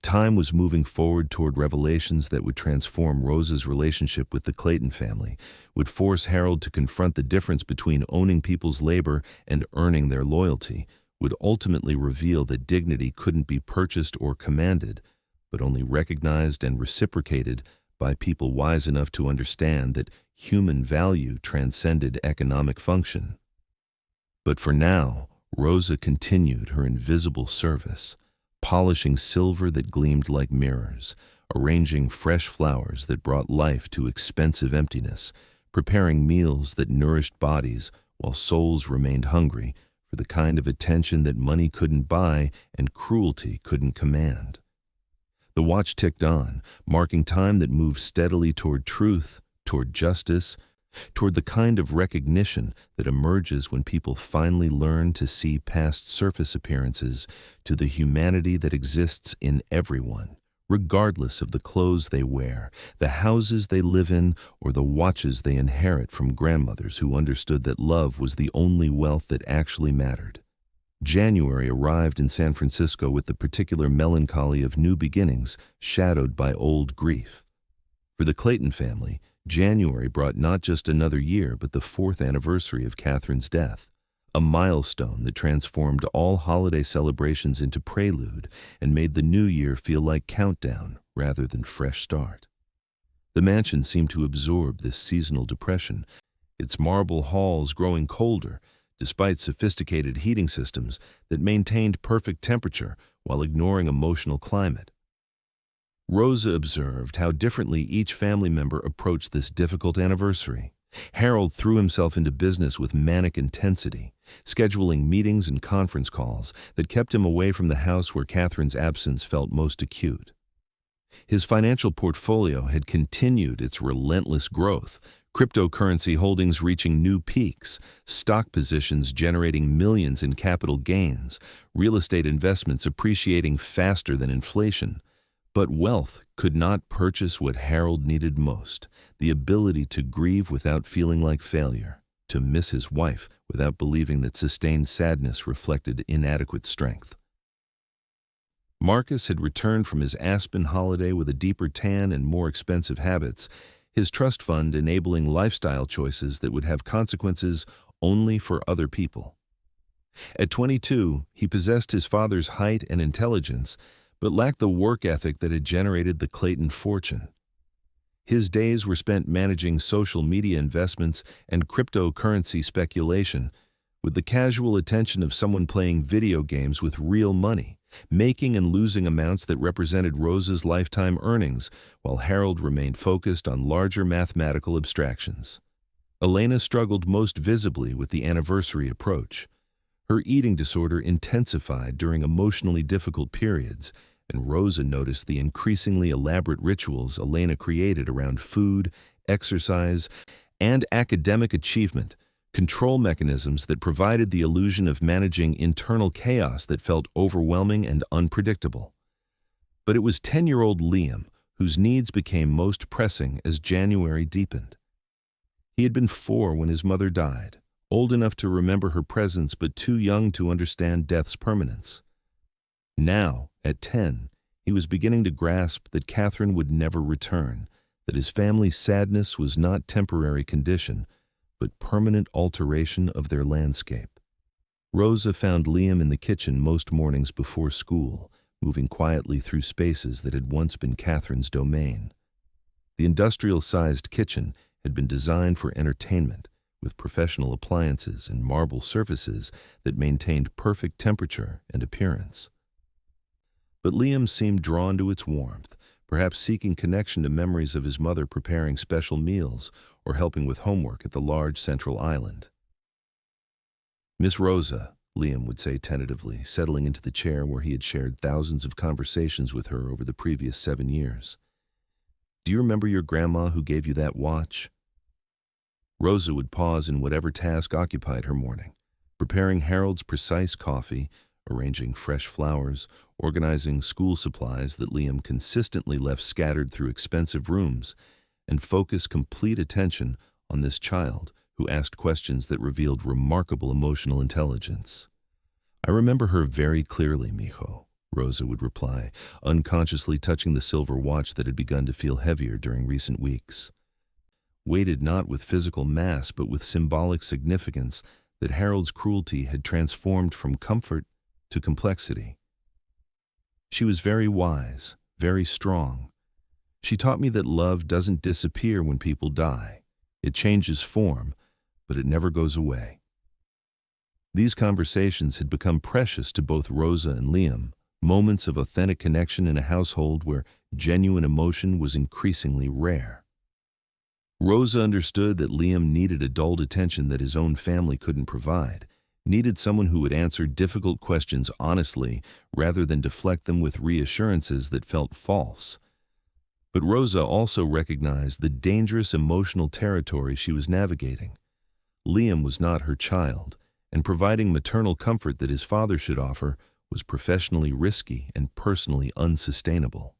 Time was moving forward toward revelations that would transform Rosa's relationship with the Clayton family, would force Harold to confront the difference between owning people's labor and earning their loyalty, would ultimately reveal that dignity couldn't be purchased or commanded, but only recognized and reciprocated by people wise enough to understand that human value transcended economic function. But for now, Rosa continued her invisible service, polishing silver that gleamed like mirrors, arranging fresh flowers that brought life to expensive emptiness, preparing meals that nourished bodies while souls remained hungry for the kind of attention that money couldn't buy and cruelty couldn't command. The watch ticked on, marking time that moved steadily toward truth, toward justice, toward the kind of recognition that emerges when people finally learn to see past surface appearances to the humanity that exists in everyone, regardless of the clothes they wear, the houses they live in, or the watches they inherit from grandmothers who understood that love was the only wealth that actually mattered. January arrived in San Francisco with the particular melancholy of new beginnings, shadowed by old grief. For the Clayton family, January brought not just another year, but the 4th anniversary of Catherine's death, a milestone that transformed all holiday celebrations into prelude and made the new year feel like countdown rather than fresh start. The mansion seemed to absorb this seasonal depression, its marble halls growing colder, despite sophisticated heating systems that maintained perfect temperature while ignoring emotional climate. Rosa observed how differently each family member approached this difficult anniversary. Harold threw himself into business with manic intensity, scheduling meetings and conference calls that kept him away from the house where Catherine's absence felt most acute. His financial portfolio had continued its relentless growth, cryptocurrency holdings reaching new peaks, stock positions generating millions in capital gains, real estate investments appreciating faster than inflation. But wealth could not purchase what Harold needed most, the ability to grieve without feeling like failure, to miss his wife without believing that sustained sadness reflected inadequate strength. Marcus had returned from his Aspen holiday with a deeper tan and more expensive habits, his trust fund enabling lifestyle choices that would have consequences only for other people. At 22, he possessed his father's height and intelligence, but lacked the work ethic that had generated the Clayton fortune. His days were spent managing social media investments and cryptocurrency speculation, with the casual attention of someone playing video games with real money, making and losing amounts that represented Rosa's lifetime earnings, while Harold remained focused on larger mathematical abstractions. Elena struggled most visibly with the anniversary approach. Her eating disorder intensified during emotionally difficult periods, and Rosa noticed the increasingly elaborate rituals Elena created around food, exercise, and academic achievement, control mechanisms that provided the illusion of managing internal chaos that felt overwhelming and unpredictable. But it was 10-year-old Liam whose needs became most pressing as January deepened. He had been 4 when his mother died, old enough to remember her presence but too young to understand death's permanence. Now, at 10, he was beginning to grasp that Catherine would never return, that his family's sadness was not temporary condition, but permanent alteration of their landscape. Rosa found Liam in the kitchen most mornings before school, moving quietly through spaces that had once been Catherine's domain. The industrial-sized kitchen had been designed for entertainment, with professional appliances and marble surfaces that maintained perfect temperature and appearance. But Liam seemed drawn to its warmth, perhaps seeking connection to memories of his mother preparing special meals or helping with homework at the large central island. "Miss Rosa," Liam would say tentatively, settling into the chair where he had shared thousands of conversations with her over the previous 7 years. "Do you remember your grandma who gave you that watch?" Rosa would pause in whatever task occupied her morning, preparing Harold's precise coffee, arranging fresh flowers, organizing school supplies that Liam consistently left scattered through expensive rooms, and focus complete attention on this child who asked questions that revealed remarkable emotional intelligence. "I remember her very clearly, mijo," Rosa would reply, unconsciously touching the silver watch that had begun to feel heavier during recent weeks. Weighted not with physical mass but with symbolic significance that Harold's cruelty had transformed from comfort to complexity. "She was very wise, very strong. She taught me that love doesn't disappear when people die. It changes form, but it never goes away." These conversations had become precious to both Rosa and Liam, moments of authentic connection in a household where genuine emotion was increasingly rare. Rosa understood that Liam needed adult attention that his own family couldn't provide, needed someone who would answer difficult questions honestly rather than deflect them with reassurances that felt false. But Rosa also recognized the dangerous emotional territory she was navigating. Liam was not her child, and providing maternal comfort that his father should offer was professionally risky and personally unsustainable.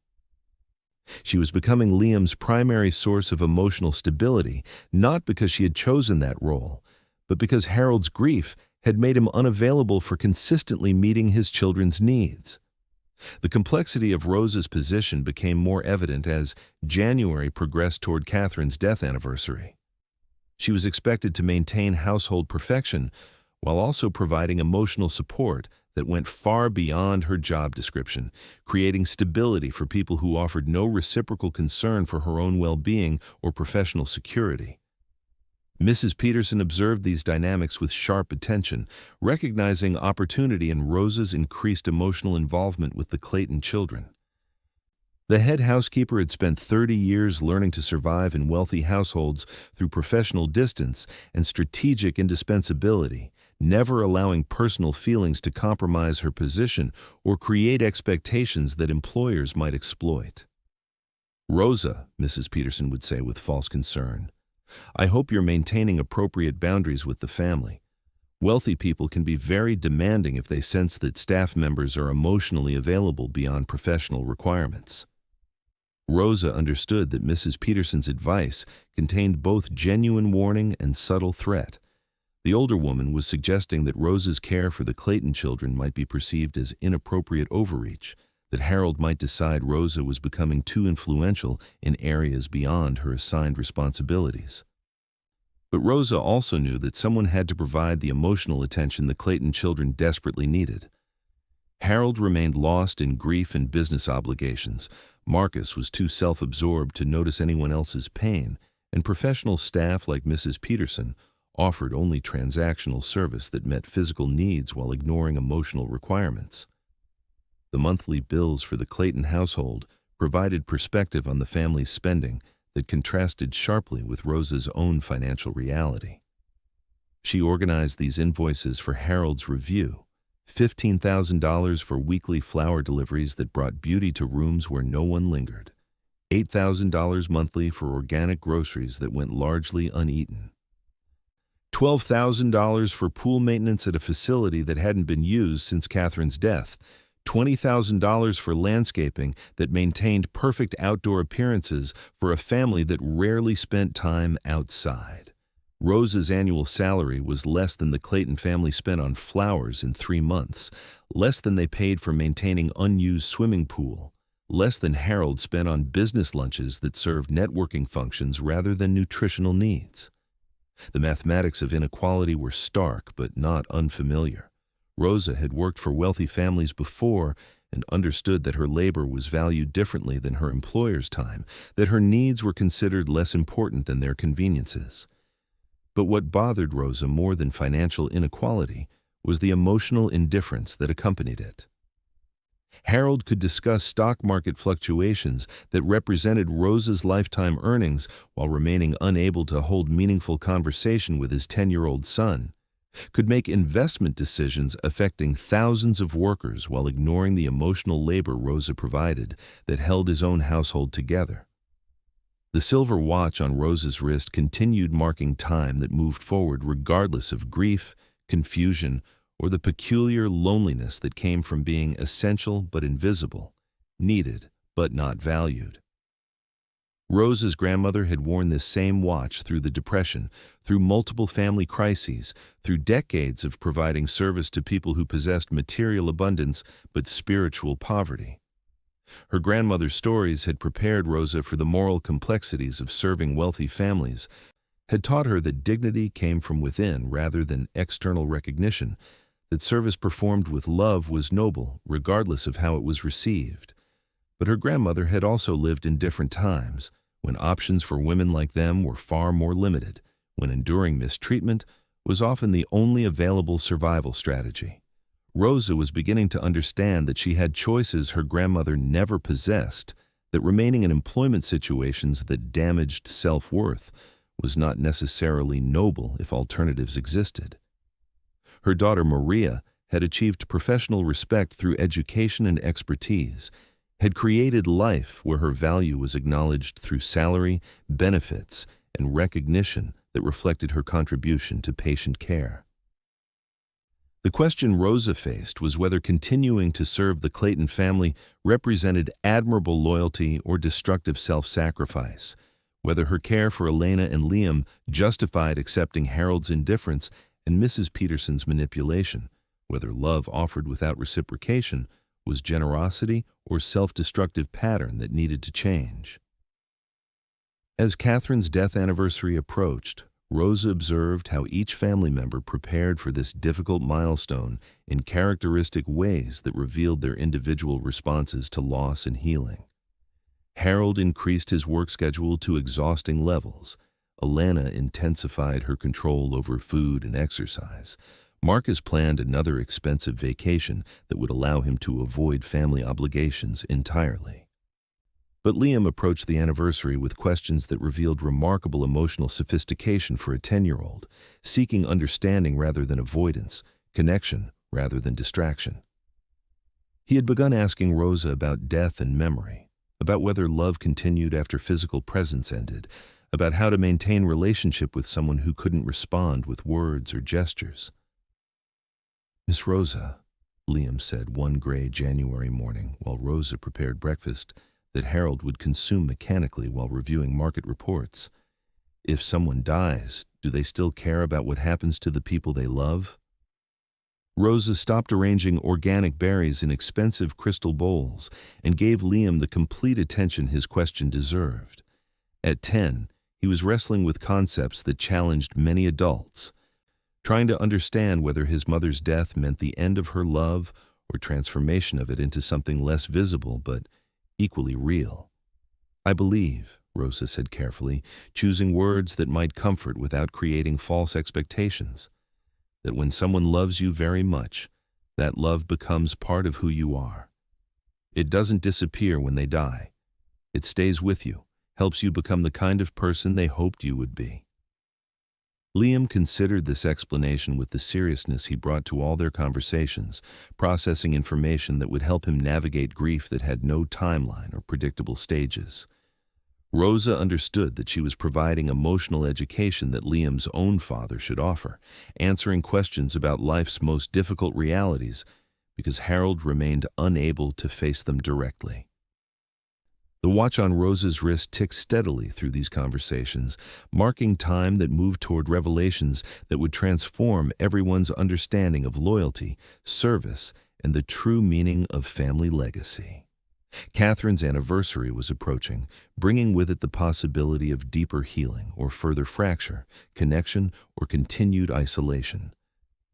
She was becoming Liam's primary source of emotional stability, not because she had chosen that role, but because Harold's grief had made him unavailable for consistently meeting his children's needs. The complexity of Rosa's position became more evident as January progressed toward Catherine's death anniversary. She was expected to maintain household perfection while also providing emotional support that went far beyond her job description, creating stability for people who offered no reciprocal concern for her own well-being or professional security. Mrs. Peterson observed these dynamics with sharp attention, recognizing opportunity in Rosa's increased emotional involvement with the Clayton children. The head housekeeper had spent 30 years learning to survive in wealthy households through professional distance and strategic indispensability, never allowing personal feelings to compromise her position or create expectations that employers might exploit. "Rosa," Mrs. Peterson would say with false concern, "I hope you're maintaining appropriate boundaries with the family. Wealthy people can be very demanding if they sense that staff members are emotionally available beyond professional requirements." Rosa understood that Mrs. Peterson's advice contained both genuine warning and subtle threat. The older woman was suggesting that Rosa's care for the Clayton children might be perceived as inappropriate overreach, that Harold might decide Rosa was becoming too influential in areas beyond her assigned responsibilities. But Rosa also knew that someone had to provide the emotional attention the Clayton children desperately needed. Harold remained lost in grief and business obligations. Marcus was too self-absorbed to notice anyone else's pain, and professional staff like Mrs. Peterson offered only transactional service that met physical needs while ignoring emotional requirements. The monthly bills for the Clayton household provided perspective on the family's spending that contrasted sharply with Rosa's own financial reality. She organized these invoices for Harold's review, $15,000 for weekly flower deliveries that brought beauty to rooms where no one lingered, $8,000 monthly for organic groceries that went largely uneaten, $12,000 for pool maintenance at a facility that hadn't been used since Catherine's death, $20,000 for landscaping that maintained perfect outdoor appearances for a family that rarely spent time outside. Rosa's annual salary was less than the Clayton family spent on flowers in 3 months, less than they paid for maintaining unused swimming pool, less than Harold spent on business lunches that served networking functions rather than nutritional needs. The mathematics of inequality were stark but not unfamiliar. Rosa had worked for wealthy families before and understood that her labor was valued differently than her employer's time, that her needs were considered less important than their conveniences. But what bothered Rosa more than financial inequality was the emotional indifference that accompanied it. Harold could discuss stock market fluctuations that represented Rosa's lifetime earnings while remaining unable to hold meaningful conversation with his 10-year-old son, could make investment decisions affecting thousands of workers while ignoring the emotional labor Rosa provided that held his own household together. The silver watch on Rosa's wrist continued marking time that moved forward regardless of grief, confusion, or the peculiar loneliness that came from being essential but invisible, needed but not valued. Rosa's grandmother had worn this same watch through the Depression, through multiple family crises, through decades of providing service to people who possessed material abundance but spiritual poverty. Her grandmother's stories had prepared Rosa for the moral complexities of serving wealthy families, had taught her that dignity came from within rather than external recognition, that service performed with love was noble, regardless of how it was received. But her grandmother had also lived in different times, when options for women like them were far more limited, when enduring mistreatment was often the only available survival strategy. Rosa was beginning to understand that she had choices her grandmother never possessed, that remaining in employment situations that damaged self-worth was not necessarily noble if alternatives existed. Her daughter Maria had achieved professional respect through education and expertise, had created life where her value was acknowledged through salary, benefits, and recognition that reflected her contribution to patient care. The question Rosa faced was whether continuing to serve the Clayton family represented admirable loyalty or destructive self-sacrifice, whether her care for Elena and Liam justified accepting Harold's indifference and Mrs. Peterson's manipulation, whether love offered without reciprocation was generosity or self-destructive pattern that needed to change. As Catherine's death anniversary approached, Rosa observed how each family member prepared for this difficult milestone in characteristic ways that revealed their individual responses to loss and healing. Harold increased his work schedule to exhausting levels. Elena intensified her control over food and exercise. Marcus planned another expensive vacation that would allow him to avoid family obligations entirely. But Liam approached the anniversary with questions that revealed remarkable emotional sophistication for a 10-year-old, seeking understanding rather than avoidance, connection rather than distraction. He had begun asking Rosa about death and memory, about whether love continued after physical presence ended, about how to maintain relationship with someone who couldn't respond with words or gestures. "Miss Rosa," Liam said one gray January morning while Rosa prepared breakfast that Harold would consume mechanically while reviewing market reports, "if someone dies, do they still care about what happens to the people they love?" Rosa stopped arranging organic berries in expensive crystal bowls and gave Liam the complete attention his question deserved. At 10, he was wrestling with concepts that challenged many adults, trying to understand whether his mother's death meant the end of her love or transformation of it into something less visible but equally real. "I believe," Rosa said carefully, choosing words that might comfort without creating false expectations, "that when someone loves you very much, that love becomes part of who you are. It doesn't disappear when they die. It stays with you, helps you become the kind of person they hoped you would be." Liam considered this explanation with the seriousness he brought to all their conversations, processing information that would help him navigate grief that had no timeline or predictable stages. Rosa understood that she was providing emotional education that Liam's own father should offer, answering questions about life's most difficult realities because Harold remained unable to face them directly. The watch on Rosa's wrist ticked steadily through these conversations, marking time that moved toward revelations that would transform everyone's understanding of loyalty, service, and the true meaning of family legacy. Catherine's anniversary was approaching, bringing with it the possibility of deeper healing or further fracture, connection, or continued isolation.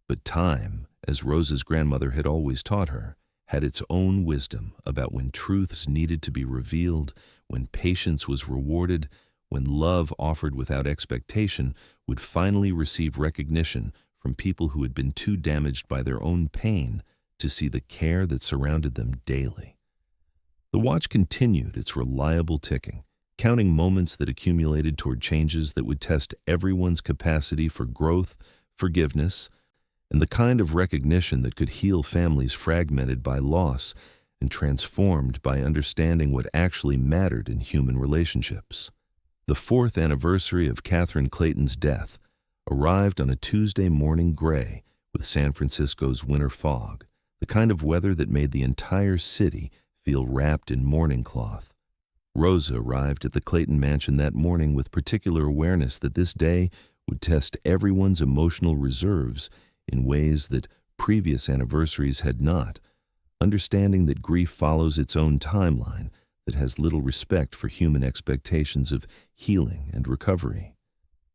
But time, as Rosa's grandmother had always taught her, had its own wisdom about when truths needed to be revealed, when patience was rewarded, when love offered without expectation would finally receive recognition from people who had been too damaged by their own pain to see the care that surrounded them daily. The watch continued its reliable ticking, counting moments that accumulated toward changes that would test everyone's capacity for growth, forgiveness, and the kind of recognition that could heal families fragmented by loss and transformed by understanding what actually mattered in human relationships. The 4th anniversary of Catherine Clayton's death arrived on a Tuesday morning gray with San Francisco's winter fog, the kind of weather that made the entire city feel wrapped in mourning cloth. Rosa arrived at the Clayton mansion that morning with particular awareness that this day would test everyone's emotional reserves in ways that previous anniversaries had not, understanding that grief follows its own timeline that has little respect for human expectations of healing and recovery.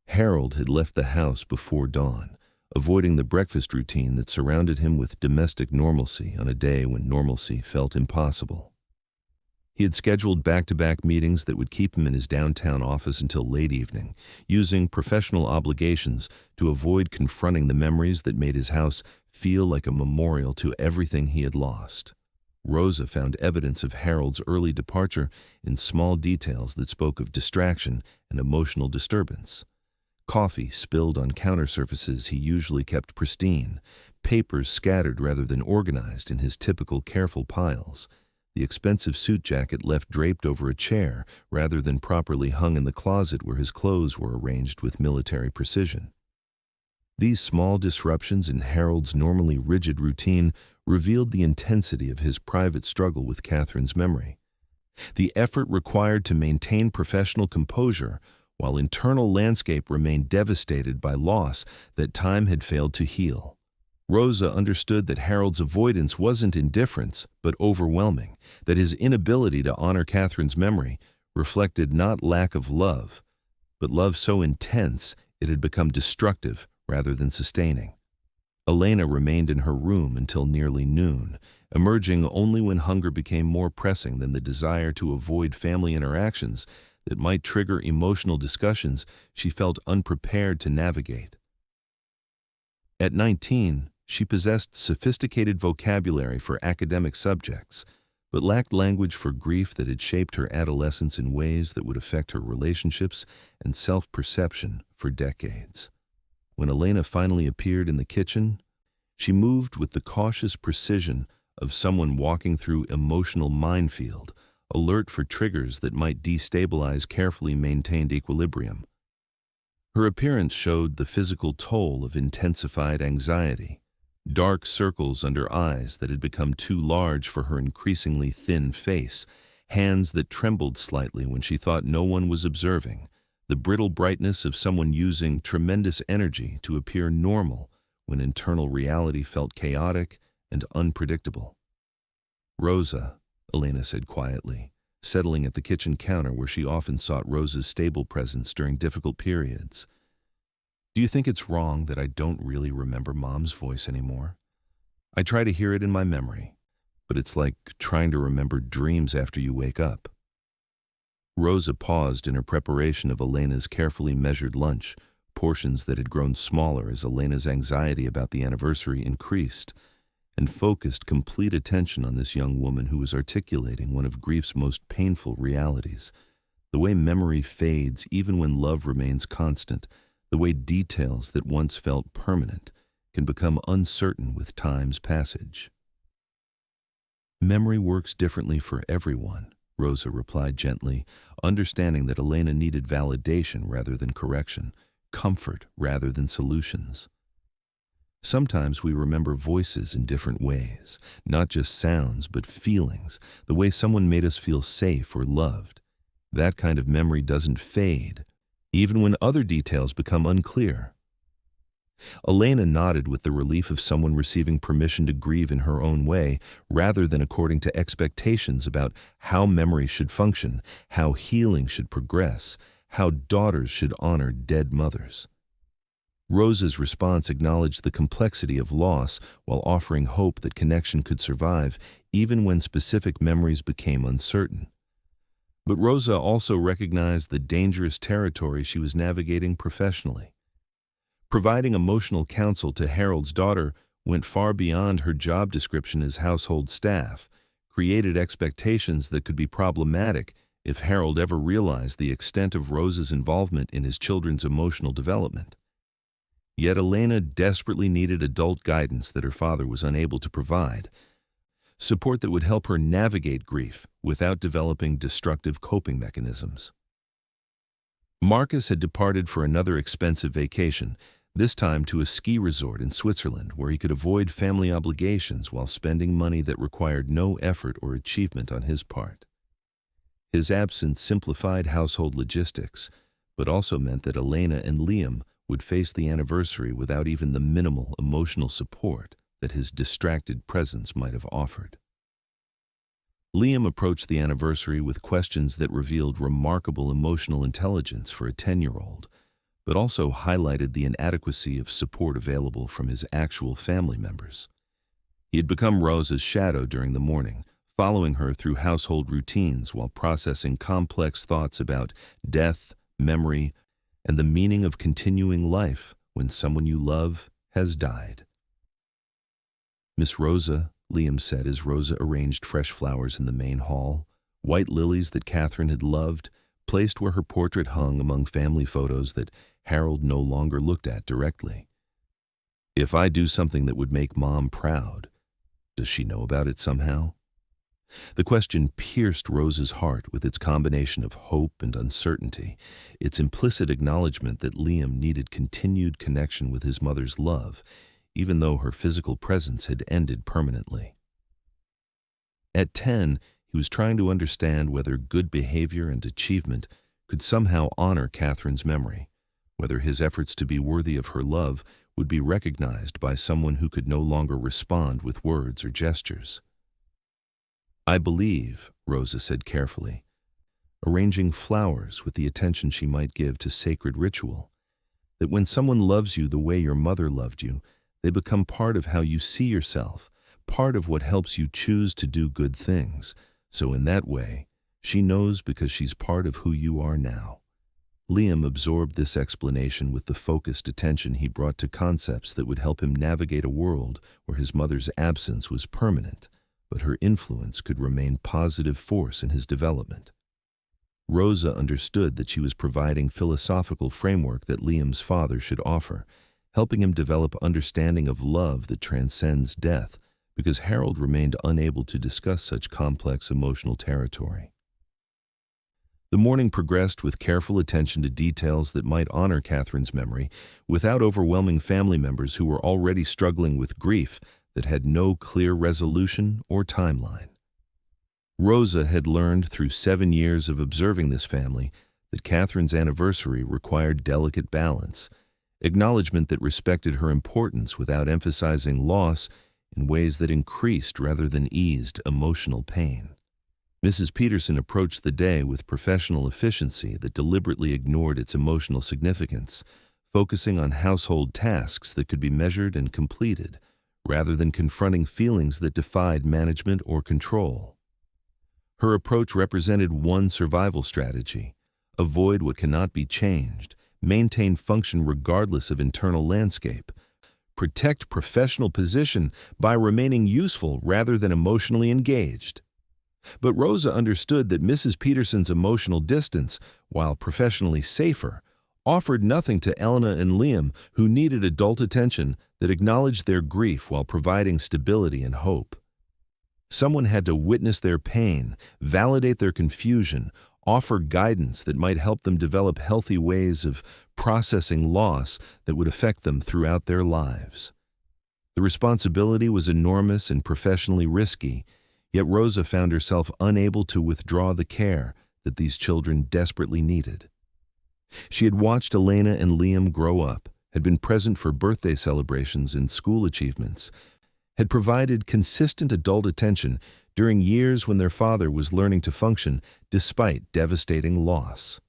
Harold had left the house before dawn, avoiding the breakfast routine that surrounded him with domestic normalcy on a day when normalcy felt impossible. He had scheduled back-to-back meetings that would keep him in his downtown office until late evening, using professional obligations to avoid confronting the memories that made his house feel like a memorial to everything he had lost. Rosa found evidence of Harold's early departure in small details that spoke of distraction and emotional disturbance. Coffee spilled on counter surfaces he usually kept pristine, papers scattered rather than organized in his typical careful piles, the expensive suit jacket left draped over a chair rather than properly hung in the closet where his clothes were arranged with military precision. These small disruptions in Harold's normally rigid routine revealed the intensity of his private struggle with Catherine's memory. The effort required to maintain professional composure while internal landscape remained devastated by loss that time had failed to heal. Rosa understood that Harold's avoidance wasn't indifference, but overwhelming, that his inability to honor Catherine's memory reflected not lack of love, but love so intense it had become destructive rather than sustaining. Elena remained in her room until nearly noon, emerging only when hunger became more pressing than the desire to avoid family interactions that might trigger emotional discussions she felt unprepared to navigate. At 19, she possessed sophisticated vocabulary for academic subjects, but lacked language for grief that had shaped her adolescence in ways that would affect her relationships and self-perception for decades. When Elena finally appeared in the kitchen, she moved with the cautious precision of someone walking through emotional minefield, alert for triggers that might destabilize carefully maintained equilibrium. Her appearance showed the physical toll of intensified anxiety. Dark circles under eyes that had become too large for her increasingly thin face, hands that trembled slightly when she thought no one was observing, the brittle brightness of someone using tremendous energy to appear normal when internal reality felt chaotic and unpredictable. "Rosa," Elena said quietly, settling at the kitchen counter where she often sought Rosa's stable presence during difficult periods. "Do you think it's wrong that I don't really remember Mom's voice anymore? I try to hear it in my memory, but it's like trying to remember dreams after you wake up." Rosa paused in her preparation of Elena's carefully measured lunch, portions that had grown smaller as Elena's anxiety about the anniversary increased, and focused complete attention on this young woman who was articulating one of grief's most painful realities, the way memory fades even when love remains constant, the way details that once felt permanent can become uncertain with time's passage. "Memory works differently for everyone," Rosa replied gently, understanding that Elena needed validation rather than correction, comfort rather than solutions. "Sometimes we remember voices in different ways, not just sounds but feelings, the way someone made us feel safe or loved. That kind of memory doesn't fade, even when other details become unclear." Elena nodded with the relief of someone receiving permission to grieve in her own way, rather than according to expectations about how memory should function, how healing should progress, how daughters should honor dead mothers. Rosa's response acknowledged the complexity of loss while offering hope that connection could survive even when specific memories became uncertain. But Rosa also recognized the dangerous territory she was navigating professionally. Providing emotional counsel to Harold's daughter went far beyond her job description as household staff, created expectations that could be problematic if Harold ever realized the extent of Rosa's involvement in his children's emotional development. Yet Elena desperately needed adult guidance that her father was unable to provide, support that would help her navigate grief without developing destructive coping mechanisms. Marcus had departed for another expensive vacation, this time to a ski resort in Switzerland where he could avoid family obligations while spending money that required no effort or achievement on his part. His absence simplified household logistics, but also meant that Elena and Liam would face the anniversary without even the minimal emotional support that his distracted presence might have offered. Liam approached the anniversary with questions that revealed remarkable emotional intelligence for a 10-year-old, but also highlighted the inadequacy of support available from his actual family members. He had become Rosa's shadow during the morning, following her through household routines while processing complex thoughts about death, memory, and the meaning of continuing life when someone you love has died. "Miss Rosa," Liam said as Rosa arranged fresh flowers in the main hall, white lilies that Catherine had loved, placed where her portrait hung among family photos that Harold no longer looked at directly. "If I do something that would make Mom proud, does she know about it somehow?" The question pierced Rosa's heart with its combination of hope and uncertainty, its implicit acknowledgement that Liam needed continued connection with his mother's love, even though her physical presence had ended permanently. At 10, he was trying to understand whether good behavior and achievement could somehow honor Catherine's memory, whether his efforts to be worthy of her love would be recognized by someone who could no longer respond with words or gestures. "I believe," Rosa said carefully, arranging flowers with the attention she might give to sacred ritual, "that when someone loves you the way your mother loved you, they become part of how you see yourself, part of what helps you choose to do good things. So in that way, she knows because she's part of who you are now." Liam absorbed this explanation with the focused attention he brought to concepts that would help him navigate a world where his mother's absence was permanent, but her influence could remain positive force in his development. Rosa understood that she was providing philosophical framework that Liam's father should offer, helping him develop understanding of love that transcends death, because Harold remained unable to discuss such complex emotional territory. The morning progressed with careful attention to details that might honor Catherine's memory without overwhelming family members who were already struggling with grief that had no clear resolution or timeline. Rosa had learned through 7 years of observing this family that Catherine's anniversary required delicate balance, acknowledgement that respected her importance without emphasizing loss in ways that increased rather than eased emotional pain. Mrs. Peterson approached the day with professional efficiency that deliberately ignored its emotional significance, focusing on household tasks that could be measured and completed, rather than confronting feelings that defied management or control. Her approach represented one survival strategy: avoid what cannot be changed, maintain function regardless of internal landscape, protect professional position by remaining useful rather than emotionally engaged. But Rosa understood that Mrs. Peterson's emotional distance, while professionally safer, offered nothing to Elena and Liam, who needed adult attention that acknowledged their grief while providing stability and hope. Someone had to witness their pain, validate their confusion, offer guidance that might help them develop healthy ways of processing loss that would affect them throughout their lives. The responsibility was enormous and professionally risky, yet Rosa found herself unable to withdraw the care that these children desperately needed. She had watched Elena and Liam grow up, had been present for birthday celebrations and school achievements, had provided consistent adult attention during years when their father was learning to function despite devastating loss.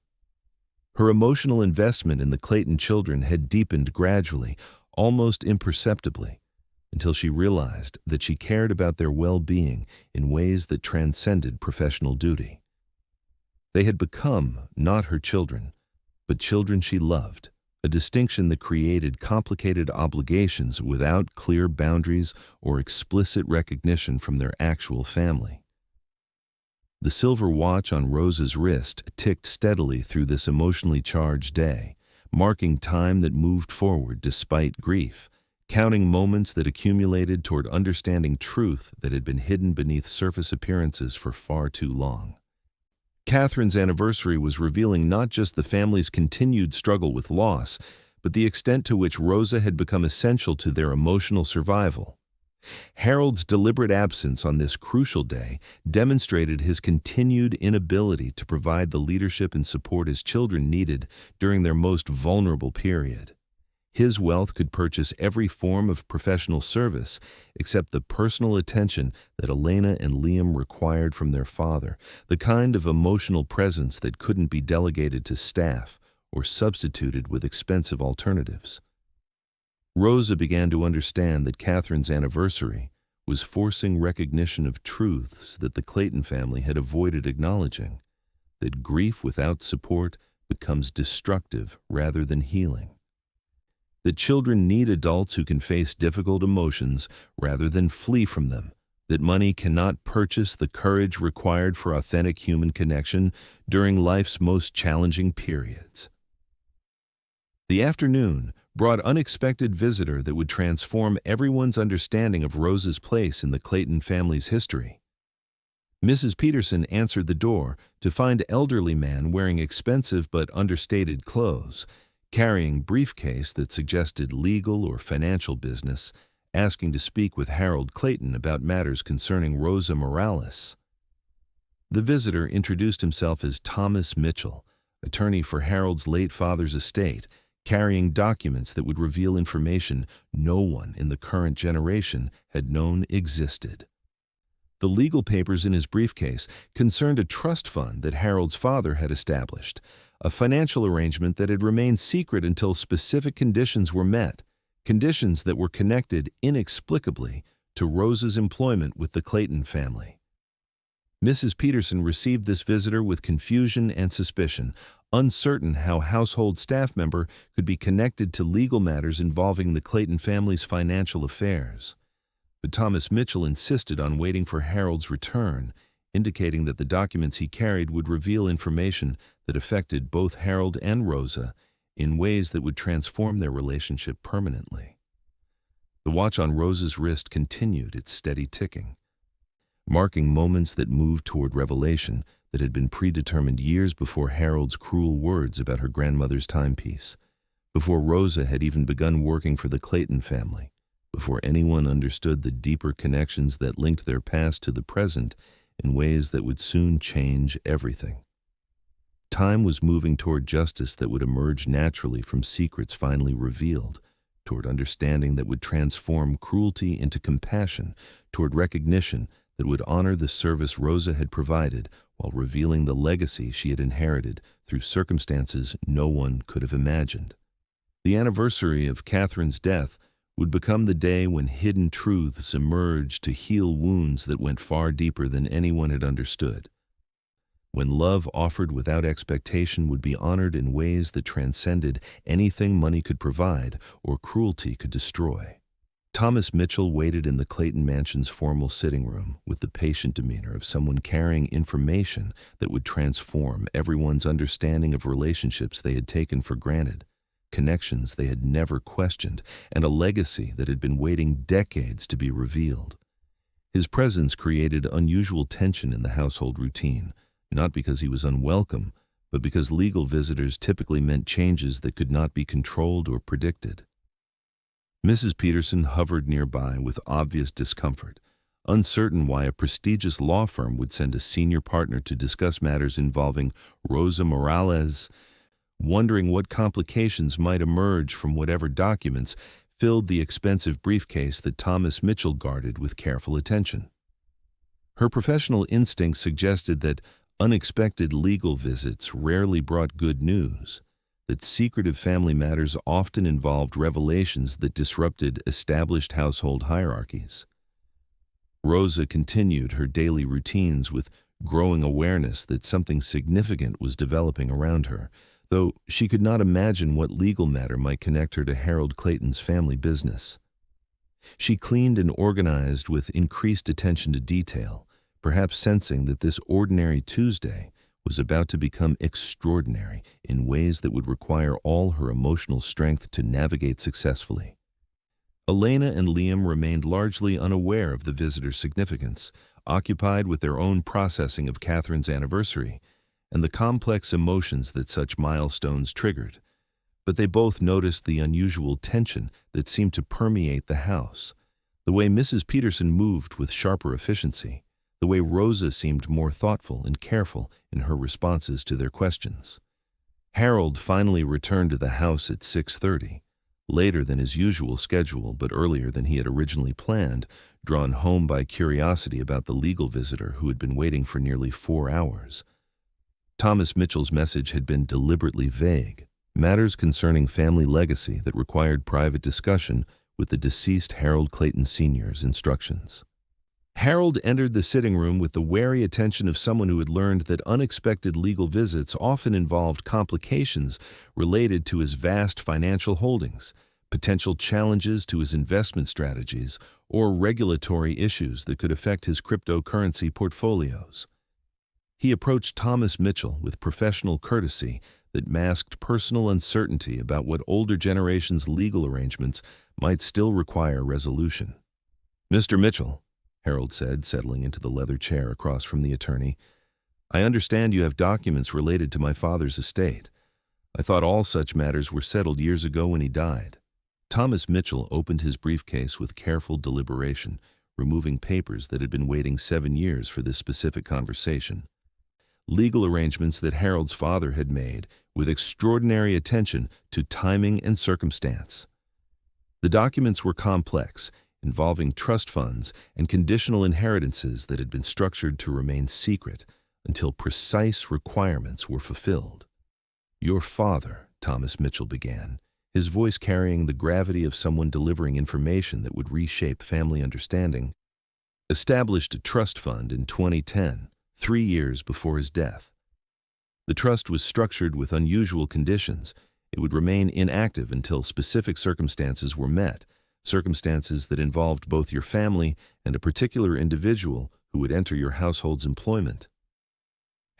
Her emotional investment in the Clayton children had deepened gradually, almost imperceptibly, until she realized that she cared about their well-being in ways that transcended professional duty. They had become not her children, but children she loved, a distinction that created complicated obligations without clear boundaries or explicit recognition from their actual family. The silver watch on Rosa's wrist ticked steadily through this emotionally charged day, marking time that moved forward despite grief, counting moments that accumulated toward understanding truth that had been hidden beneath surface appearances for far too long. Catherine's anniversary was revealing not just the family's continued struggle with loss, but the extent to which Rosa had become essential to their emotional survival. Harold's deliberate absence on this crucial day demonstrated his continued inability to provide the leadership and support his children needed during their most vulnerable period. His wealth could purchase every form of professional service except the personal attention that Elena and Liam required from their father, the kind of emotional presence that couldn't be delegated to staff or substituted with expensive alternatives. Rosa began to understand that Catherine's anniversary was forcing recognition of truths that the Clayton family had avoided acknowledging, that grief without support becomes destructive rather than healing, that children need adults who can face difficult emotions rather than flee from them, that money cannot purchase the courage required for authentic human connection during life's most challenging periods. The afternoon brought an unexpected visitor that would transform everyone's understanding of Rosa's place in the Clayton family's history. Mrs. Peterson answered the door to find an elderly man wearing expensive but understated clothes, carrying a briefcase that suggested legal or financial business, asking to speak with Harold Clayton about matters concerning Rosa Morales. The visitor introduced himself as Thomas Mitchell, attorney for Harold's late father's estate, carrying documents that would reveal information no one in the current generation had known existed. The legal papers in his briefcase concerned a trust fund that Harold's father had established, a financial arrangement that had remained secret until specific conditions were met, conditions that were connected inexplicably to Rosa's employment with the Clayton family. Mrs. Peterson received this visitor with confusion and suspicion, uncertain how a household staff member could be connected to legal matters involving the Clayton family's financial affairs. But Thomas Mitchell insisted on waiting for Harold's return, indicating that the documents he carried would reveal information that affected both Harold and Rosa in ways that would transform their relationship permanently. The watch on Rosa's wrist continued its steady ticking, marking moments that moved toward revelation that had been predetermined years before Harold's cruel words about her grandmother's timepiece, before Rosa had even begun working for the Clayton family, before anyone understood the deeper connections that linked their past to the present in ways that would soon change everything. Time was moving toward justice that would emerge naturally from secrets finally revealed, toward understanding that would transform cruelty into compassion, toward recognition that would honor the service Rosa had provided while revealing the legacy she had inherited through circumstances no one could have imagined. The anniversary of Catherine's death would become the day when hidden truths emerged to heal wounds that went far deeper than anyone had understood, when love offered without expectation would be honored in ways that transcended anything money could provide or cruelty could destroy. Thomas Mitchell waited in the Clayton Mansion's formal sitting room with the patient demeanor of someone carrying information that would transform everyone's understanding of relationships they had taken for granted, connections they had never questioned, and a legacy that had been waiting decades to be revealed. His presence created unusual tension in the household routine, not because he was unwelcome, but because legal visitors typically meant changes that could not be controlled or predicted. Mrs. Peterson hovered nearby with obvious discomfort, uncertain why a prestigious law firm would send a senior partner to discuss matters involving Rosa Morales, wondering what complications might emerge from whatever documents filled the expensive briefcase that Thomas Mitchell guarded with careful attention. Her professional instincts suggested that unexpected legal visits rarely brought good news, that secretive family matters often involved revelations that disrupted established household hierarchies. Rosa continued her daily routines with growing awareness that something significant was developing around her, though she could not imagine what legal matter might connect her to Harold Clayton's family business. She cleaned and organized with increased attention to detail, perhaps sensing that this ordinary Tuesday was about to become extraordinary in ways that would require all her emotional strength to navigate successfully. Elena and Liam remained largely unaware of the visitor's significance, occupied with their own processing of Catherine's anniversary and the complex emotions that such milestones triggered. But they both noticed the unusual tension that seemed to permeate the house, the way Mrs. Peterson moved with sharper efficiency, the way Rosa seemed more thoughtful and careful in her responses to their questions. Harold finally returned to the house at 6:30, later than his usual schedule but earlier than he had originally planned, drawn home by curiosity about the legal visitor who had been waiting for nearly 4 hours. Thomas Mitchell's message had been deliberately vague, matters concerning family legacy that required private discussion with the deceased Harold Clayton Sr.'s instructions. Harold entered the sitting room with the wary attention of someone who had learned that unexpected legal visits often involved complications related to his vast financial holdings, potential challenges to his investment strategies, or regulatory issues that could affect his cryptocurrency portfolios. He approached Thomas Mitchell with professional courtesy that masked personal uncertainty about what older generations' legal arrangements might still require resolution. "Mr. Mitchell," Harold said, settling into the leather chair across from the attorney, "I understand you have documents related to my father's estate. I thought all such matters were settled years ago when he died." Thomas Mitchell opened his briefcase with careful deliberation, removing papers that had been waiting 7 years for this specific conversation. Legal arrangements that Harold's father had made with extraordinary attention to timing and circumstance. The documents were complex, involving trust funds and conditional inheritances that had been structured to remain secret until precise requirements were fulfilled. "Your father," Thomas Mitchell began, his voice carrying the gravity of someone delivering information that would reshape family understanding, established a trust fund in 2010, 3 years before his death. The trust was structured with unusual conditions. It would remain inactive until specific circumstances were met, circumstances that involved both your family and a particular individual who would enter your household's employment.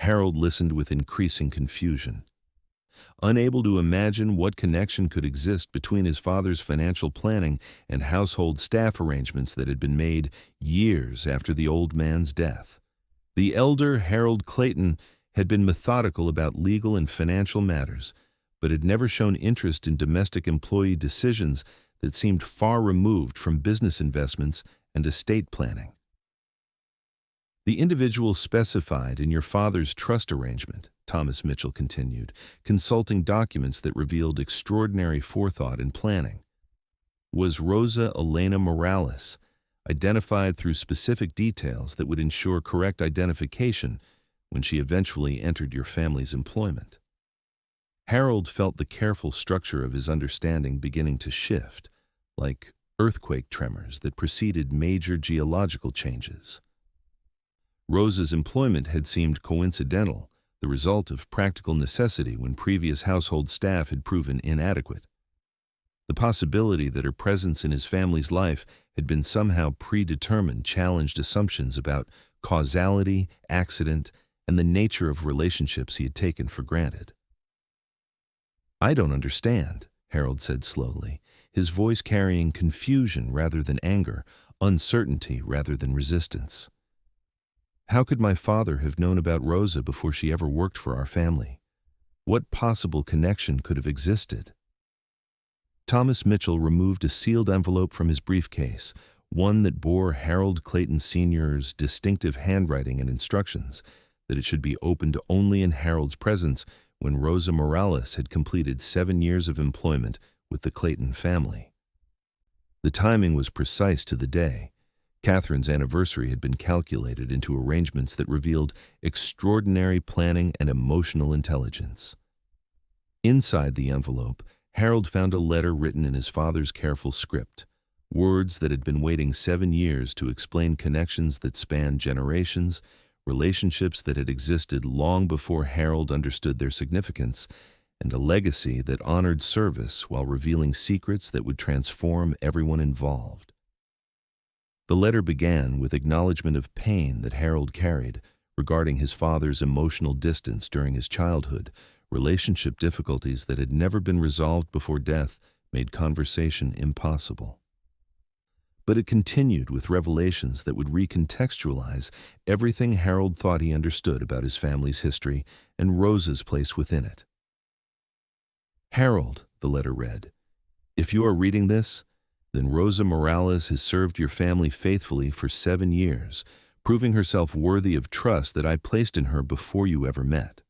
Harold listened with increasing confusion. Unable to imagine what connection could exist between his father's financial planning and household staff arrangements that had been made years after the old man's death. The elder Harold Clayton had been methodical about legal and financial matters, but had never shown interest in domestic employee decisions that seemed far removed from business investments and estate planning. "The individual specified in your father's trust arrangement," Thomas Mitchell continued, consulting documents that revealed extraordinary forethought and planning, "was Rosa Elena Morales, identified through specific details that would ensure correct identification when she eventually entered your family's employment." Harold felt the careful structure of his understanding beginning to shift, like earthquake tremors that preceded major geological changes. Rosa's employment had seemed coincidental, the result of practical necessity when previous household staff had proven inadequate. The possibility that her presence in his family's life had been somehow predetermined challenged assumptions about causality, accident, and the nature of relationships he had taken for granted. "I don't understand," Harold said slowly, his voice carrying confusion rather than anger, uncertainty rather than resistance. "How could my father have known about Rosa before she ever worked for our family? What possible connection could have existed?" Thomas Mitchell removed a sealed envelope from his briefcase, one that bore Harold Clayton Sr.'s distinctive handwriting and instructions that it should be opened only in Harold's presence when Rosa Morales had completed 7 years of employment with the Clayton family. The timing was precise to the day. Catherine's anniversary had been calculated into arrangements that revealed extraordinary planning and emotional intelligence. Inside the envelope, Harold found a letter written in his father's careful script, words that had been waiting 7 years to explain connections that spanned generations, relationships that had existed long before Harold understood their significance, and a legacy that honored service while revealing secrets that would transform everyone involved. The letter began with acknowledgement of pain that Harold carried regarding his father's emotional distance during his childhood. Relationship difficulties that had never been resolved before death made conversation impossible. But it continued with revelations that would recontextualize everything Harold thought he understood about his family's history and Rosa's place within it. Harold, the letter read, if you are reading this, then Rosa Morales has served your family faithfully for 7 years, proving herself worthy of trust that I placed in her before you ever met.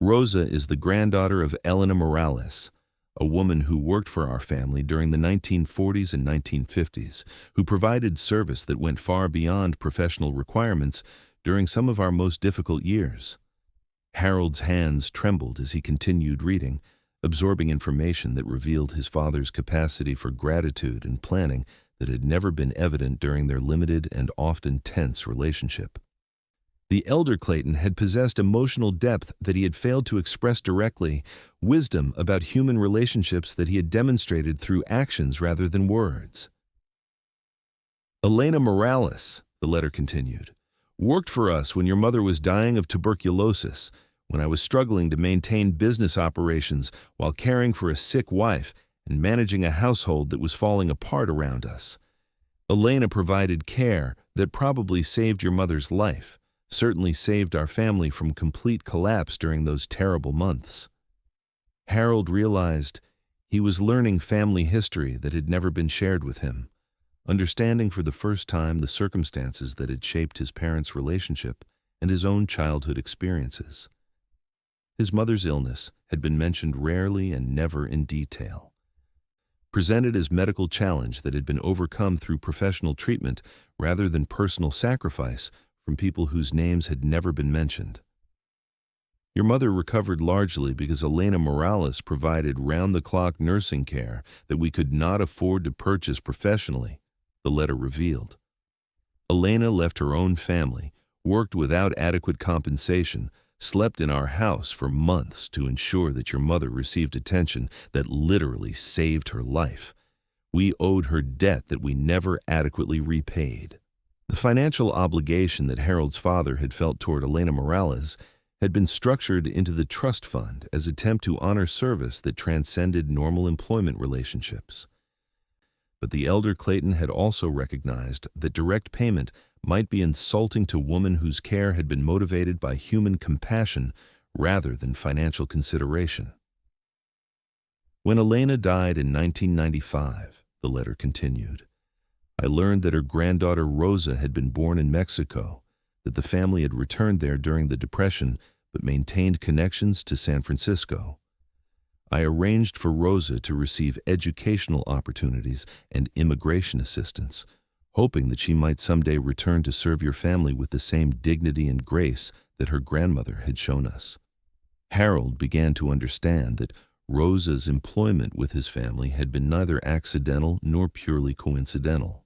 Rosa is the granddaughter of Elena Morales, a woman who worked for our family during the 1940s and 1950s, who provided service that went far beyond professional requirements during some of our most difficult years. Harold's hands trembled as he continued reading, absorbing information that revealed his father's capacity for gratitude and planning that had never been evident during their limited and often tense relationship. The elder Clayton had possessed emotional depth that he had failed to express directly, wisdom about human relationships that he had demonstrated through actions rather than words. Elena Morales, the letter continued, worked for us when your mother was dying of tuberculosis, when I was struggling to maintain business operations while caring for a sick wife and managing a household that was falling apart around us. Elena provided care that probably saved your mother's life. Certainly saved our family from complete collapse during those terrible months. Harold realized he was learning family history that had never been shared with him, understanding for the first time the circumstances that had shaped his parents' relationship and his own childhood experiences. His mother's illness had been mentioned rarely and never in detail. Presented as medical challenge that had been overcome through professional treatment rather than personal sacrifice from people whose names had never been mentioned. Your mother recovered largely because Elena Morales provided round-the-clock nursing care that we could not afford to purchase professionally, the letter revealed. Elena left her own family, worked without adequate compensation, slept in our house for months to ensure that your mother received attention that literally saved her life. We owed her debt that we never adequately repaid. The financial obligation that Harold's father had felt toward Elena Morales had been structured into the trust fund as an attempt to honor service that transcended normal employment relationships. But the elder Clayton had also recognized that direct payment might be insulting to a woman whose care had been motivated by human compassion rather than financial consideration. When Elena died in 1995, the letter continued, I learned that her granddaughter Rosa had been born in Mexico, that the family had returned there during the Depression but maintained connections to San Francisco. I arranged for Rosa to receive educational opportunities and immigration assistance, hoping that she might someday return to serve your family with the same dignity and grace that her grandmother had shown us. Harold began to understand that Rosa's employment with his family had been neither accidental nor purely coincidental,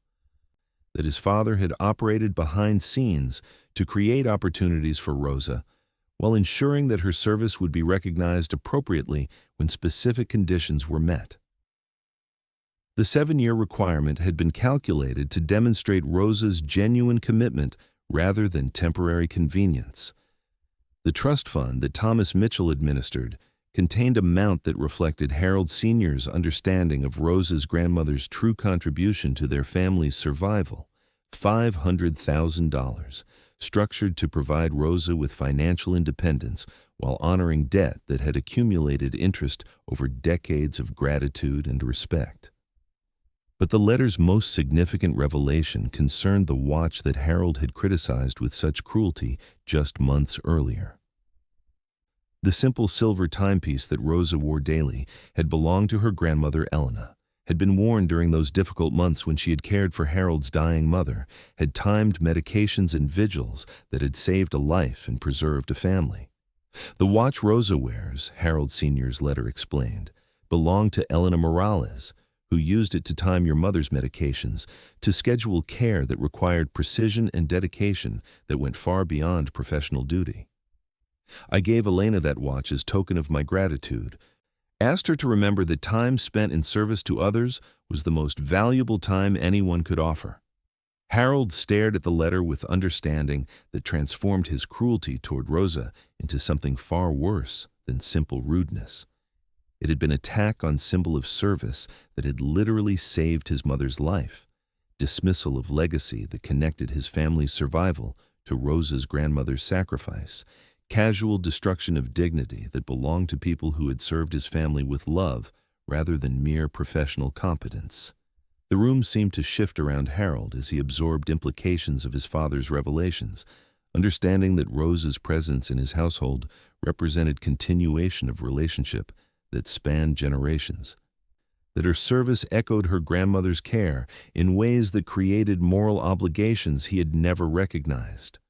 that his father had operated behind scenes to create opportunities for Rosa, while ensuring that her service would be recognized appropriately when specific conditions were met. The 7-year requirement had been calculated to demonstrate Rosa's genuine commitment rather than temporary convenience. The trust fund that Thomas Mitchell administered contained amount that reflected Harold Sr.'s understanding of Rosa's grandmother's true contribution to their family's survival, $500,000, structured to provide Rosa with financial independence while honoring debt that had accumulated interest over decades of gratitude and respect. But the letter's most significant revelation concerned the watch that Harold had criticized with such cruelty just months earlier. The simple silver timepiece that Rosa wore daily had belonged to her grandmother Elena, had been worn during those difficult months when she had cared for Harold's dying mother, had timed medications and vigils that had saved a life and preserved a family. The watch Rosa wears, Harold Sr.'s letter explained, belonged to Elena Morales, who used it to time your mother's medications, to schedule care that required precision and dedication that went far beyond professional duty. I gave Elena that watch as token of my gratitude, asked her to remember that time spent in service to others was the most valuable time anyone could offer. Harold stared at the letter with understanding that transformed his cruelty toward Rosa into something far worse than simple rudeness. It had been an attack on symbol of service that had literally saved his mother's life, dismissal of legacy that connected his family's survival to Rosa's grandmother's sacrifice, casual destruction of dignity that belonged to people who had served his family with love rather than mere professional competence. The room seemed to shift around Harold as he absorbed implications of his father's revelations, understanding that Rosa's presence in his household represented continuation of relationship that spanned generations, that her service echoed her grandmother's care in ways that created moral obligations he had never recognized.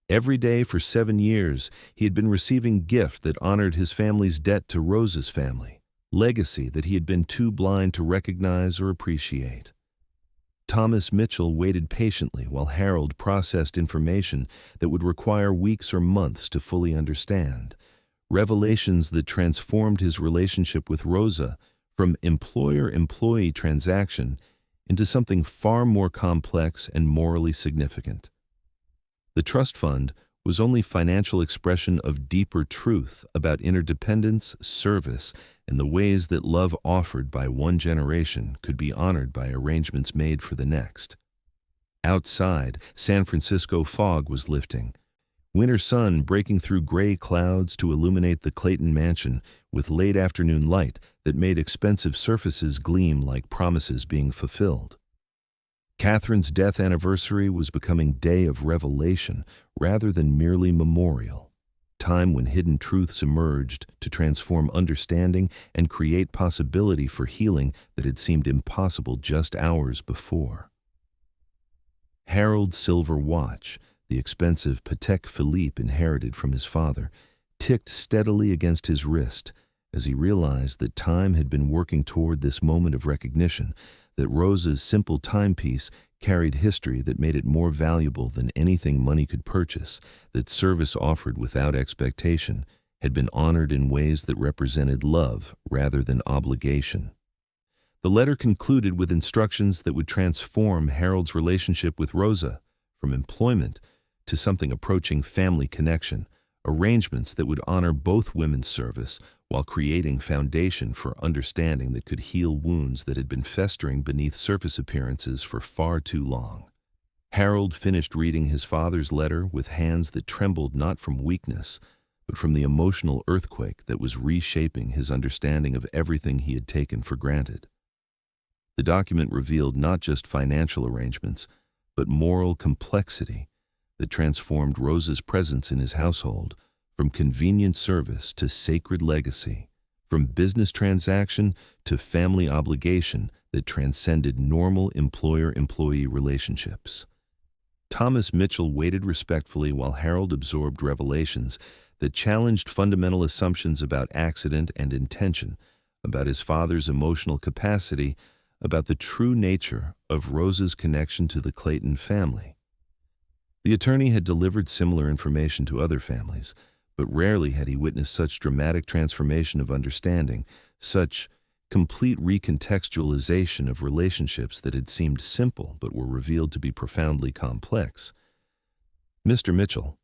Every day for 7 years, he had been receiving gift that honored his family's debt to Rosa's family, legacy that he had been too blind to recognize or appreciate. Thomas Mitchell waited patiently while Harold processed information that would require weeks or months to fully understand, revelations that transformed his relationship with Rosa from employer-employee transaction into something far more complex and morally significant. The trust fund was only financial expression of deeper truth about interdependence, service, and the ways that love offered by one generation could be honored by arrangements made for the next. Outside, San Francisco fog was lifting, winter sun breaking through gray clouds to illuminate the Clayton mansion with late afternoon light that made expensive surfaces gleam like promises being fulfilled. Catherine's death anniversary was becoming day of revelation rather than merely memorial, time when hidden truths emerged to transform understanding and create possibility for healing that had seemed impossible just hours before. Harold's silver watch, the expensive Patek Philippe inherited from his father, ticked steadily against his wrist as he realized that time had been working toward this moment of recognition, that Rosa's simple timepiece carried history that made it more valuable than anything money could purchase, that service offered without expectation had been honored in ways that represented love rather than obligation. The letter concluded with instructions that would transform Harold's relationship with Rosa from employment to something approaching family connection, arrangements that would honor both women's service while creating foundation for understanding that could heal wounds that had been festering beneath surface appearances for far too long. Harold finished reading his father's letter with hands that trembled not from weakness, but from the emotional earthquake that was reshaping his understanding of everything he had taken for granted. The document revealed not just financial arrangements, but moral complexity that transformed Rosa's presence in his household from convenient service to sacred legacy, from business transaction to family obligation that transcended normal employer-employee relationships. Thomas Mitchell waited respectfully while Harold absorbed revelations that challenged fundamental assumptions about accident and intention, about his father's emotional capacity, about the true nature of Rosa's connection to the Clayton family. The attorney had delivered similar information to other families, but rarely had he witnessed such dramatic transformation of understanding, such complete recontextualization of relationships that had seemed simple but were revealed to be profoundly complex. "Mr. Mitchell,"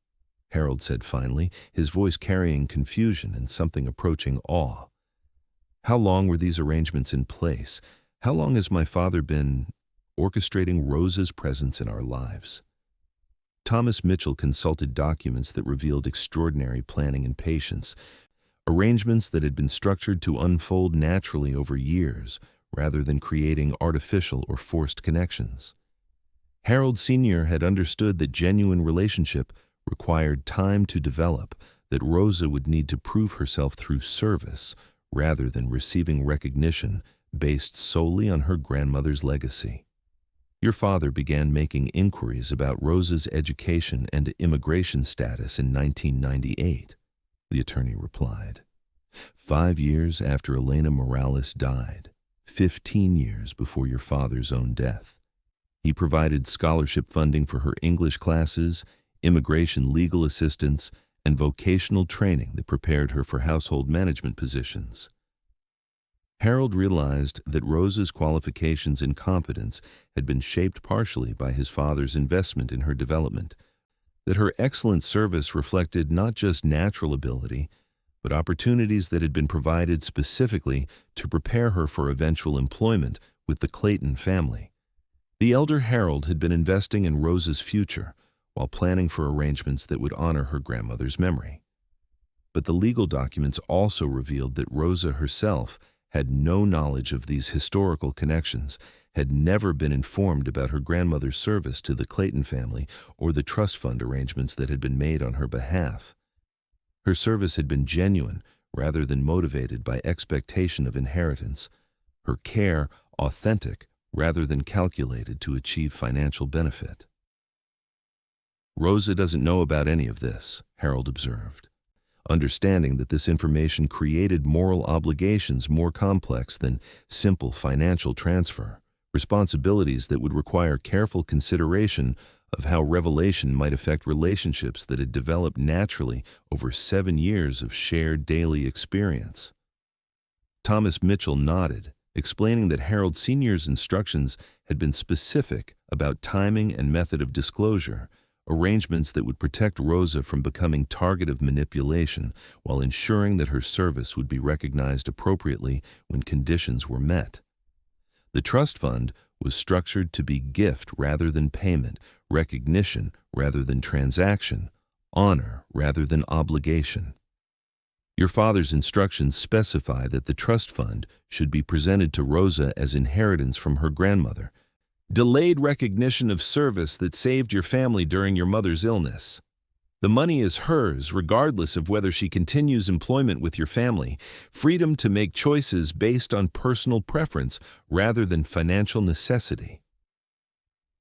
Harold said finally, his voice carrying confusion and something approaching awe. "How long were these arrangements in place? How long has my father been orchestrating Rosa's presence in our lives?" Thomas Mitchell consulted documents that revealed extraordinary planning and patience, arrangements that had been structured to unfold naturally over years rather than creating artificial or forced connections. Harold Sr. had understood that genuine relationship required time to develop, that Rosa would need to prove herself through service rather than receiving recognition based solely on her grandmother's legacy. "Your father began making inquiries about Rosa's education and immigration status in 1998. the attorney replied. 5 years after Elena Morales died, 15 years before your father's own death. He provided scholarship funding for her English classes, immigration legal assistance, and vocational training that prepared her for household management positions. Harold realized that Rosa's qualifications and competence had been shaped partially by his father's investment in her development, that her excellent service reflected not just natural ability, but opportunities that had been provided specifically to prepare her for eventual employment with the Clayton family. The elder Harold had been investing in Rosa's future while planning for arrangements that would honor her grandmother's memory. But the legal documents also revealed that Rosa herself had no knowledge of these historical connections, had never been informed about her grandmother's service to the Clayton family or the trust fund arrangements that had been made on her behalf. Her service had been genuine rather than motivated by expectation of inheritance, her care authentic rather than calculated to achieve financial benefit. Rosa doesn't know about any of this, Harold observed, understanding that this information created moral obligations more complex than simple financial transfer, responsibilities that would require careful consideration of how revelation might affect relationships that had developed naturally over 7 years of shared daily experience. Thomas Mitchell nodded, explaining that Harold Sr.'s instructions had been specific about timing and method of disclosure, arrangements that would protect Rosa from becoming target of manipulation while ensuring that her service would be recognized appropriately when conditions were met. The trust fund was structured to be gift rather than payment, recognition rather than transaction, honor rather than obligation. Your father's instructions specify that the trust fund should be presented to Rosa as inheritance from her grandmother, delayed recognition of service that saved your family during your mother's illness. The money is hers regardless of whether she continues employment with your family, freedom to make choices based on personal preference rather than financial necessity.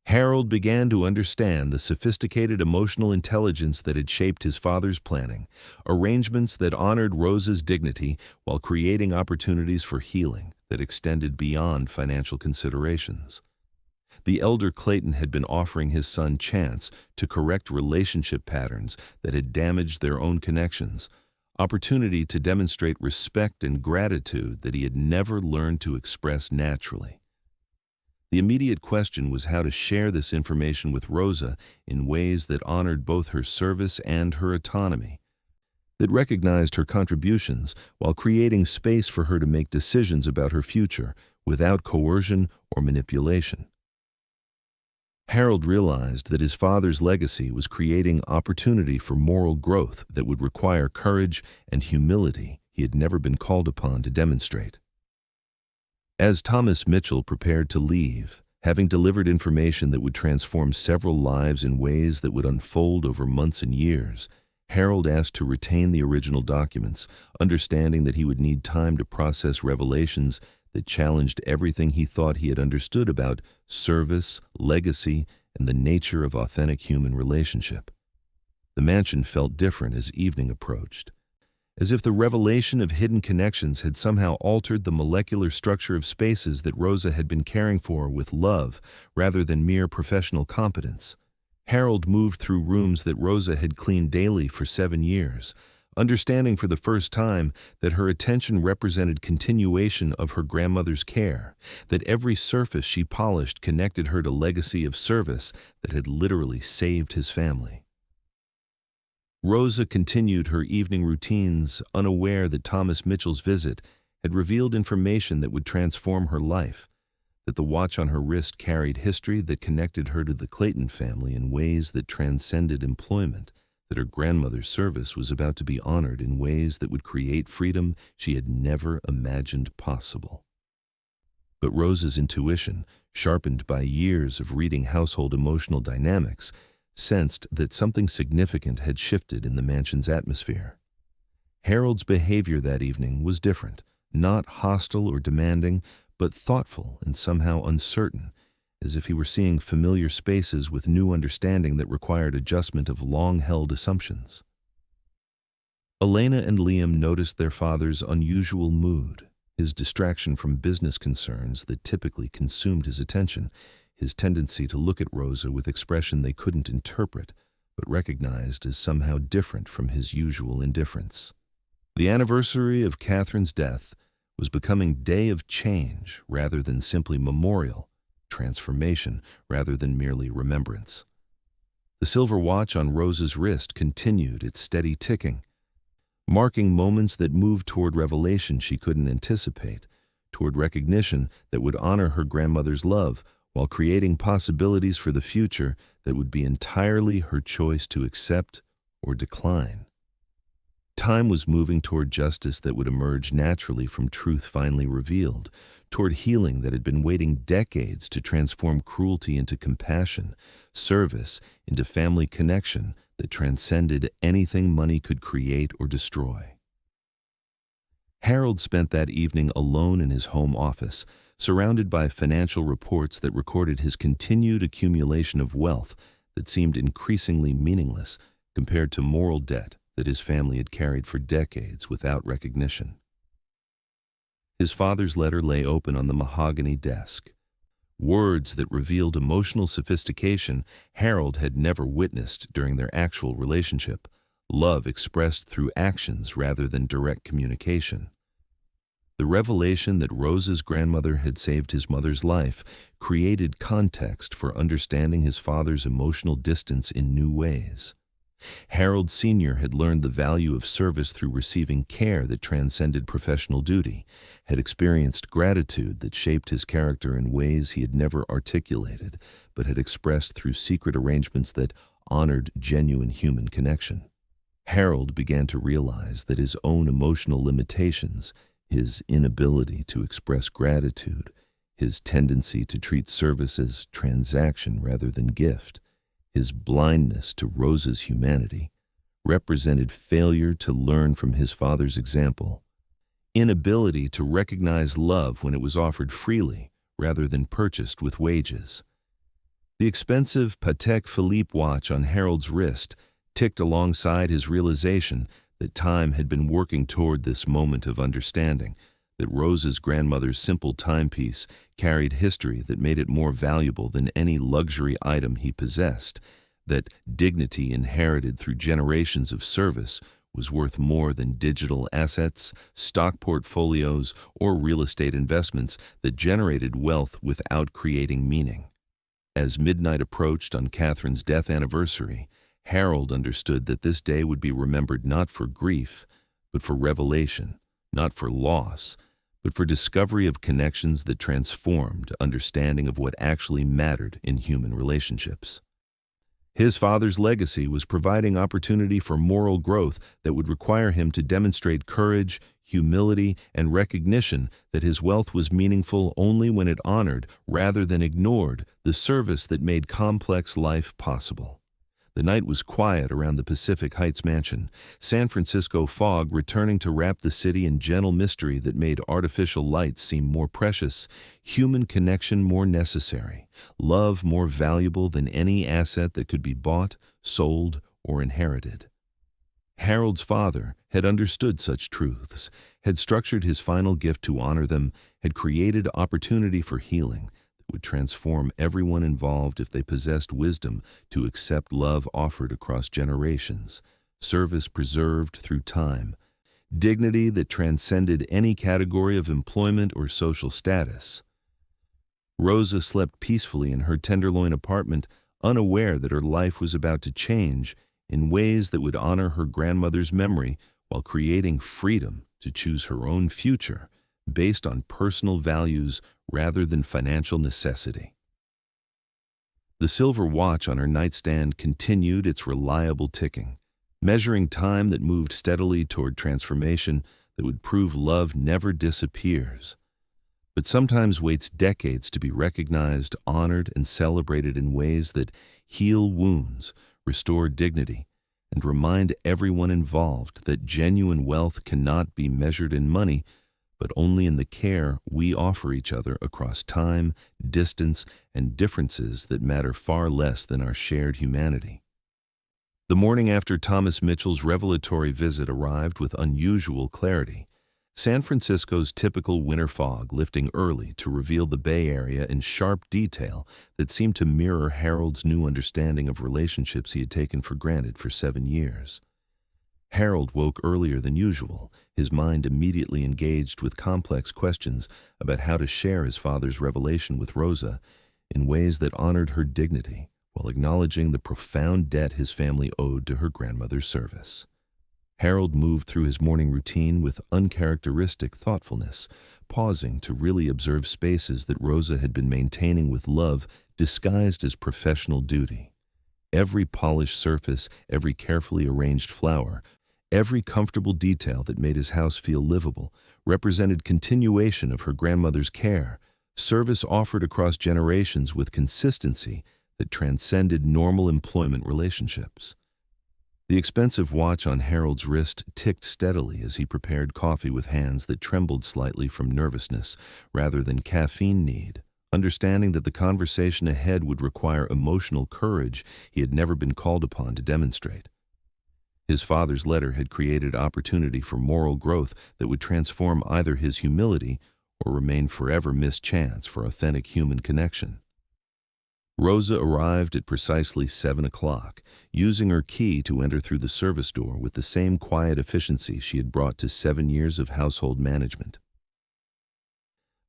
Harold began to understand the sophisticated emotional intelligence that had shaped his father's planning, arrangements that honored Rosa's dignity while creating opportunities for healing that extended beyond financial considerations. The elder Clayton had been offering his son chance to correct relationship patterns that had damaged their own connections, opportunity to demonstrate respect and gratitude that he had never learned to express naturally. The immediate question was how to share this information with Rosa in ways that honored both her service and her autonomy, that recognized her contributions while creating space for her to make decisions about her future without coercion or manipulation. Harold realized that his father's legacy was creating opportunity for moral growth that would require courage and humility he had never been called upon to demonstrate. As Thomas Mitchell prepared to leave, having delivered information that would transform several lives in ways that would unfold over months and years, Harold asked to retain the original documents, understanding that he would need time to process revelations that challenged everything he thought he had understood about service, legacy, and the nature of authentic human relationship. The mansion felt different as evening approached, as if the revelation of hidden connections had somehow altered the molecular structure of spaces that Rosa had been caring for with love rather than mere professional competence. Harold moved through rooms that Rosa had cleaned daily for 7 years, understanding for the first time that her attention represented continuation of her grandmother's care, that every surface she polished connected her to legacy of service that had literally saved his family. Rosa continued her evening routines, unaware that Thomas Mitchell's visit had revealed information that would transform her life, that the watch on her wrist carried history that connected her to the Clayton family in ways that transcended employment, that her grandmother's service was about to be honored in ways that would create freedom she had never imagined possible. But Rosa's intuition, sharpened by years of reading household emotional dynamics, sensed that something significant had shifted in the mansion's atmosphere. Harold's behavior that evening was different, not hostile or demanding, but thoughtful and somehow uncertain, as if he were seeing familiar spaces with new understanding that required adjustment of long-held assumptions. Elena and Liam noticed their father's unusual mood, his distraction from business concerns that typically consumed his attention, his tendency to look at Rosa with expression they couldn't interpret, but recognized as somehow different from his usual indifference. The anniversary of Catherine's death was becoming day of change rather than simply memorial, transformation rather than merely remembrance. The silver watch on Rosa's wrist continued its steady ticking, marking moments that moved toward revelation she couldn't anticipate, toward recognition that would honor her grandmother's love, while creating possibilities for the future that would be entirely her choice to accept or decline. Time was moving toward justice that would emerge naturally from truth finally revealed, toward healing that had been waiting decades to transform cruelty into compassion, service into family connection that transcended anything money could create or destroy. Harold spent that evening alone in his home office, surrounded by financial reports that recorded his continued accumulation of wealth that seemed increasingly meaningless compared to moral debt that his family had carried for decades without recognition. His father's letter lay open on the mahogany desk. Words that revealed emotional sophistication Harold had never witnessed during their actual relationship, love expressed through actions rather than direct communication. The revelation that Rosa's grandmother had saved his mother's life created context for understanding his father's emotional distance in new ways. Harold Sr. had learned the value of service through receiving care that transcended professional duty, had experienced gratitude that shaped his character in ways he had never articulated, but had expressed through secret arrangements that honored genuine human connection. Harold began to realize that his own emotional limitations, his inability to express gratitude, his tendency to treat service as transaction rather than gift, his blindness to Rosa's humanity, represented failure to learn from his father's example, inability to recognize love when it was offered freely rather than purchased with wages. The expensive Patek Philippe watch on Harold's wrist ticked alongside his realization that time had been working toward this moment of understanding, that Rosa's grandmother's simple timepiece carried history that made it more valuable than any luxury item he possessed, that dignity inherited through generations of service was worth more than digital assets, stock portfolios, or real estate investments that generated wealth without creating meaning. As midnight approached on Catherine's death anniversary, Harold understood that this day would be remembered not for grief, but for revelation, not for loss, but for discovery of connections that transformed understanding of what actually mattered in human relationships. His father's legacy was providing opportunity for moral growth that would require him to demonstrate courage, humility, and recognition that his wealth was meaningful only when it honored, rather than ignored, the service that made complex life possible. The night was quiet around the Pacific Heights mansion, San Francisco fog returning to wrap the city in gentle mystery that made artificial lights seem more precious, human connection more necessary, love more valuable than any asset that could be bought, sold, or inherited. Harold's father had understood such truths, had structured his final gift to honor them, had created opportunity for healing, would transform everyone involved if they possessed wisdom to accept love offered across generations, service preserved through time, dignity that transcended any category of employment or social status. Rosa slept peacefully in her Tenderloin apartment, unaware that her life was about to change in ways that would honor her grandmother's memory while creating freedom to choose her own future based on personal values rather than financial necessity. The silver watch on her nightstand continued its reliable ticking, measuring time that moved steadily toward transformation that would prove love never disappears, but sometimes waits decades to be recognized, honored, and celebrated in ways that heal wounds, restore dignity, and remind everyone involved that genuine wealth cannot be measured in money, but only in the care we offer each other across time, distance, and differences that matter far less than our shared humanity. The morning after Thomas Mitchell's revelatory visit arrived with unusual clarity. San Francisco's typical winter fog lifting early to reveal the Bay Area in sharp detail that seemed to mirror Harold's new understanding of relationships he had taken for granted for 7 years. Harold woke earlier than usual, his mind immediately engaged with complex questions about how to share his father's revelation with Rosa in ways that honored her dignity, while acknowledging the profound debt his family owed to her grandmother's service. Harold moved through his morning routine with uncharacteristic thoughtfulness, pausing to really observe spaces that Rosa had been maintaining with love disguised as professional duty. Every polished surface, every carefully arranged flower, every comfortable detail that made his house feel livable represented continuation of her grandmother's care, service offered across generations with consistency that transcended normal employment relationships. The expensive watch on Harold's wrist ticked steadily as he prepared coffee with hands that trembled slightly from nervousness rather than caffeine need, understanding that the conversation ahead would require emotional courage he had never been called upon to demonstrate. His father's letter had created opportunity for moral growth that would transform either his humility or remain forever missed chance for authentic human connection. Rosa arrived at precisely 7 o'clock, using her key to enter through the service door with the same quiet efficiency she had brought to 7 years of household management.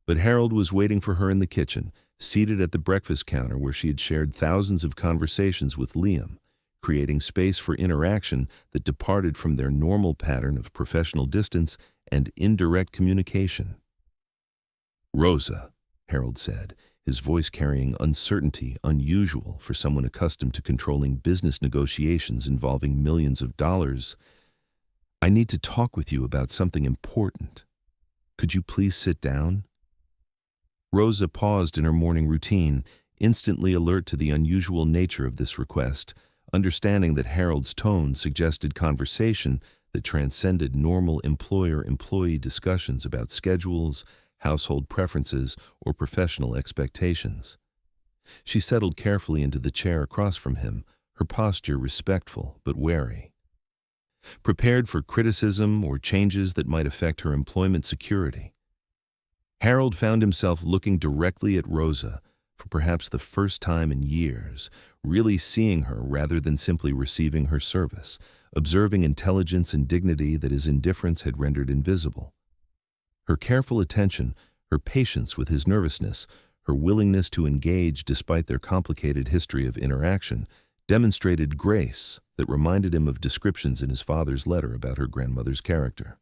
But Harold was waiting for her in the kitchen, seated at the breakfast counter where she had shared thousands of conversations with Liam, creating space for interaction that departed from their normal pattern of professional distance and indirect communication. "Rosa," Harold said, his voice carrying uncertainty unusual for someone accustomed to controlling business negotiations involving millions of dollars, "I need to talk with you about something important. Could you please sit down?" Rosa paused in her morning routine, instantly alert to the unusual nature of this request, understanding that Harold's tone suggested conversation that transcended normal employer-employee discussions about schedules, household preferences, or professional expectations. She settled carefully into the chair across from him, her posture respectful but wary. Prepared for criticism or changes that might affect her employment security. Harold found himself looking directly at Rosa for perhaps the first time in years, really seeing her rather than simply receiving her service, observing intelligence and dignity that his indifference had rendered invisible. Her careful attention, her patience with his nervousness, her willingness to engage despite their complicated history of interaction, demonstrated grace that reminded him of descriptions in his father's letter about her grandmother's character.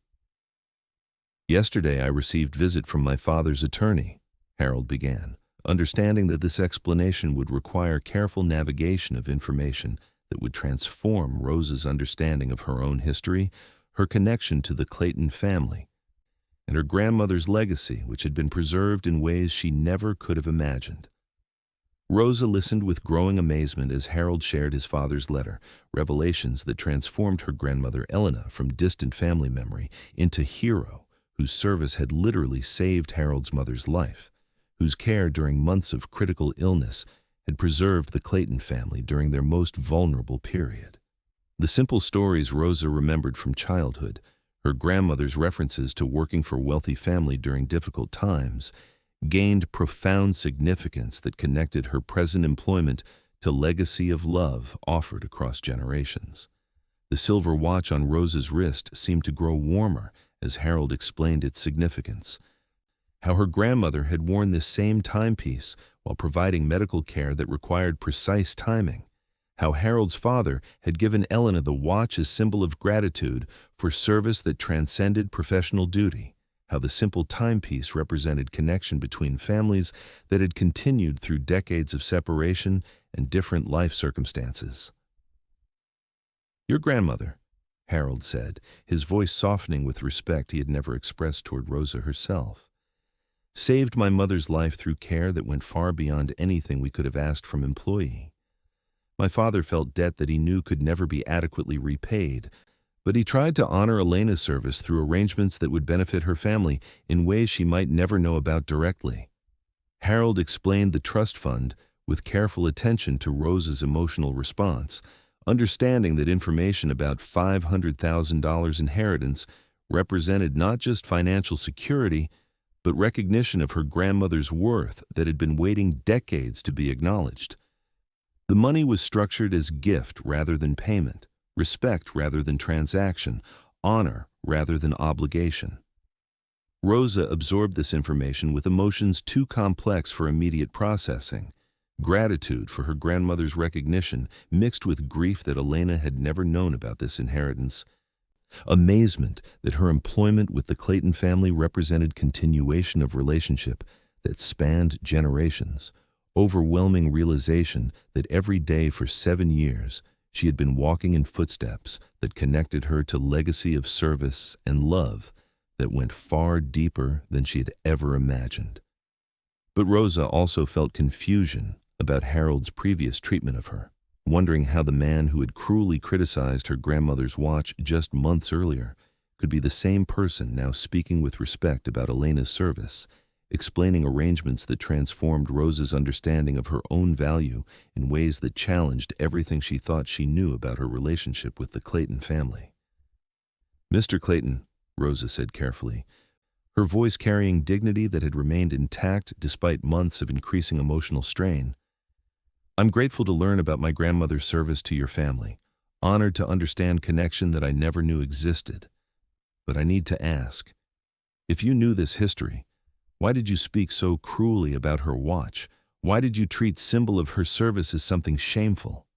"Yesterday I received visit from my father's attorney," Harold began, understanding that this explanation would require careful navigation of information that would transform Rosa's understanding of her own history, her connection to the Clayton family, and her grandmother's legacy, which had been preserved in ways she never could have imagined. Rosa listened with growing amazement as Harold shared his father's letter, revelations that transformed her grandmother Elena from distant family memory into hero whose service had literally saved Harold's mother's life, whose care during months of critical illness had preserved the Clayton family during their most vulnerable period. The simple stories Rosa remembered from childhood, her grandmother's references to working for a wealthy family during difficult times, gained profound significance that connected her present employment to legacy of love offered across generations. The silver watch on Rosa's wrist seemed to grow warmer as Harold explained its significance. How her grandmother had worn this same timepiece while providing medical care that required precise timing. How Harold's father had given Elena the watch as symbol of gratitude for service that transcended professional duty. How the simple timepiece represented connection between families that had continued through decades of separation and different life circumstances. "Your grandmother," Harold said, his voice softening with respect he had never expressed toward Rosa herself, "saved my mother's life through care that went far beyond anything we could have asked from employee. My father felt debt that he knew could never be adequately repaid, but he tried to honor Elena's service through arrangements that would benefit her family in ways she might never know about directly." Harold explained the trust fund with careful attention to Rosa's emotional response, understanding that information about $500,000 inheritance represented not just financial security, but recognition of her grandmother's worth that had been waiting decades to be acknowledged. The money was structured as gift rather than payment, respect rather than transaction, honor rather than obligation. Rosa absorbed this information with emotions too complex for immediate processing. Gratitude for her grandmother's recognition mixed with grief that Elena had never known about this inheritance. Amazement that her employment with the Clayton family represented continuation of relationship that spanned generations. Overwhelming realization that every day for 7 years she had been walking in footsteps that connected her to legacy of service and love that went far deeper than she had ever imagined. But Rosa also felt confusion about Harold's previous treatment of her, wondering how the man who had cruelly criticized her grandmother's watch just months earlier could be the same person now speaking with respect about Elena's service, explaining arrangements that transformed Rosa's understanding of her own value in ways that challenged everything she thought she knew about her relationship with the Clayton family. "Mr. Clayton," Rosa said carefully, her voice carrying dignity that had remained intact despite months of increasing emotional strain, "I'm grateful to learn about my grandmother's service to your family, honored to understand connection that I never knew existed. But I need to ask, if you knew this history, why did you speak so cruelly about her watch? Why did you treat symbol of her service as something shameful?"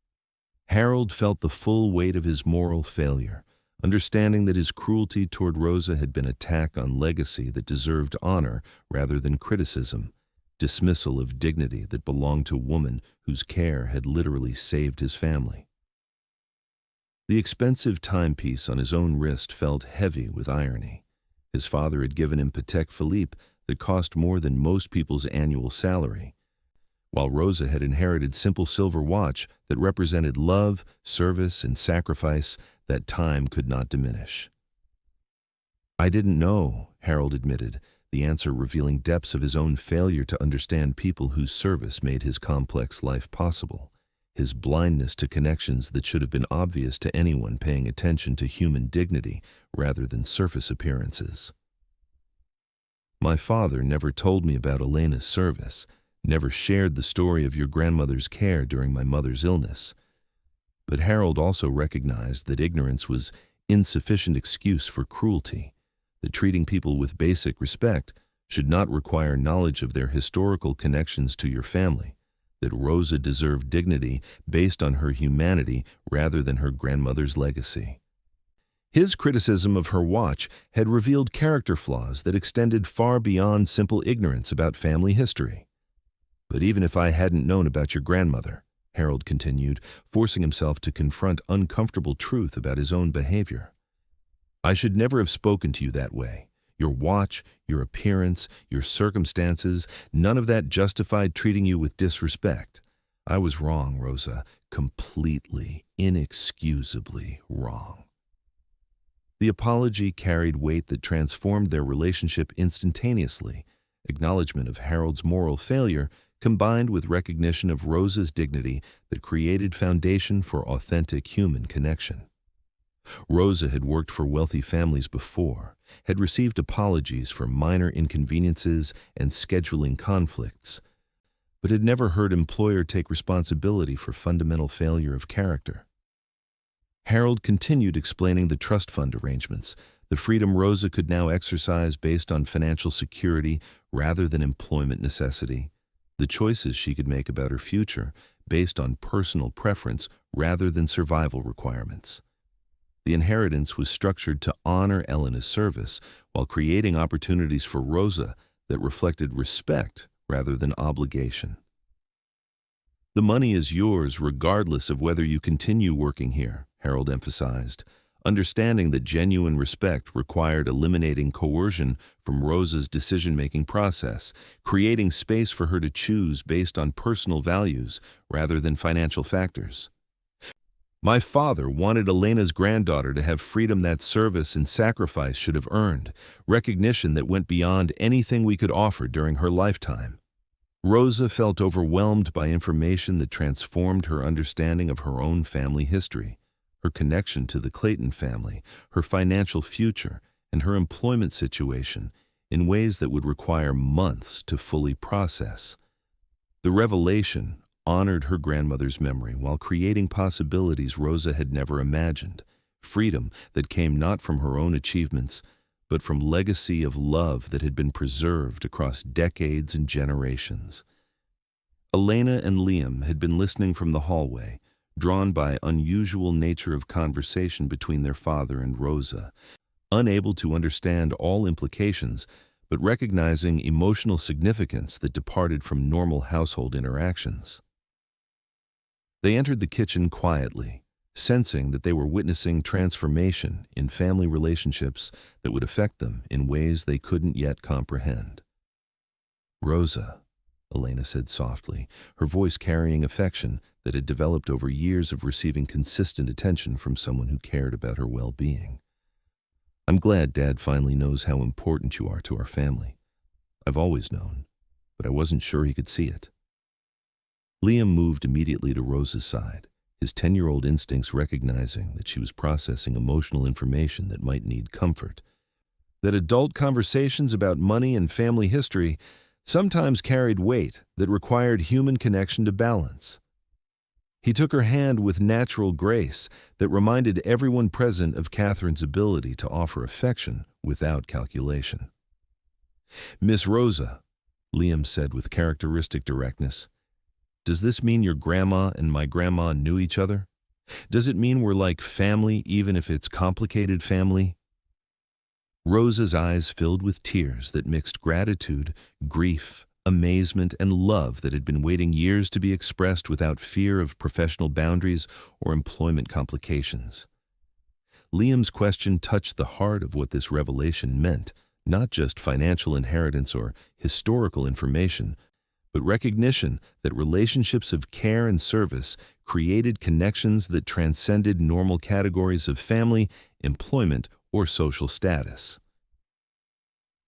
Harold felt the full weight of his moral failure, understanding that his cruelty toward Rosa had been an attack on legacy that deserved honor rather than criticism, dismissal of dignity that belonged to a woman whose care had literally saved his family. The expensive timepiece on his own wrist felt heavy with irony. His father had given him Patek Philippe that cost more than most people's annual salary, while Rosa had inherited simple silver watch that represented love, service, and sacrifice that time could not diminish. "I didn't know," Harold admitted, the answer revealing depths of his own failure to understand people whose service made his complex life possible, his blindness to connections that should have been obvious to anyone paying attention to human dignity rather than surface appearances. "My father never told me about Elena's service, never shared the story of your grandmother's care during my mother's illness." But Harold also recognized that ignorance was insufficient excuse for cruelty, that treating people with basic respect should not require knowledge of their historical connections to your family, that Rosa deserved dignity based on her humanity rather than her grandmother's legacy. His criticism of her watch had revealed character flaws that extended far beyond simple ignorance about family history. "But even if I hadn't known about your grandmother," Harold continued, forcing himself to confront uncomfortable truth about his own behavior, "I should never have spoken to you that way. Your watch, your appearance, your circumstances, none of that justified treating you with disrespect. I was wrong, Rosa, completely, inexcusably wrong." The apology carried weight that transformed their relationship instantaneously. Acknowledgement of Harold's moral failure combined with recognition of Rosa's dignity that created foundation for authentic human connection. Rosa had worked for wealthy families before, had received apologies for minor inconveniences and scheduling conflicts, but had never heard employer take responsibility for fundamental failure of character. Harold continued explaining the trust fund arrangements, the freedom Rosa could now exercise based on financial security rather than employment necessity, the choices she could make about her future based on personal preference rather than survival requirements. The inheritance was structured to honor Elena's service while creating opportunities for Rosa that reflected respect rather than obligation. "The money is yours regardless of whether you continue working here," Harold emphasized, understanding that genuine respect required eliminating coercion from Rosa's decision-making process, creating space for her to choose based on personal values rather than financial factors. "My father wanted Elena's granddaughter to have freedom that service and sacrifice should have earned, recognition that went beyond anything we could offer during her lifetime." Rosa felt overwhelmed by information that transformed her understanding of her own family history, her connection to the Clayton family, her financial future, and her employment situation in ways that would require months to fully process. The revelation honored her grandmother's memory while creating possibilities Rosa had never imagined, freedom that came not from her own achievements, but from legacy of love that had been preserved across decades and generations. Elena and Liam had been listening from the hallway, drawn by unusual nature of conversation between their father and Rosa, unable to understand all implications, but recognizing emotional significance that departed from normal household interactions. They entered the kitchen quietly, sensing that they were witnessing transformation in family relationships that would affect them in ways they couldn't yet comprehend. "Rosa," Elena said softly, her voice carrying affection that had developed over years of receiving consistent attention from someone who cared about her well-being. "I'm glad Dad finally knows how important you are to our family. I've always known, but I wasn't sure he could see it." Liam moved immediately to Rosa's side, his 10-year-old instincts recognizing that she was processing emotional information that might need comfort. That adult conversations about money and family history sometimes carried weight that required human connection to balance. He took her hand with natural grace that reminded everyone present of Catherine's ability to offer affection without calculation. "Miss Rosa," Liam said with characteristic directness, "does this mean your grandma and my grandma knew each other? Does it mean we're like family even if it's complicated family?" Rosa's eyes filled with tears that mixed gratitude, grief, amazement, and love that had been waiting years to be expressed without fear of professional boundaries or employment complications. Liam's question touched the heart of what this revelation meant, not just financial inheritance or historical information, but recognition that relationships of care and service created connections that transcended normal categories of family, employment, or social status.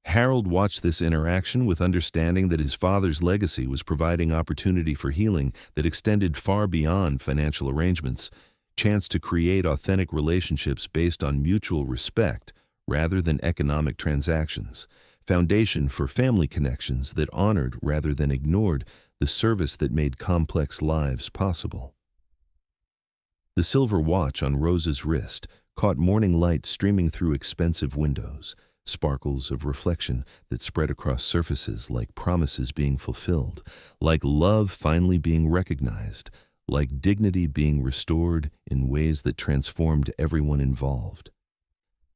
Harold watched this interaction with understanding that his father's legacy was providing opportunity for healing that extended far beyond financial arrangements, chance to create authentic relationships based on mutual respect rather than economic transactions, foundation for family connections that honored rather than ignored the service that made complex lives possible. The silver watch on Rosa's wrist caught morning light streaming through expensive windows, sparkles of reflection that spread across surfaces like promises being fulfilled, like love finally being recognized, like dignity being restored in ways that transformed everyone involved.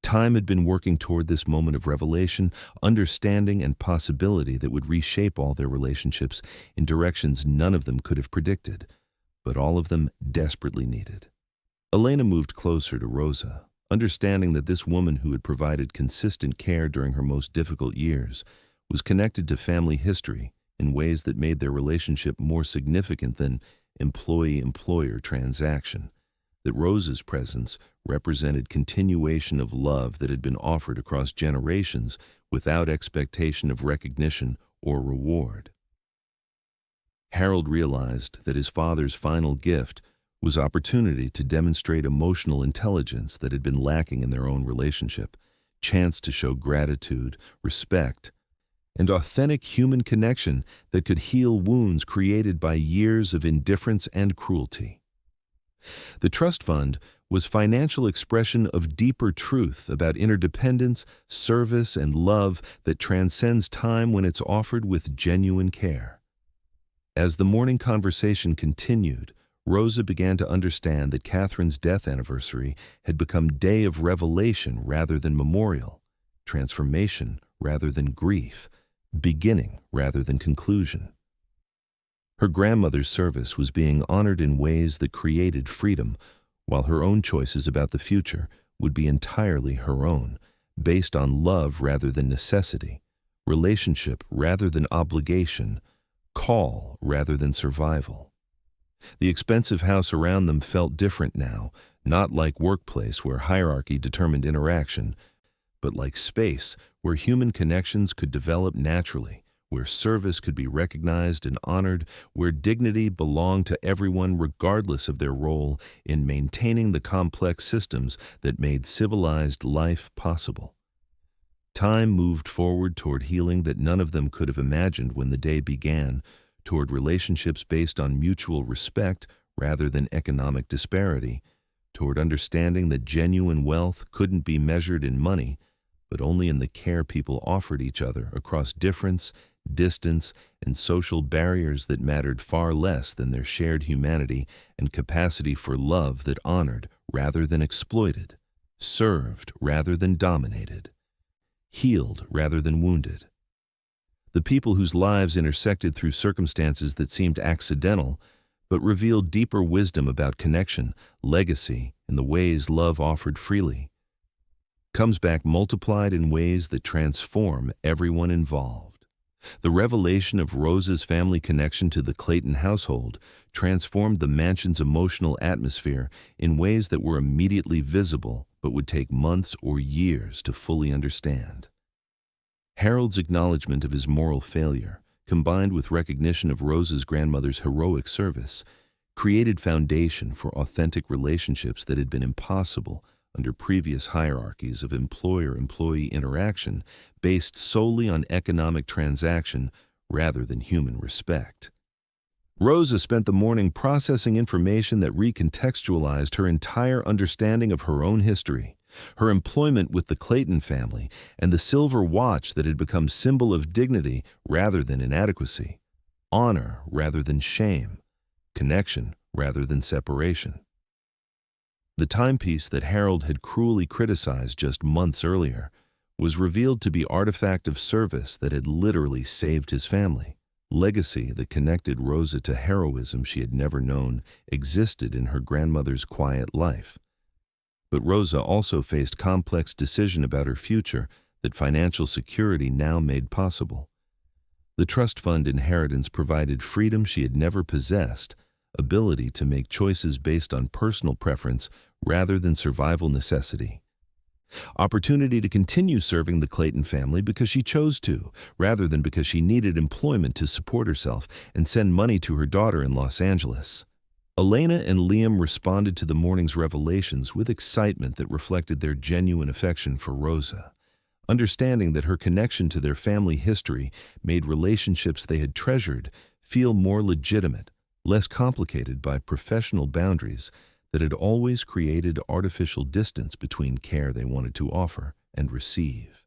Time had been working toward this moment of revelation, understanding, and possibility that would reshape all their relationships in directions none of them could have predicted, but all of them desperately needed. Elena moved closer to Rosa, understanding that this woman who had provided consistent care during her most difficult years was connected to family history in ways that made their relationship more significant than employee-employer transaction, that Rosa's presence represented continuation of love that had been offered across generations without expectation of recognition or reward. Harold realized that his father's final gift was opportunity to demonstrate emotional intelligence that had been lacking in their own relationship, chance to show gratitude, respect, and authentic human connection that could heal wounds created by years of indifference and cruelty. The trust fund was financial expression of deeper truth about interdependence, service, and love that transcends time when it's offered with genuine care. As the morning conversation continued, Rosa began to understand that Catherine's death anniversary had become day of revelation rather than memorial, transformation rather than grief, beginning rather than conclusion. Her grandmother's service was being honored in ways that created freedom, while her own choices about the future would be entirely her own, based on love rather than necessity, relationship rather than obligation, call rather than survival. The expensive house around them felt different now, not like workplace where hierarchy determined interaction, but like space where human connections could develop naturally, where service could be recognized and honored, where dignity belonged to everyone regardless of their role in maintaining the complex systems that made civilized life possible. Time moved forward toward healing that none of them could have imagined when the day began, toward relationships based on mutual respect rather than economic disparity, toward understanding that genuine wealth couldn't be measured in money, but only in the care people offered each other across difference, distance, and social barriers that mattered far less than their shared humanity and capacity for love that honored rather than exploited, served rather than dominated, healed rather than wounded. The people whose lives intersected through circumstances that seemed accidental but revealed deeper wisdom about connection, legacy, and the ways love offered freely, comes back multiplied in ways that transform everyone involved. The revelation of Rosa's family connection to the Clayton household transformed the mansion's emotional atmosphere in ways that were immediately visible but would take months or years to fully understand. Harold's acknowledgement of his moral failure, combined with recognition of Rosa's grandmother's heroic service, created foundation for authentic relationships that had been impossible under previous hierarchies of employer-employee interaction based solely on economic transaction rather than human respect. Rosa spent the morning processing information that recontextualized her entire understanding of her own history, her employment with the Clayton family, and the silver watch that had become symbol of dignity rather than inadequacy, honor rather than shame, connection rather than separation. The timepiece that Harold had cruelly criticized just months earlier was revealed to be artifact of service that had literally saved his family. Legacy that connected Rosa to heroism she had never known existed in her grandmother's quiet life. But Rosa also faced complex decision about her future that financial security now made possible. The trust fund inheritance provided freedom she had never possessed, ability to make choices based on personal preference rather than survival necessity. Opportunity to continue serving the Clayton family because she chose to, rather than because she needed employment to support herself and send money to her daughter in Los Angeles. Elena and Liam responded to the morning's revelations with excitement that reflected their genuine affection for Rosa, understanding that her connection to their family history made relationships they had treasured feel more legitimate, less complicated by professional boundaries that had always created artificial distance between care they wanted to offer and receive.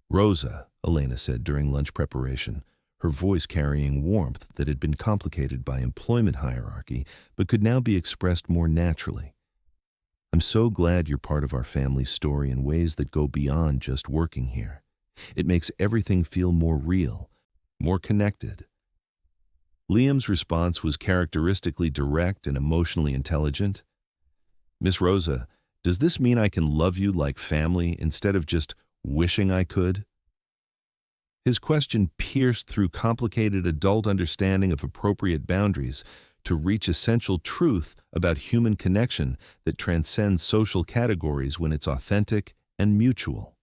"Rosa," Elena said during lunch preparation, her voice carrying warmth that had been complicated by employment hierarchy but could now be expressed more naturally. "I'm so glad you're part of our family story in ways that go beyond just working here. It makes everything feel more real, more connected." Liam's response was characteristically direct and emotionally intelligent. "Miss Rosa, does this mean I can love you like family instead of just wishing I could?" His question pierced through complicated adult understanding of appropriate boundaries to reach essential truth about human connection that transcends social categories when it's authentic and mutual.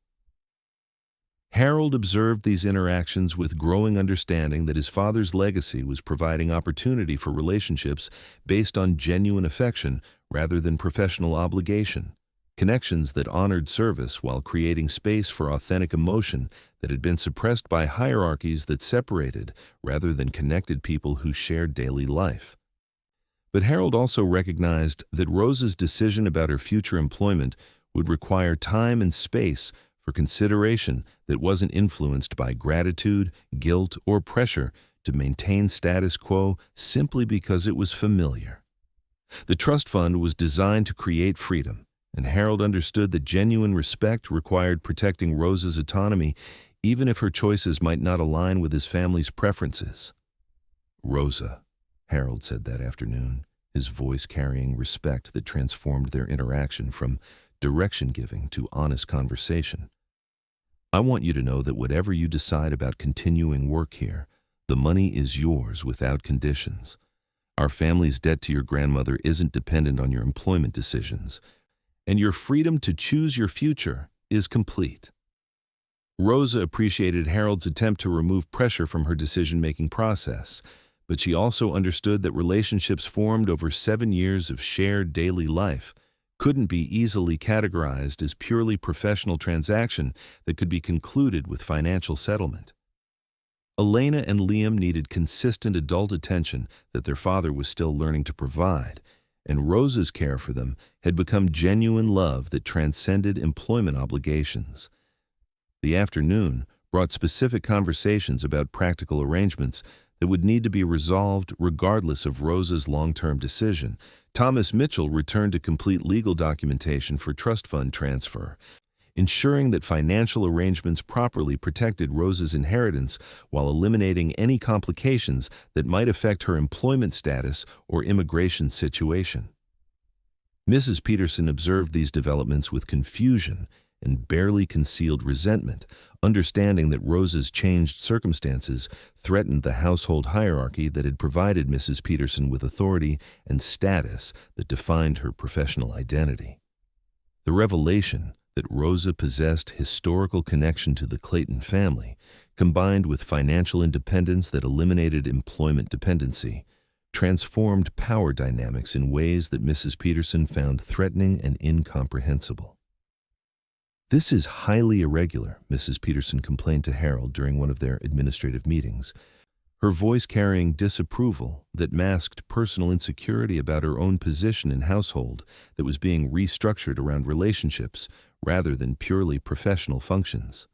Harold observed these interactions with growing understanding that his father's legacy was providing opportunity for relationships based on genuine affection rather than professional obligation, connections that honored service while creating space for authentic emotion that had been suppressed by hierarchies that separated rather than connected people who shared daily life. But Harold also recognized that Rosa's decision about her future employment would require time and space for consideration that wasn't influenced by gratitude, guilt, or pressure to maintain status quo simply because it was familiar. The trust fund was designed to create freedom, and Harold understood that genuine respect required protecting Rosa's autonomy even if her choices might not align with his family's preferences. "Rosa," Harold said that afternoon, his voice carrying respect that transformed their interaction from direction-giving to honest conversation. "I want you to know that whatever you decide about continuing work here, the money is yours without conditions. Our family's debt to your grandmother isn't dependent on your employment decisions, and your freedom to choose your future is complete." Rosa appreciated Harold's attempt to remove pressure from her decision-making process, but she also understood that relationships formed over 7 years of shared daily life couldn't be easily categorized as purely professional transaction that could be concluded with financial settlement. Elena and Liam needed consistent adult attention that their father was still learning to provide, and Rosa's care for them had become genuine love that transcended employment obligations. The afternoon brought specific conversations about practical arrangements that would need to be resolved regardless of Rosa's long-term decision. Thomas Mitchell returned to complete legal documentation for trust fund transfer, ensuring that financial arrangements properly protected Rosa's inheritance while eliminating any complications that might affect her employment status or immigration situation. Mrs. Peterson observed these developments with confusion and barely concealed resentment, understanding that Rosa's changed circumstances threatened the household hierarchy that had provided Mrs. Peterson with authority and status that defined her professional identity. The revelation that Rosa possessed historical connection to the Clayton family, combined with financial independence that eliminated employment dependency, transformed power dynamics in ways that Mrs. Peterson found threatening and incomprehensible. "This is highly irregular," Mrs. Peterson complained to Harold during one of their administrative meetings, her voice carrying disapproval that masked personal insecurity about her own position in household that was being restructured around relationships rather than purely professional functions.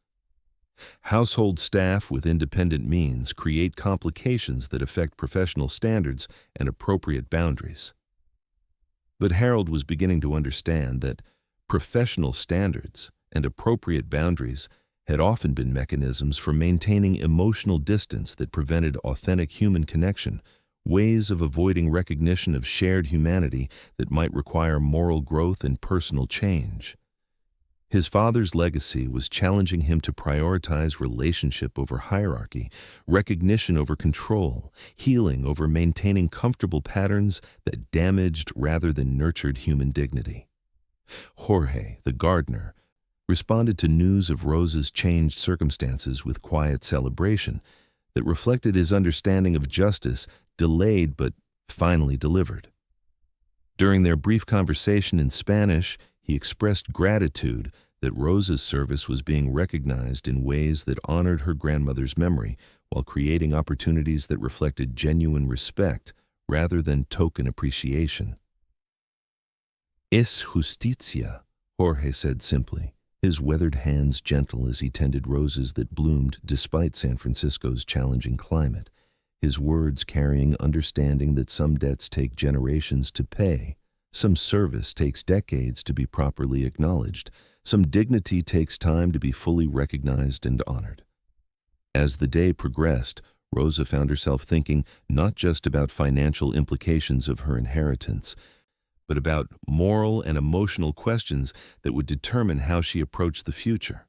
Household staff with independent means create complications that affect professional standards and appropriate boundaries. But Harold was beginning to understand that professional standards and appropriate boundaries had often been mechanisms for maintaining emotional distance that prevented authentic human connection, ways of avoiding recognition of shared humanity that might require moral growth and personal change. His father's legacy was challenging him to prioritize relationship over hierarchy, recognition over control, healing over maintaining comfortable patterns that damaged rather than nurtured human dignity. Jorge, the gardener, responded to news of Rosa's changed circumstances with quiet celebration that reflected his understanding of justice, delayed but finally delivered. During their brief conversation in Spanish, he expressed gratitude that Rosa's service was being recognized in ways that honored her grandmother's memory while creating opportunities that reflected genuine respect rather than token appreciation. "Es justicia," Jorge said simply, his weathered hands gentle as he tended roses that bloomed despite San Francisco's challenging climate, his words carrying understanding that some debts take generations to pay, some service takes decades to be properly acknowledged, some dignity takes time to be fully recognized and honored. As the day progressed, Rosa found herself thinking not just about financial implications of her inheritance, but about moral and emotional questions that would determine how she approached the future.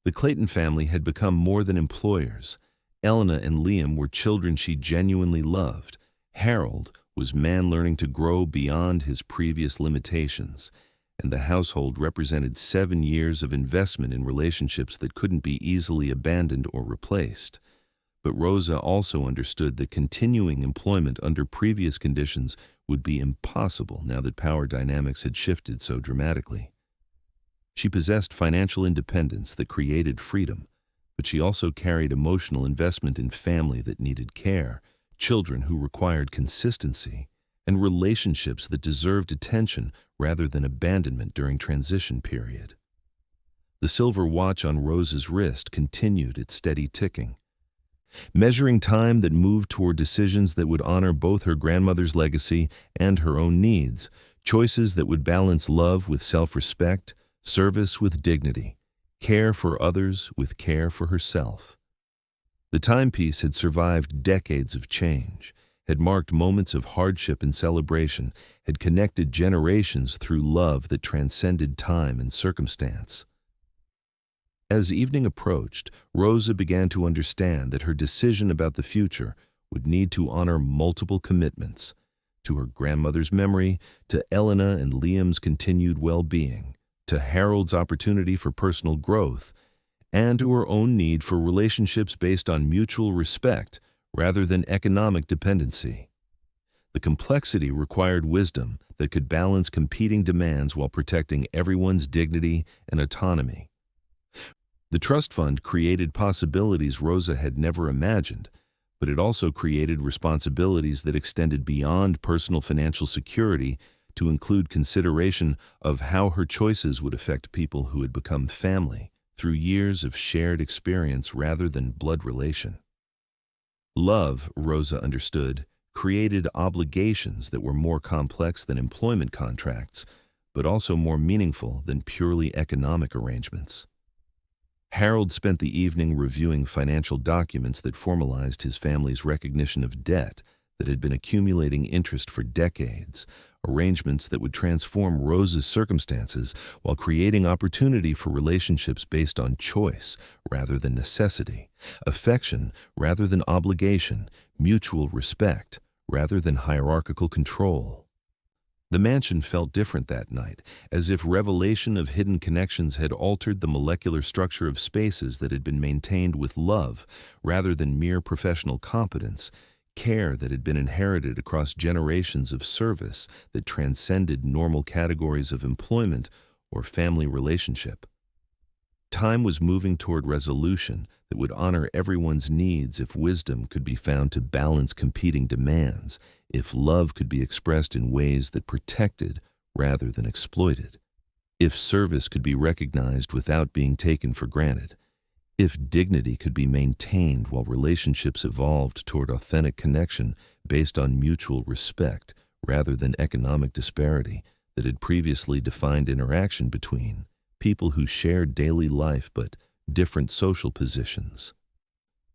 The Clayton family had become more than employers. Elena and Liam were children she genuinely loved. Harold was man learning to grow beyond his previous limitations, and the household represented 7 years of investment in relationships that couldn't be easily abandoned or replaced. But Rosa also understood that continuing employment under previous conditions would be impossible now that power dynamics had shifted so dramatically. She possessed financial independence that created freedom, but she also carried emotional investment in family that needed care, children who required consistency, and relationships that deserved attention rather than abandonment during transition period. The silver watch on Rosa's wrist continued its steady ticking, measuring time that moved toward decisions that would honor both her grandmother's legacy and her own needs, choices that would balance love with self-respect, service with dignity, care for others with care for herself. The timepiece had survived decades of change, had marked moments of hardship and celebration, had connected generations through love that transcended time and circumstance. As evening approached, Rosa began to understand that her decision about the future would need to honor multiple commitments, to her grandmother's memory, to Elena and Liam's continued well-being, to Harold's opportunity for personal growth, and to her own need for relationships based on mutual respect rather than economic dependency. The complexity required wisdom that could balance competing demands while protecting everyone's dignity and autonomy. The trust fund created possibilities Rosa had never imagined, but it also created responsibilities that extended beyond personal financial security to include consideration of how her choices would affect people who had become family through years of shared experience rather than blood relation. Love, Rosa understood, created obligations that were more complex than employment contracts, but also more meaningful than purely economic arrangements. Harold spent the evening reviewing financial documents that formalized his family's recognition of debt that had been accumulating interest for decades, arrangements that would transform Rosa's circumstances while creating opportunity for relationships based on choice rather than necessity, affection rather than obligation, mutual respect rather than hierarchical control. The mansion felt different that night, as if revelation of hidden connections had altered the molecular structure of spaces that had been maintained with love rather than mere professional competence, care that had been inherited across generations of service that transcended normal categories of employment or family relationship. Time was moving toward resolution that would honor everyone's needs if wisdom could be found to balance competing demands, if love could be expressed in ways that protected rather than exploited, if service could be recognized without being taken for granted, if dignity could be maintained while relationships evolved toward authentic connection based on mutual respect rather than economic disparity that had previously defined interaction between people who shared daily life but different social positions.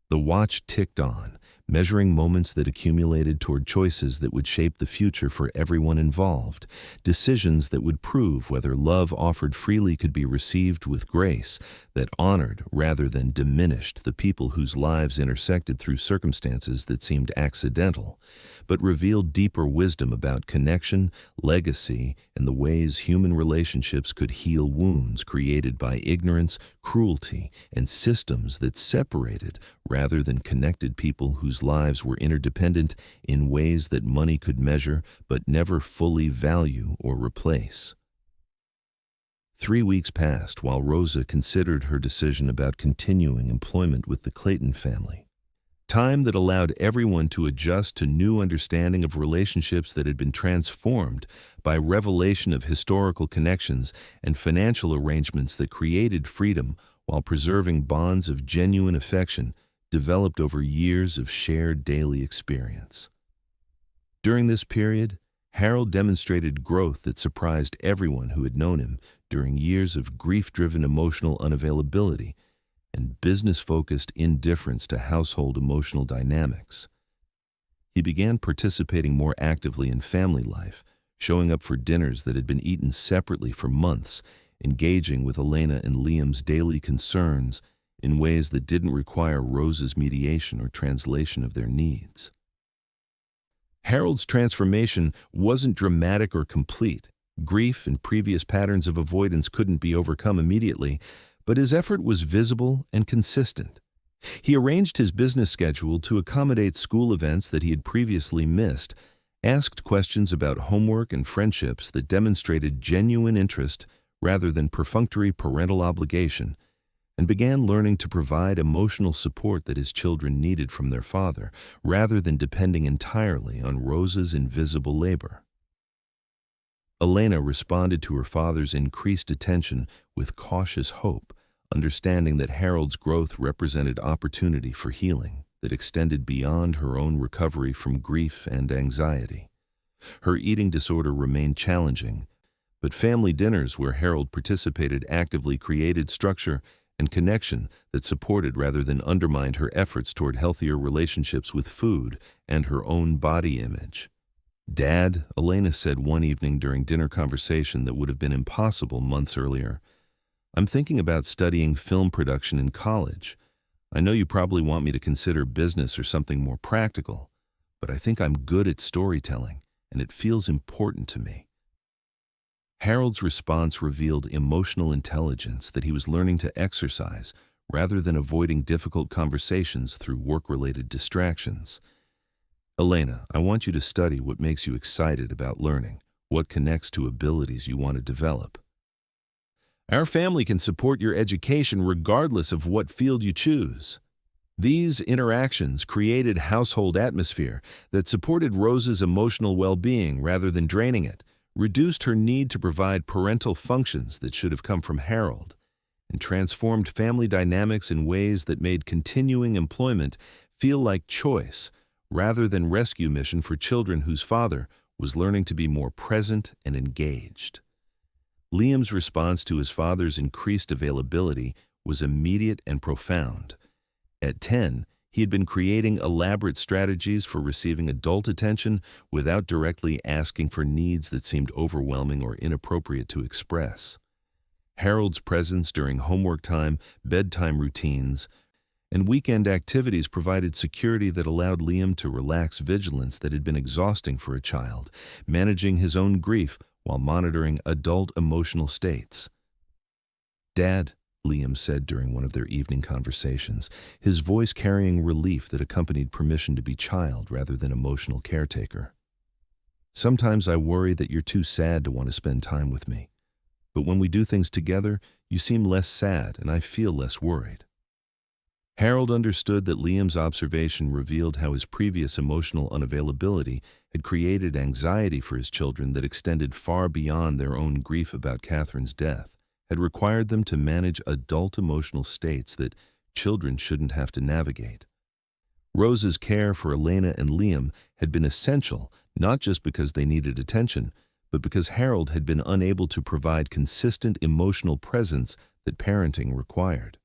The watch ticked on, measuring moments that accumulated toward choices that would shape the future for everyone involved, decisions that would prove whether love offered freely could be received with grace, that honored rather than diminished the people whose lives intersected through circumstances that seemed accidental, but revealed deeper wisdom about connection, legacy, and the ways human relationships could heal wounds created by ignorance, cruelty, and systems that separated rather than connected people whose lives were interdependent in ways that money could measure but never fully value or replace. 3 weeks passed while Rosa considered her decision about continuing employment with the Clayton family. Time that allowed everyone to adjust to new understanding of relationships that had been transformed by revelation of historical connections and financial arrangements that created freedom while preserving bonds of genuine affection developed over years of shared daily experience. During this period, Harold demonstrated growth that surprised everyone who had known him during years of grief-driven emotional unavailability and business-focused indifference to household emotional dynamics. He began participating more actively in family life, showing up for dinners that had been eaten separately for months, engaging with Elena and Liam's daily concerns in ways that didn't require Rosa's mediation or translation of their needs. Harold's transformation wasn't dramatic or complete. Grief and previous patterns of avoidance couldn't be overcome immediately, but his effort was visible and consistent. He arranged his business schedule to accommodate school events that he had previously missed, asked questions about homework and friendships that demonstrated genuine interest rather than perfunctory parental obligation, and began learning to provide emotional support that his children needed from their father, rather than depending entirely on Rosa's invisible labor. Elena responded to her father's increased attention with cautious hope, understanding that Harold's growth represented opportunity for healing that extended beyond her own recovery from grief and anxiety. Her eating disorder remained challenging, but family dinners where Harold participated actively created structure and connection that supported rather than undermined her efforts toward healthier relationships with food and her own body image. "Dad," Elena said one evening during dinner conversation that would have been impossible months earlier, "I'm thinking about studying film production in college. I know you probably want me to consider business or something more practical, but I think I'm good at storytelling, and it feels important to me." Harold's response revealed emotional intelligence that he was learning to exercise rather than avoiding difficult conversations through work-related distractions. Elena, I want you to study what makes you excited about learning, what connects to abilities you want to develop. Our family can support your education regardless of what field you choose. These interactions created household atmosphere that supported Rose's emotional well-being rather than draining it, reduced her need to provide parental functions that should have come from Harold, and transformed family dynamics in ways that made continuing employment feel like choice rather than rescue mission for children whose father was learning to be more present and engaged. Liam's response to his father's increased availability was immediate and profound. At 10, he had been creating elaborate strategies for receiving adult attention without directly asking for needs that seemed overwhelming or inappropriate to express. Harold's presence during homework time, bedtime routines, and weekend activities provided security that allowed Liam to relax vigilance that had been exhausting for a child, managing his own grief while monitoring adult emotional states. "Dad," Liam said during one of their evening conversations, his voice carrying relief that accompanied permission to be child rather than emotional caretaker. "Sometimes I worry that you're too sad to want to spend time with me. But when we do things together, you seem less sad and I feel less worried." Harold understood that Liam's observation revealed how his previous emotional unavailability had created anxiety for his children that extended far beyond their own grief about Catherine's death, had required them to manage adult emotional states that children shouldn't have to navigate. Rose's care for Elena and Liam had been essential, not just because they needed attention, but because Harold had been unable to provide consistent emotional presence that parenting required.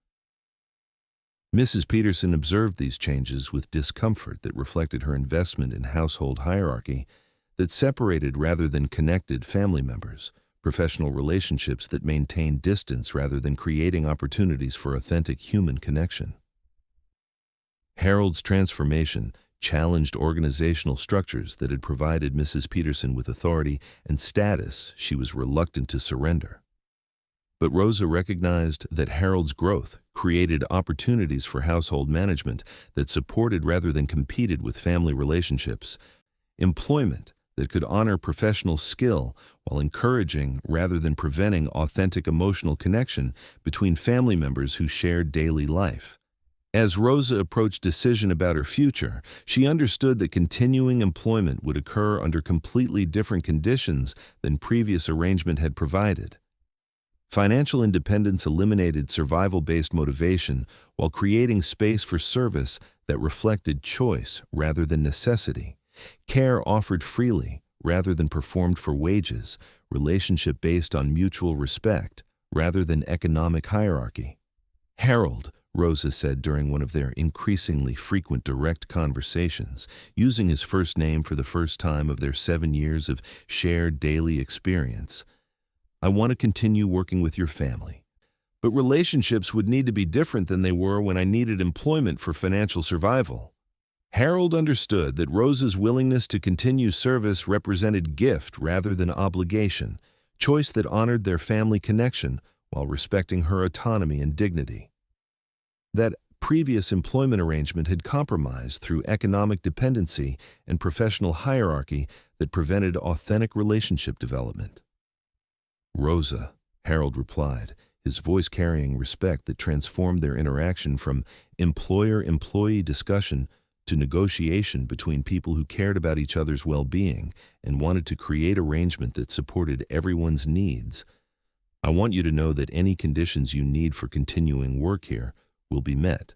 Mrs. Peterson observed these changes with discomfort that reflected her investment in household hierarchy that separated rather than connected family members, professional relationships that maintained distance rather than creating opportunities for authentic human connection. Harold's transformation challenged organizational structures that had provided Mrs. Peterson with authority and status she was reluctant to surrender. But Rosa recognized that Harold's growth created opportunities for household management that supported rather than competed with family relationships, employment that could honor professional skill while encouraging rather than preventing authentic emotional connection between family members who shared daily life. As Rosa approached decision about her future, she understood that continuing employment would occur under completely different conditions than previous arrangement had provided. Financial independence eliminated survival-based motivation while creating space for service that reflected choice rather than necessity. Care offered freely rather than performed for wages, relationship based on mutual respect rather than economic hierarchy. "Harold," Rosa said during one of their increasingly frequent direct conversations, using his first name for the first time of their 7 years of shared daily experience, "I want to continue working with your family. But relationships would need to be different than they were when I needed employment for financial survival." Harold understood that Rosa's willingness to continue service represented gift rather than obligation, choice that honored their family connection while respecting her autonomy and dignity. That previous employment arrangement had compromised through economic dependency and professional hierarchy that prevented authentic relationship development. "Rosa," Harold replied, his voice carrying respect that transformed their interaction from employer-employee discussion to negotiation between people who cared about each other's well-being and wanted to create arrangement that supported everyone's needs. "I want you to know that any conditions you need for continuing work here will be met.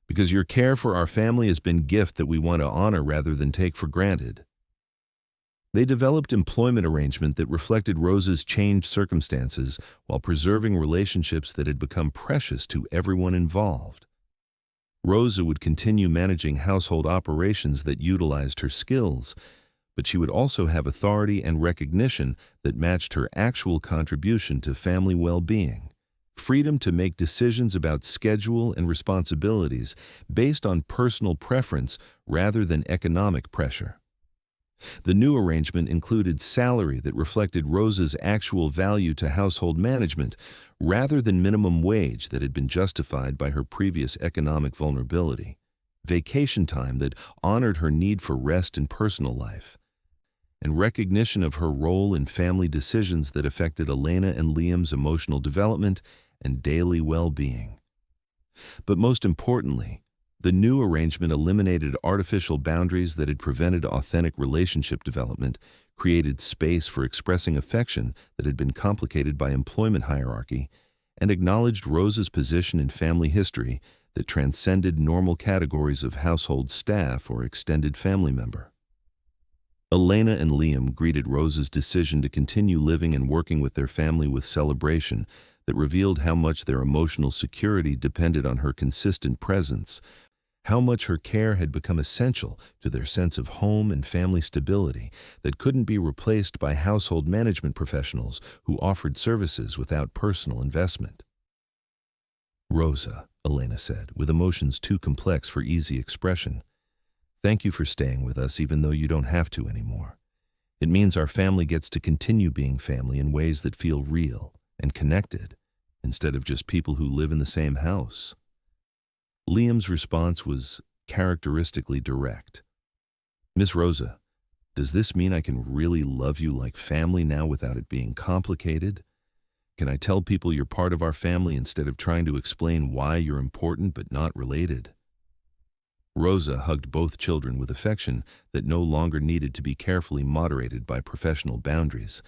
Because your care for our family has been a gift that we want to honor rather than take for granted." They developed employment arrangement that reflected Rosa's changed circumstances while preserving relationships that had become precious to everyone involved. Rosa would continue managing household operations that utilized her skills, but she would also have authority and recognition that matched her actual contribution to family well-being. Freedom to make decisions about schedule and responsibilities based on personal preference rather than economic pressure. The new arrangement included salary that reflected Rosa's actual value to household management, rather than minimum wage that had been justified by her previous economic vulnerability, vacation time that honored her need for rest and personal life, and recognition of her role in family decisions that affected Elena and Liam's emotional development and daily well-being. But most importantly, the new arrangement eliminated artificial boundaries that had prevented authentic relationship development, created space for expressing affection that had been complicated by employment hierarchy, and acknowledged Rosa's position in family history that transcended normal categories of household staff or extended family member. Elena and Liam greeted Rosa's decision to continue living and working with their family with celebration that revealed how much their emotional security depended on her consistent presence, how much her care had become essential to their sense of home and family stability that couldn't be replaced by household management professionals who offered services without personal investment. "Rosa," Elena said, with emotions too complex for easy expression, "thank you for staying with us even though you don't have to anymore. It means our family gets to continue being family in ways that feel real and connected, instead of just people who live in the same house." Liam's response was characteristically direct. "Miss Rosa, does this mean I can really love you like family now without it being complicated? Can I tell people you're part of our family instead of trying to explain why you're important but not related?" Rosa hugged both children with affection that no longer needed to be carefully moderated by professional boundaries.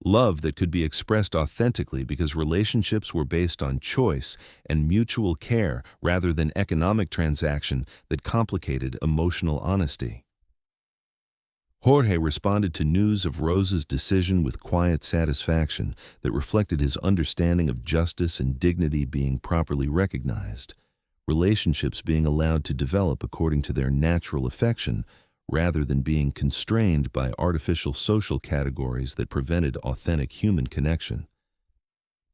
Love that could be expressed authentically because relationships were based on choice and mutual care rather than economic transaction that complicated emotional honesty. Jorge responded to news of Rosa's decision with quiet satisfaction that reflected his understanding of justice and dignity being properly recognized, relationships being allowed to develop according to their natural affection, rather than being constrained by artificial social categories that prevented authentic human connection.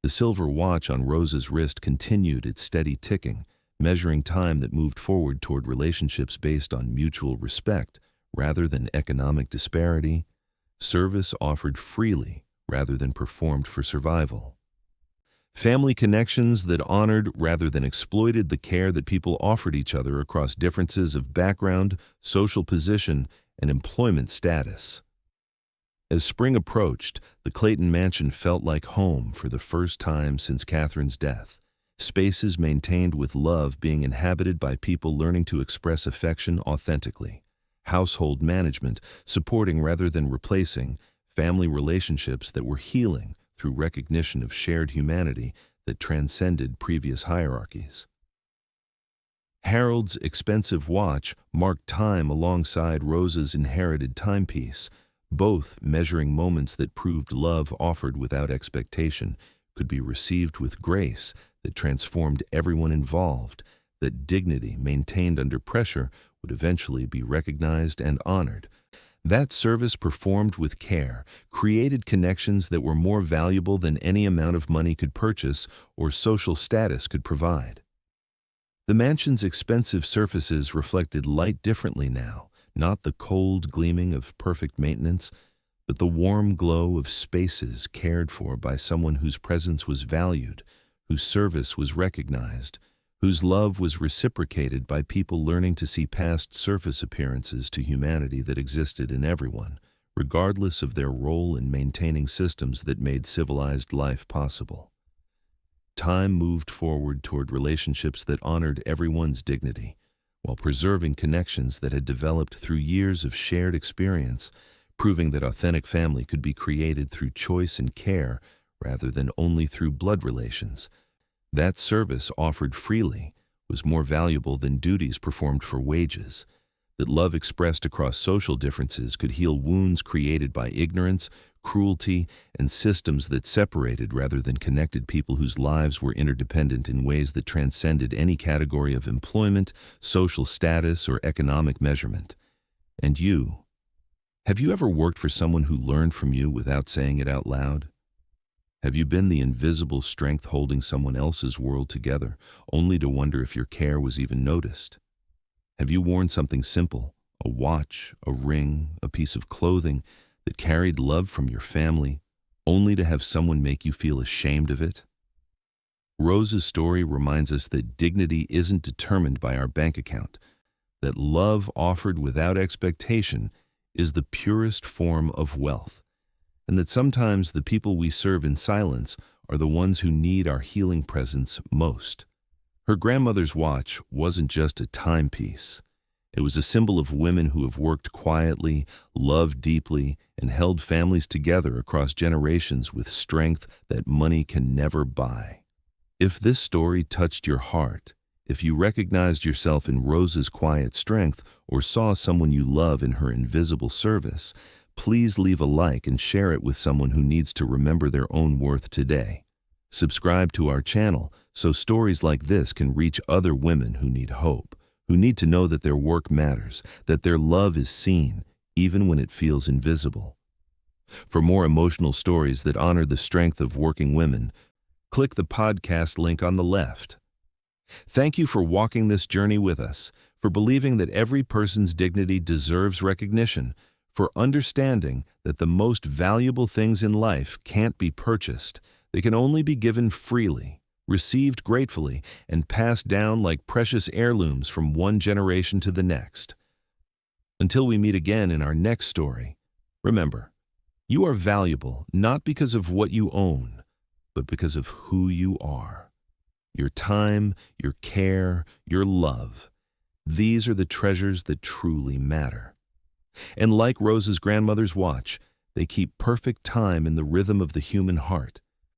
The silver watch on Rosa's wrist continued its steady ticking, measuring time that moved forward toward relationships based on mutual respect rather than economic disparity, service offered freely rather than performed for survival. Family connections that honored rather than exploited the care that people offered each other across differences of background, social position, and employment status. As spring approached, the Clayton mansion felt like home for the first time since Catherine's death. Spaces maintained with love being inhabited by people learning to express affection authentically. Household management supporting rather than replacing family relationships that were healing through recognition of shared humanity that transcended previous hierarchies. Harold's expensive watch marked time alongside Rosa's inherited timepiece, both measuring moments that proved love offered without expectation could be received with grace that transformed everyone involved, that dignity maintained under pressure would eventually be recognized and honored. That service performed with care created connections that were more valuable than any amount of money could purchase or social status could provide. The mansion's expensive surfaces reflected light differently now, not the cold gleaming of perfect maintenance, but the warm glow of spaces cared for by someone whose presence was valued, whose service was recognized, whose love was reciprocated by people learning to see past surface appearances to humanity that existed in everyone, regardless of their role in maintaining systems that made civilized life possible. Time moved forward toward relationships that honored everyone's dignity, while preserving connections that had developed through years of shared experience, proving that authentic family could be created through choice and care rather than only through blood relations. That service offered freely was more valuable than duties performed for wages, that love expressed across social differences could heal wounds created by ignorance, cruelty, and systems that separated rather than connected people whose lives were interdependent in ways that transcended any category of employment, social status, or economic measurement. And you, have you ever worked for someone who learned from you without saying it out loud? Have you been the invisible strength holding someone else's world together, only to wonder if your care was even noticed? Have you worn something simple, a watch, a ring, a piece of clothing that carried love from your family, only to have someone make you feel ashamed of it? Rose's story reminds us that dignity isn't determined by our bank account, that love offered without expectation is the purest form of wealth, and that sometimes the people we serve in silence are the ones who need our healing presence most. Her grandmother's watch wasn't just a timepiece. It was a symbol of women who have worked quietly, loved deeply, and held families together across generations with strength that money can never buy. If this story touched your heart, if you recognized yourself in Rose's quiet strength or saw someone you love in her invisible service, please leave a like and share it with someone who needs to remember their own worth today. Subscribe to our channel so stories like this can reach other women who need hope, who need to know that their work matters, that their love is seen, even when it feels invisible. For more emotional stories that honor the strength of working women, click the podcast link on the left. Thank you for walking this journey with us, for believing that every person's dignity deserves recognition, for understanding that the most valuable things in life can't be purchased. They can only be given freely, received gratefully, and passed down like precious heirlooms from one generation to the next. Until we meet again in our next story, remember, you are valuable not because of what you own, but because of who you are. Your time, your care, your love. These are the treasures that truly matter. And like Rose's grandmother's watch, they keep perfect time in the rhythm of the human heart.